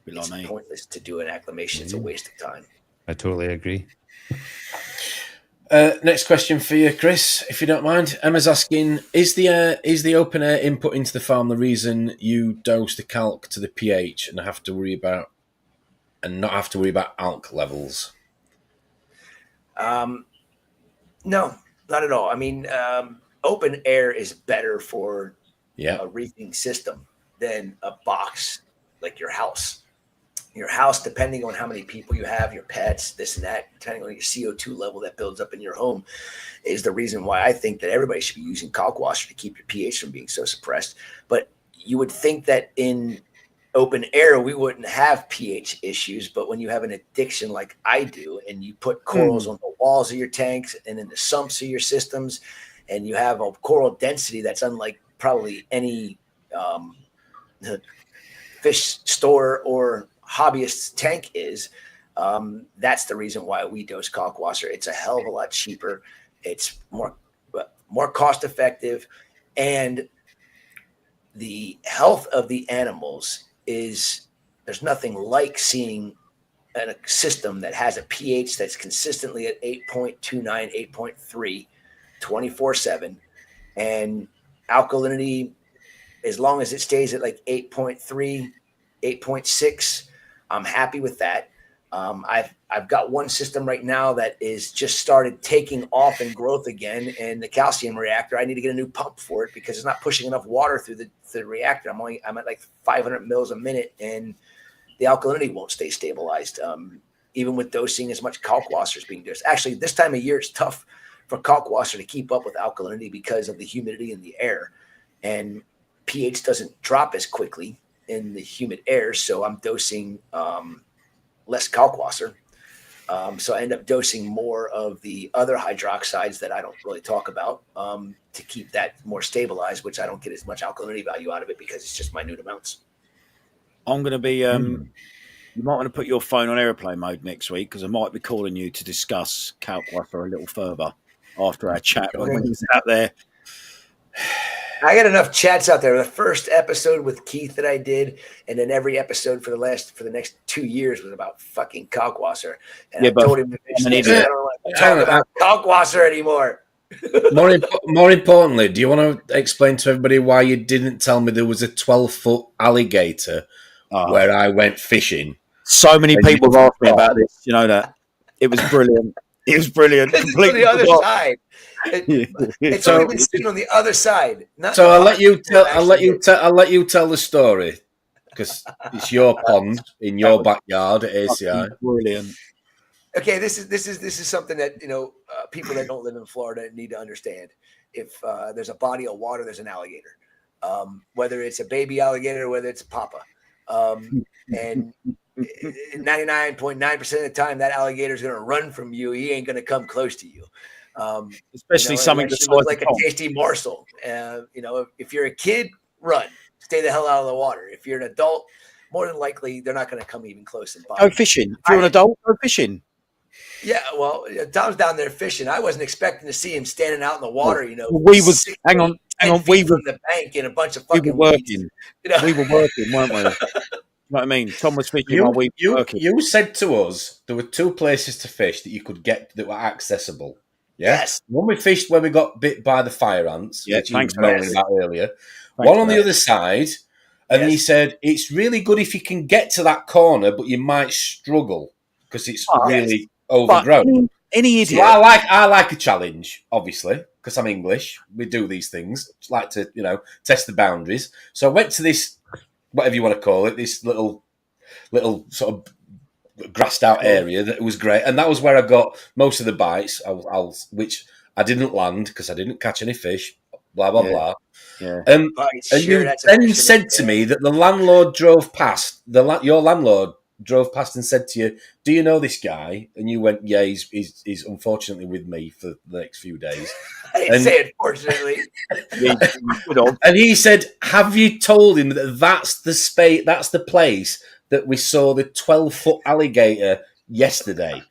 It's pointless to do an acclimation. It's a waste of time. I totally agree. Next question for you, Chris, if you don't mind. Emma's asking, is the open air input into the farm the reason you dose the calc to the pH and not have to worry about alk levels? No, not at all. I mean, open air is better for a reefing system than a box like your house. Your house, depending on how many people you have, your pets, this and that, depending on your CO2 level that builds up in your home, is the reason why I think that everybody should be using kalkwasser to keep your pH from being so suppressed. But you would think that in open air, we wouldn't have pH issues. But when you have an addiction like I do, and you put corals on the walls of your tanks and in the sumps of your systems, and you have a coral density that's unlike probably any fish store or hobbyist tank is, that's the reason why we dose kalkwasser. It's a hell of a lot cheaper. It's more cost effective, and the health of the animals is, there's nothing like seeing a system that has a pH that's consistently at 8.29, 8.3, 24/7, and alkalinity, as long as it stays at like 8.3, 8.6, I'm happy with that. I've got one system right now that is just started taking off and growth again, and the calcium reactor, I need to get a new pump for it because it's not pushing enough water through the reactor. I'm at like 500 mils a minute, and the alkalinity won't stay stabilized. Even with dosing as much kalkwasser is being dosed. Actually, this time of year it's tough for kalkwasser to keep up with alkalinity because of the humidity in the air, and pH doesn't drop as quickly in the humid air, so I'm dosing less kalkwasser. So I end up dosing more of the other hydroxides that I don't really talk about to keep that more stabilized, which I don't get as much alkalinity value out of it because it's just minute amounts. I'm going to be, you might want to put your phone on airplane mode next week because I might be calling you to discuss kalkwasser a little further after our chat when he's out there. I got enough chats out there. The first episode with Keith that I did, and then every episode for the next 2 years was about fucking kalkwasser. And I told him I don't want to talk about kalkwasser anymore. More importantly, do you want to explain to everybody why you didn't tell me there was a 12-foot alligator where I went fishing? So many people have asked me about this. You know that. It was brilliant. It was brilliant. It's on the other side. It's only been seen on the other side. So I'll let you tell the story because it's your pond in your backyard at ACI. Brilliant. Okay, this is something that people that don't live in Florida need to understand. If there's a body of water, there's an alligator. Whether it's a baby alligator or whether it's a papa, and 99.9% of the time, that alligator is going to run from you. He ain't going to come close to you. Especially something that looks like a tasty morsel. If you're a kid, run. Stay the hell out of the water. If you're an adult, more than likely, they're not going to come even close and bother. Go fishing. If you're an adult, go fishing. Yeah, well, Tom's down there fishing. I wasn't expecting to see him standing out in the water. We was hang on. We were from the bank in a bunch of fucking. We were working. We were working, weren't we? You know what I mean? Tom was fishing while we were working. You said to us there were 2 places to fish that you could get that were accessible. Yeah? Yes. One we fished where we got bit by the fire ants, which you were talking about earlier. Thanks One on the other side, and he said it's really good if you can get to that corner, but you might struggle because it's really overgrown. Any So idiot. I like a challenge, obviously, because I'm English. We do these things. Just like to, test the boundaries. So I went to this, whatever you want to call it, this little sort of grassed out area that was great, and that was where I got most of the bites. Which I didn't land because I didn't catch any fish. Blah blah blah. Yeah. And Sure, you that's a then fisherman. said to me that the landlord drove past. Your landlord drove past and said to you, "Do you know this guy?" And you went, "Yeah, he's unfortunately with me for the next few days." I didn't say it, fortunately. And he said, "Have you told him that that's the place that we saw the 12-foot alligator yesterday?"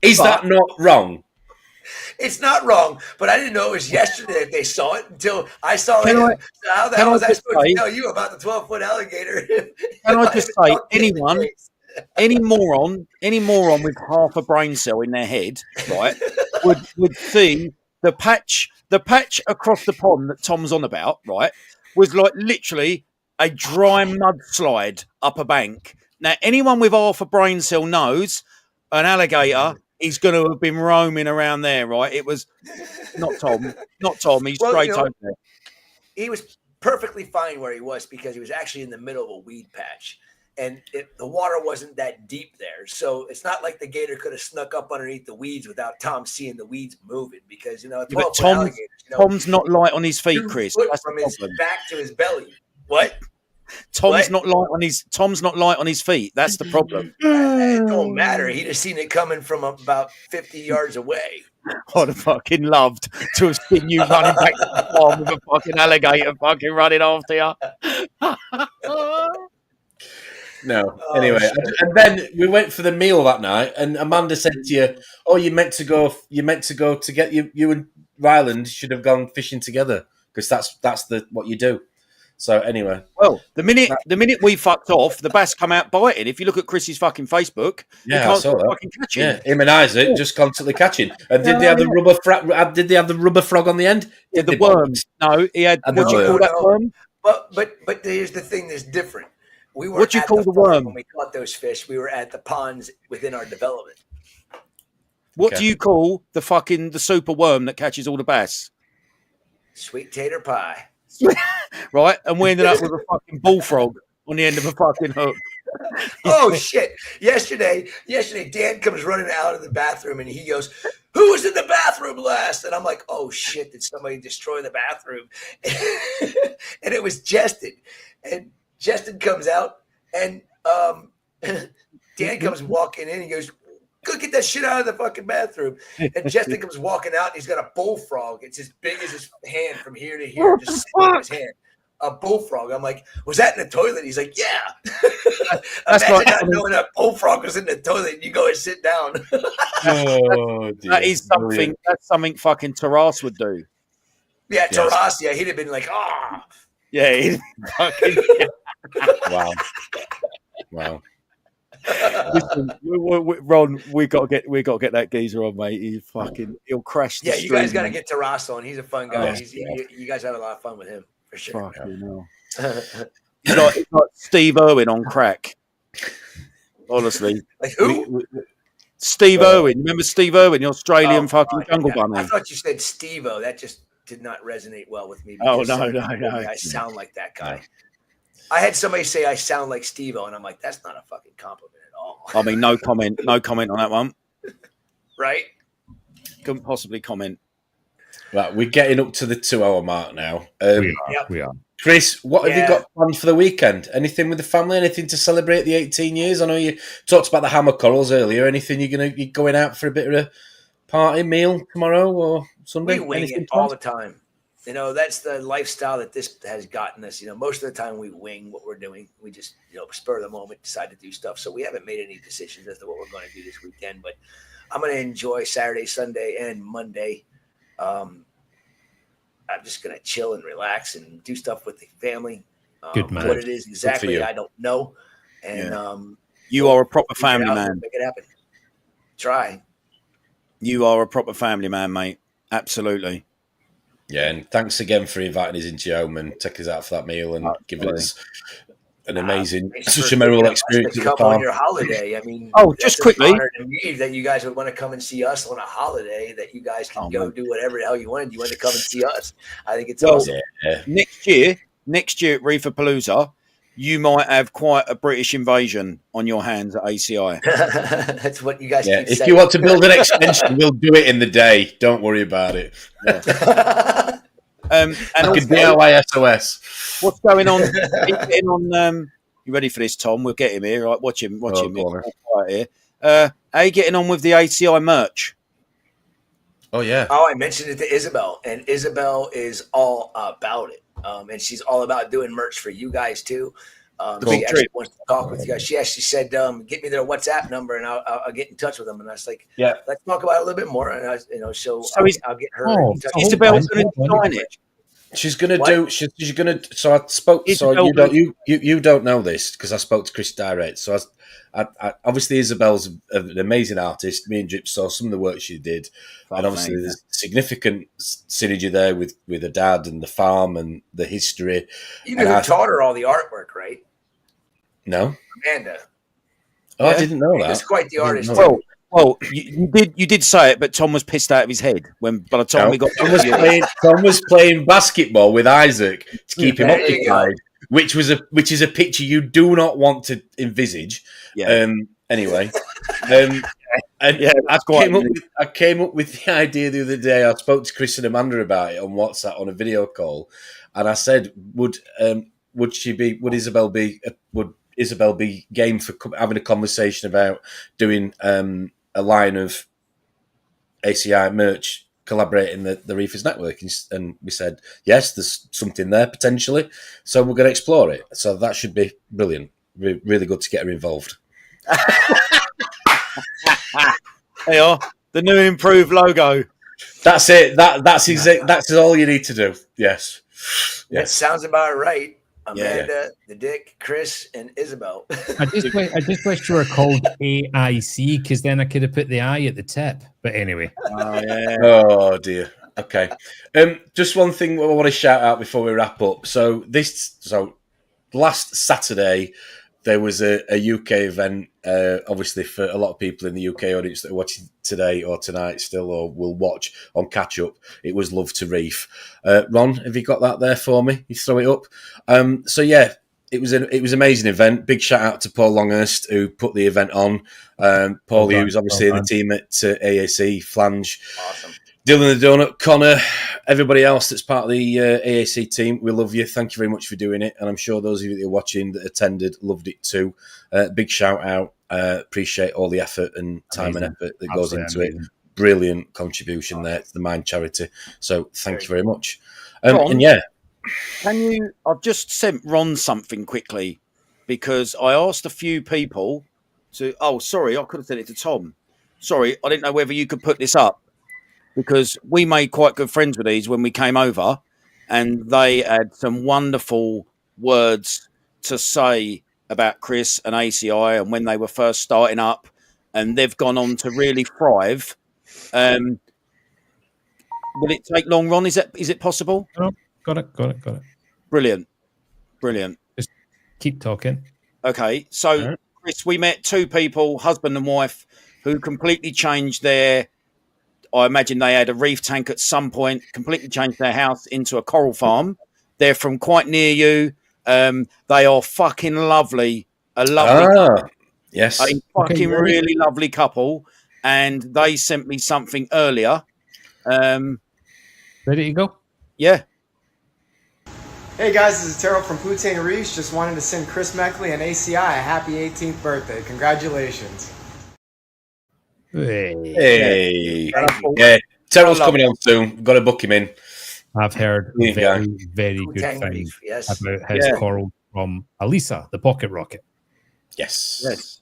Is that not wrong? It's not wrong, but I didn't know it was yesterday if they saw it until I saw it. Can So how the hell was I supposed to tell you about the 12-foot alligator? Can I just say, any moron with half a brain cell in their head, right, would see the patch across the pond that Tom's on about, right, was like literally a dry mudslide up a bank. Now, anyone with half a brain cell knows an alligator is going to have been roaming around there, right? It was not Tom. He's straight over there. He was perfectly fine where he was because he was actually in the middle of a weed patch. And the water wasn't that deep there. So it's not like the gator could have snuck up underneath the weeds without Tom seeing the weeds moving because, But Tom's not light on his feet, Chris. That's from the his problem. back to his belly. What? Tom's not light on his feet. That's the problem. It don't matter. He'd have seen it coming from about 50 yards away. I'd have fucking loved to have seen you running back to the farm with a fucking alligator fucking running after you. No. Anyway, and then we went for the meal that night, and Amanda said to you, "Oh, you meant to go to get you and Ryland should have gone fishing together because that's what you do." So anyway, well, the minute we fucked off, the bass come out biting. If you look at Chris's fucking Facebook, yeah, I saw that. Fucking catching. Yeah, him and Isaac just constantly catching. And did they have the rubber? Did they have the rubber frog on the end? Yeah, the worms. No, he had. What do you call that worm? But here's the thing that's different. We were. What do you call the worm? When we caught those fish, we were at the ponds within our development. What do you call the super worm that catches all the bass? Sweet tater pie. Right, and we ended up with a fucking bullfrog on the end of a fucking hook. Oh shit! Yesterday, Dan comes running out of the bathroom and he goes, "Who was in the bathroom last?" And I'm like, "Oh shit! Did somebody destroy the bathroom?" And it was Justin. And Justin comes out and Dan comes walking in. He goes, "Go get that shit out of the fucking bathroom." And Justin comes walking out and he's got a bullfrog. It's as big as his hand from here to here, just sitting in his hand. A bullfrog. I'm like, "Was that in the toilet?" He's like, "Yeah." Imagine not knowing that bullfrog was in the toilet and you go and sit down. Oh, dear. That is something. Brilliant. That's something fucking Taras would do. Yeah, Taras. Yeah, he'd have been like, "Ah." Yeah, he'd fucking. Wow. Listen, Ron, we got to get that geezer on, mate. He'll crash. The you guys got to get Taras on. He's a fun guy. Oh, you guys have a lot of fun with him for sure. He's like Steve Irwin on crack. Honestly, like who? Steve Irwin. Remember Steve Irwin, the Australian fucking jungle bunny? I thought you said Steve-O. That just did not resonate well with me. Oh no! I sound like that guy. I had somebody say I sound like Steve-O, and I'm like, that's not a fucking compliment at all. I mean, no comment on that one. Right? Couldn't possibly comment. Right, we're getting up to the 2-hour mark now. We are. Chris, what have you got planned for the weekend? Anything with the family? Anything to celebrate the 18 years? I know you talked about the hammer corals earlier. Anything you're going out for a bit of a party meal tomorrow or Sunday? We wing it all the time. That's the lifestyle that this has gotten us. Most of the time we wing what we're doing. We just, spur of the moment, decide to do stuff. So we haven't made any decisions as to what we're going to do this weekend. But I'm going to enjoy Saturday, Sunday, and Monday. I'm just going to chill and relax and do stuff with the family. Good man. What it is exactly, I don't know. And you are a proper family man. Make it happen. Try. You are a proper family man, mate. Absolutely. Yeah, and thanks again for inviting us into your home and taking us out for that meal and giving us an amazing, Thanks such for a memorable thinking of us experience to at the come farm. on your holiday. I mean, Oh, just that's an quickly. honor to me that you guys would want to come and see us on a holiday. That you guys can go do whatever the hell you wanted. You want to come and see us. I think it's awesome. Yeah. Next year at Reefer Palooza, you might have quite a British invasion on your hands at ACI. That's what you guys Yeah, keep if saying. you want to build an extension, we'll do it in the day. Don't worry about it. And I also, could DIY SOS. what's going on? Getting on you ready for this, Tom? We'll get him here. Right, watch him. Go on. He's quiet here. How are you getting on with the ACI merch? Oh yeah. Oh, I mentioned it to Isabel, and Isabel is all about it. And she's all about doing merch for you guys too. She actually wants to talk with you guys. She actually said, "Get me their WhatsApp number, and I'll get in touch with them." And I was like, Yeah, let's talk about it a little bit more. And I'll get her. Oh, in touch. Isabel's going to design it. she's gonna What? do. She's gonna. So I spoke. So Isabel- you don't know this because I spoke to Chris direct. So I obviously Isabel's an amazing artist. Me and Dripp saw some of the work she did, and obviously there's significant synergy there with her dad and the farm and the history. You know who taught her all the artwork, right? No, Amanda. I didn't know that. She's quite the artist. Well, you did say it, but Tom was pissed out of his head when by the time we got. Tom was playing basketball with Isaac to keep him There you go. occupied, which is a picture you do not want to envisage. Yeah. Anyway, and that's quite. I came up with the idea the other day. I spoke to Chris and Amanda about it on WhatsApp on a video call, and I said, would Isabel be game for having a conversation about doing a line of ACI merch collaborating the Reefers Network? And we said, yes, there's something there potentially. So we're going to explore it. So that should be brilliant. Really good to get her involved. They are the new improved logo. That's it. That's all you need to do. Yes. That sounds about right. Amanda, the Dick, Chris, and Isabel. I just wish you were called AIC because then I could have put the I at the tip. But anyway. Oh dear. Okay. Just one thing I want to shout out before we wrap up. So last Saturday there was a UK event. Obviously, for a lot of people in the UK audience that are watching today or tonight still, or will watch on catch up, it was Love to Reef. Ron, have you got that there for me? You throw it up. So yeah, it was an amazing event. Big shout out to Paul Longhurst who put the event on. Paul, who's obviously in the team at AAC, Flange. Awesome. Dylan the Donut, Connor, everybody else that's part of the AAC team, we love you. Thank you very much for doing it. And I'm sure those of you that are watching that attended loved it too. Big shout out. Appreciate all the effort and time and effort that goes into it. Brilliant contribution there to the Mind Charity. So thank you very much. Ron, and I've just sent Ron something quickly because I asked a few people to. Oh, sorry, I could have sent it to Tom. Sorry, I didn't know whether you could put this up. Because we made quite good friends with these when we came over, and they had some wonderful words to say about Chris and ACI and when they were first starting up, and they've gone on to really thrive. Will it take long, Ron? Is it possible? No, got it. Brilliant. Just keep talking. Okay, so Chris, we met two people, husband and wife, who completely changed their. I imagine they had a reef tank at some point, completely changed their house into a coral farm. They're from quite near you. They are fucking lovely. Yes. A fucking really lovely couple. And they sent me something earlier. Ready to go? Yeah. Hey guys, this is Terrell from Poutine Reefs. Just wanted to send Chris Meckley and ACI a happy 18th birthday. Congratulations. Hey. Yeah. Terrell's coming on soon. Got to book him in. I've heard very, very good things about his coral from Alisa, the pocket rocket. Yes.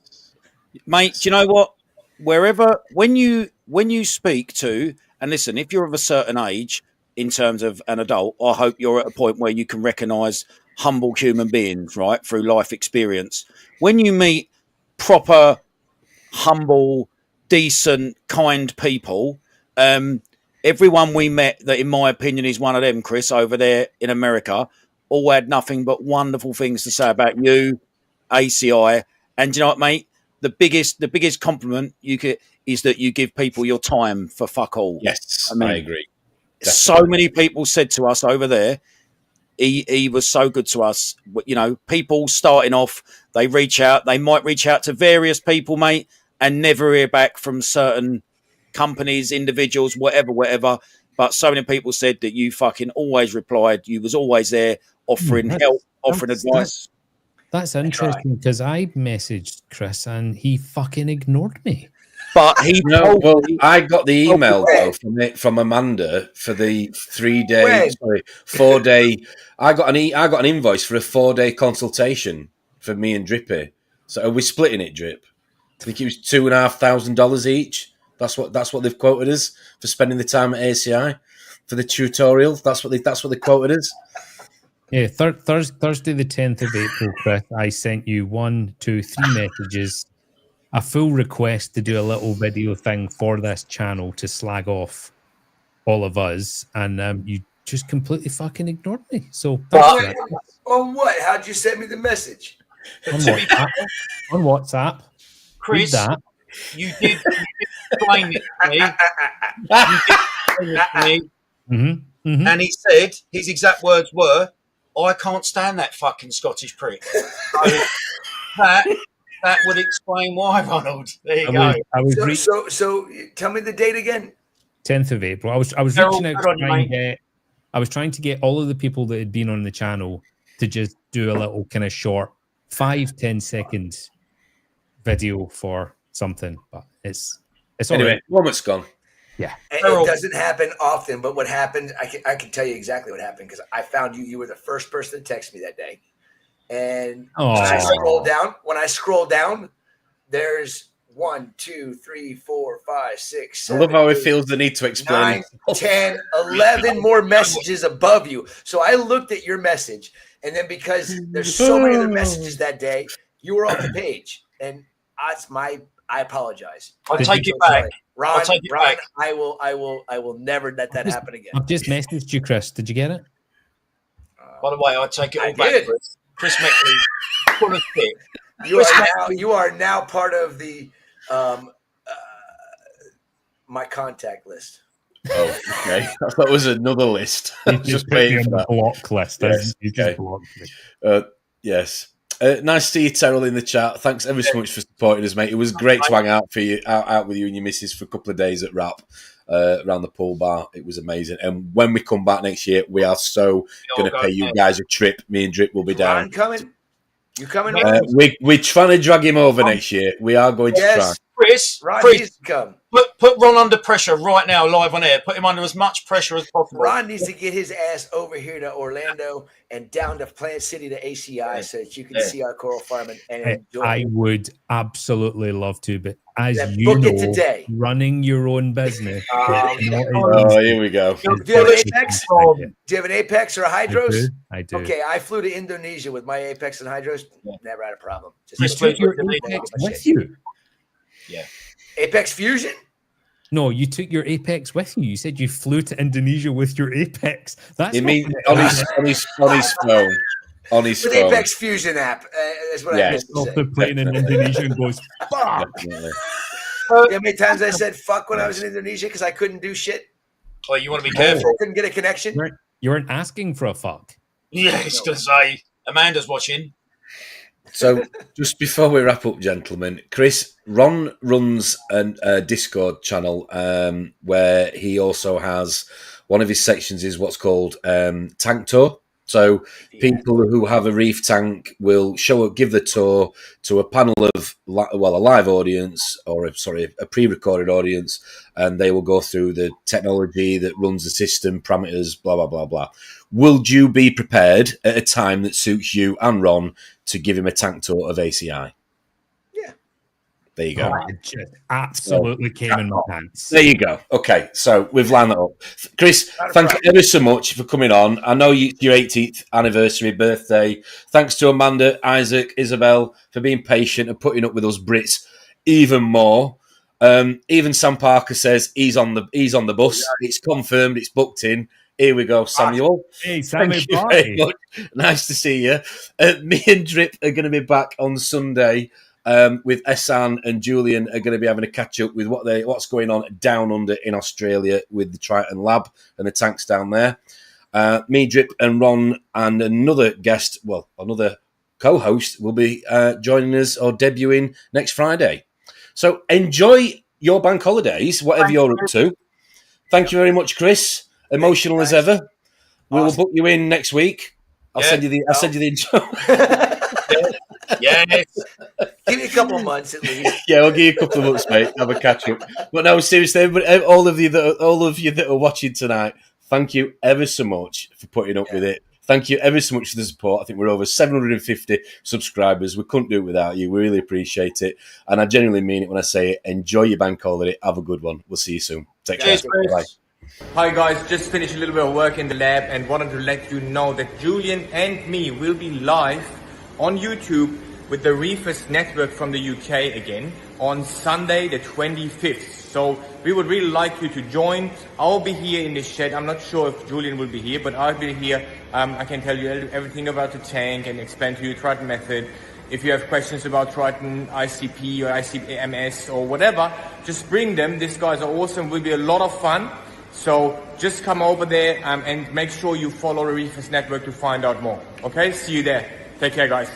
Mate, do you know what? When you speak to, and listen, if you're of a certain age in terms of an adult, I hope you're at a point where you can recognise humble human beings, right, through life experience. When you meet proper, humble, decent, kind people, everyone we met that, in my opinion, is one of them, Chris, over there in America, all had nothing but wonderful things to say about you, ACI, and do you know what, mate? The biggest compliment you get is that you give people your time for fuck all. Yes, I I agree. So many people said to us over there, he was so good to us. You know, people starting off, they might reach out to various people, mate, and never hear back from certain companies, individuals, whatever. But so many people said that you fucking always replied. You was always there offering help, offering advice. That's interesting because I messaged Chris and he fucking ignored me. But he I got the email though from Amanda for the 4-day. I got an invoice for a 4-day consultation for me and Drippy. So are we splitting it, Drip? I think it was $2,500 each. That's what they've quoted us for spending the time at ACI for the tutorial. That's what they quoted us. Yeah, Thursday the 10th of April, Chris, I sent you 1, 2, 3 messages, a full request to do a little video thing for this channel to slag off all of us, and you just completely fucking ignored me. So that's on what? How'd you send me the message? On WhatsApp. Chris, that. You did explain it to me. You did explain it to me. And he said, his exact words were, I can't stand that fucking Scottish prick. So that would explain why, Ronald. There you go. So tell me the date again. 10th of April. I was reaching out to try and get. I was trying to get all of the people that had been on the channel to just do a little kind of short 5-10 seconds video for something, but it's anyway. Moment's gone. Yeah, it doesn't happen often, but what happened, I can tell you exactly what happened because I found you. You were the first person to text me that day, and when I scroll down, there's 1, 2, 3, 4, 5, 6, 7, I love how 8, it feels the need to explain 9, 10, 11 more messages above you. So I looked at your message, and then because there's so many other messages that day, you were off the page, and I apologize. I'll take it back. Ron, I will never let that happen again. I've just messaged you, Chris. Did you get it? By the way, I take it all back. Chris Meckley, full of shit. You are now part of the my contact list. Oh, okay. I thought it was another list. Just waiting for that block list. Yes. Okay. Yes. Nice to see you, Terrell, in the chat. Thanks ever so much for supporting us, mate. It was great to hang out with you and your missus for a couple of days at RAP around the pool bar. It was amazing. And when we come back next year, we are so going to pay you guys a trip. Me and Drip will be down. You coming? We're trying to drag him over next year. We are going to try. Chris, Ron needs to come. Put Ron under pressure right now, live on air. Put him under as much pressure as possible. Ron needs to get his ass over here to Orlando and down to Plant City to ACI so that you can see our coral farm and enjoy. I would absolutely love to, but as you know, running your own business. Here we go. Do you have an Apex? Do you have an Apex or a Hydros? I do. Okay, I flew to Indonesia with my Apex and Hydros. Never had a problem. Just took your Apex with you. Yeah. Apex Fusion? No, you took your Apex with you. You said you flew to Indonesia with your Apex. That's on his phone. On his phone. Apex Fusion app. That's what I missed. Off the plane in Indonesia and goes, fuck. You know how many times I said fuck when I was in Indonesia because I couldn't do shit? Well, you want to be careful. I couldn't get a connection. You weren't asking for a fuck. Yeah, I was going to say, Amanda's watching. So just before we wrap up, gentlemen, Ron runs a Discord channel where he also has one of his sections is what's called Tank Tour. So people who have a reef tank will give the tour to a panel of a live audience or a pre-recorded audience, and they will go through the technology that runs the system, parameters, blah blah blah blah. Will you be prepared at a time that suits you and Ron to give him a tank tour of ACI? Yeah. There you go. It just absolutely came in my pants. There you go. Okay, so we've lined that up. Chris, thank you ever so much for coming on. I know it's your 18th anniversary birthday. Thanks to Amanda, Isaac, Isabel for being patient and putting up with us Brits even more. Even Sam Parker says he's on the bus. It's confirmed. It's booked in. Here we go, Samuel. Hey, Sammy, Thank you very much. Nice to see you. Me and Dripp are going to be back on Sunday with Esan and Julian are going to be having a catch up with what's going on down under in Australia with the Triton Lab and the tanks down there. Me, Dripp, and Ron, and another guest, well, another co-host will be joining us or debuting next Friday. So enjoy your bank holidays, whatever you're up to. Thank you very much, Chris. Emotional as ever. We will book you in next week. I'll send you the intro. Yes. Give me a couple of months at least. Yeah, I'll give you a couple of months, mate. Have a catch up. But no, seriously, everybody, all of you that are watching tonight, thank you ever so much for putting up with it. Thank you ever so much for the support. I think we're over 750 subscribers. We couldn't do it without you. We really appreciate it. And I genuinely mean it when I say it. Enjoy your bank holiday. Have a good one. We'll see you soon. Take care. Bye. Hi guys, just finished a little bit of work in the lab and wanted to let you know that Julian and me will be live on YouTube with the Reefers network from the UK again on Sunday the 25th. So we would really like you to join. I'll be here in the shed. I'm not sure if Julian will be here, but I'll be here. I can tell you everything about the tank and explain to you the Triton method. If you have questions about Triton ICP or ICMS or whatever, just bring them. These guys are awesome. Will be a lot of fun. So just come over there and make sure you follow the Reefers network to find out more. Okay, see you there. Take care, guys.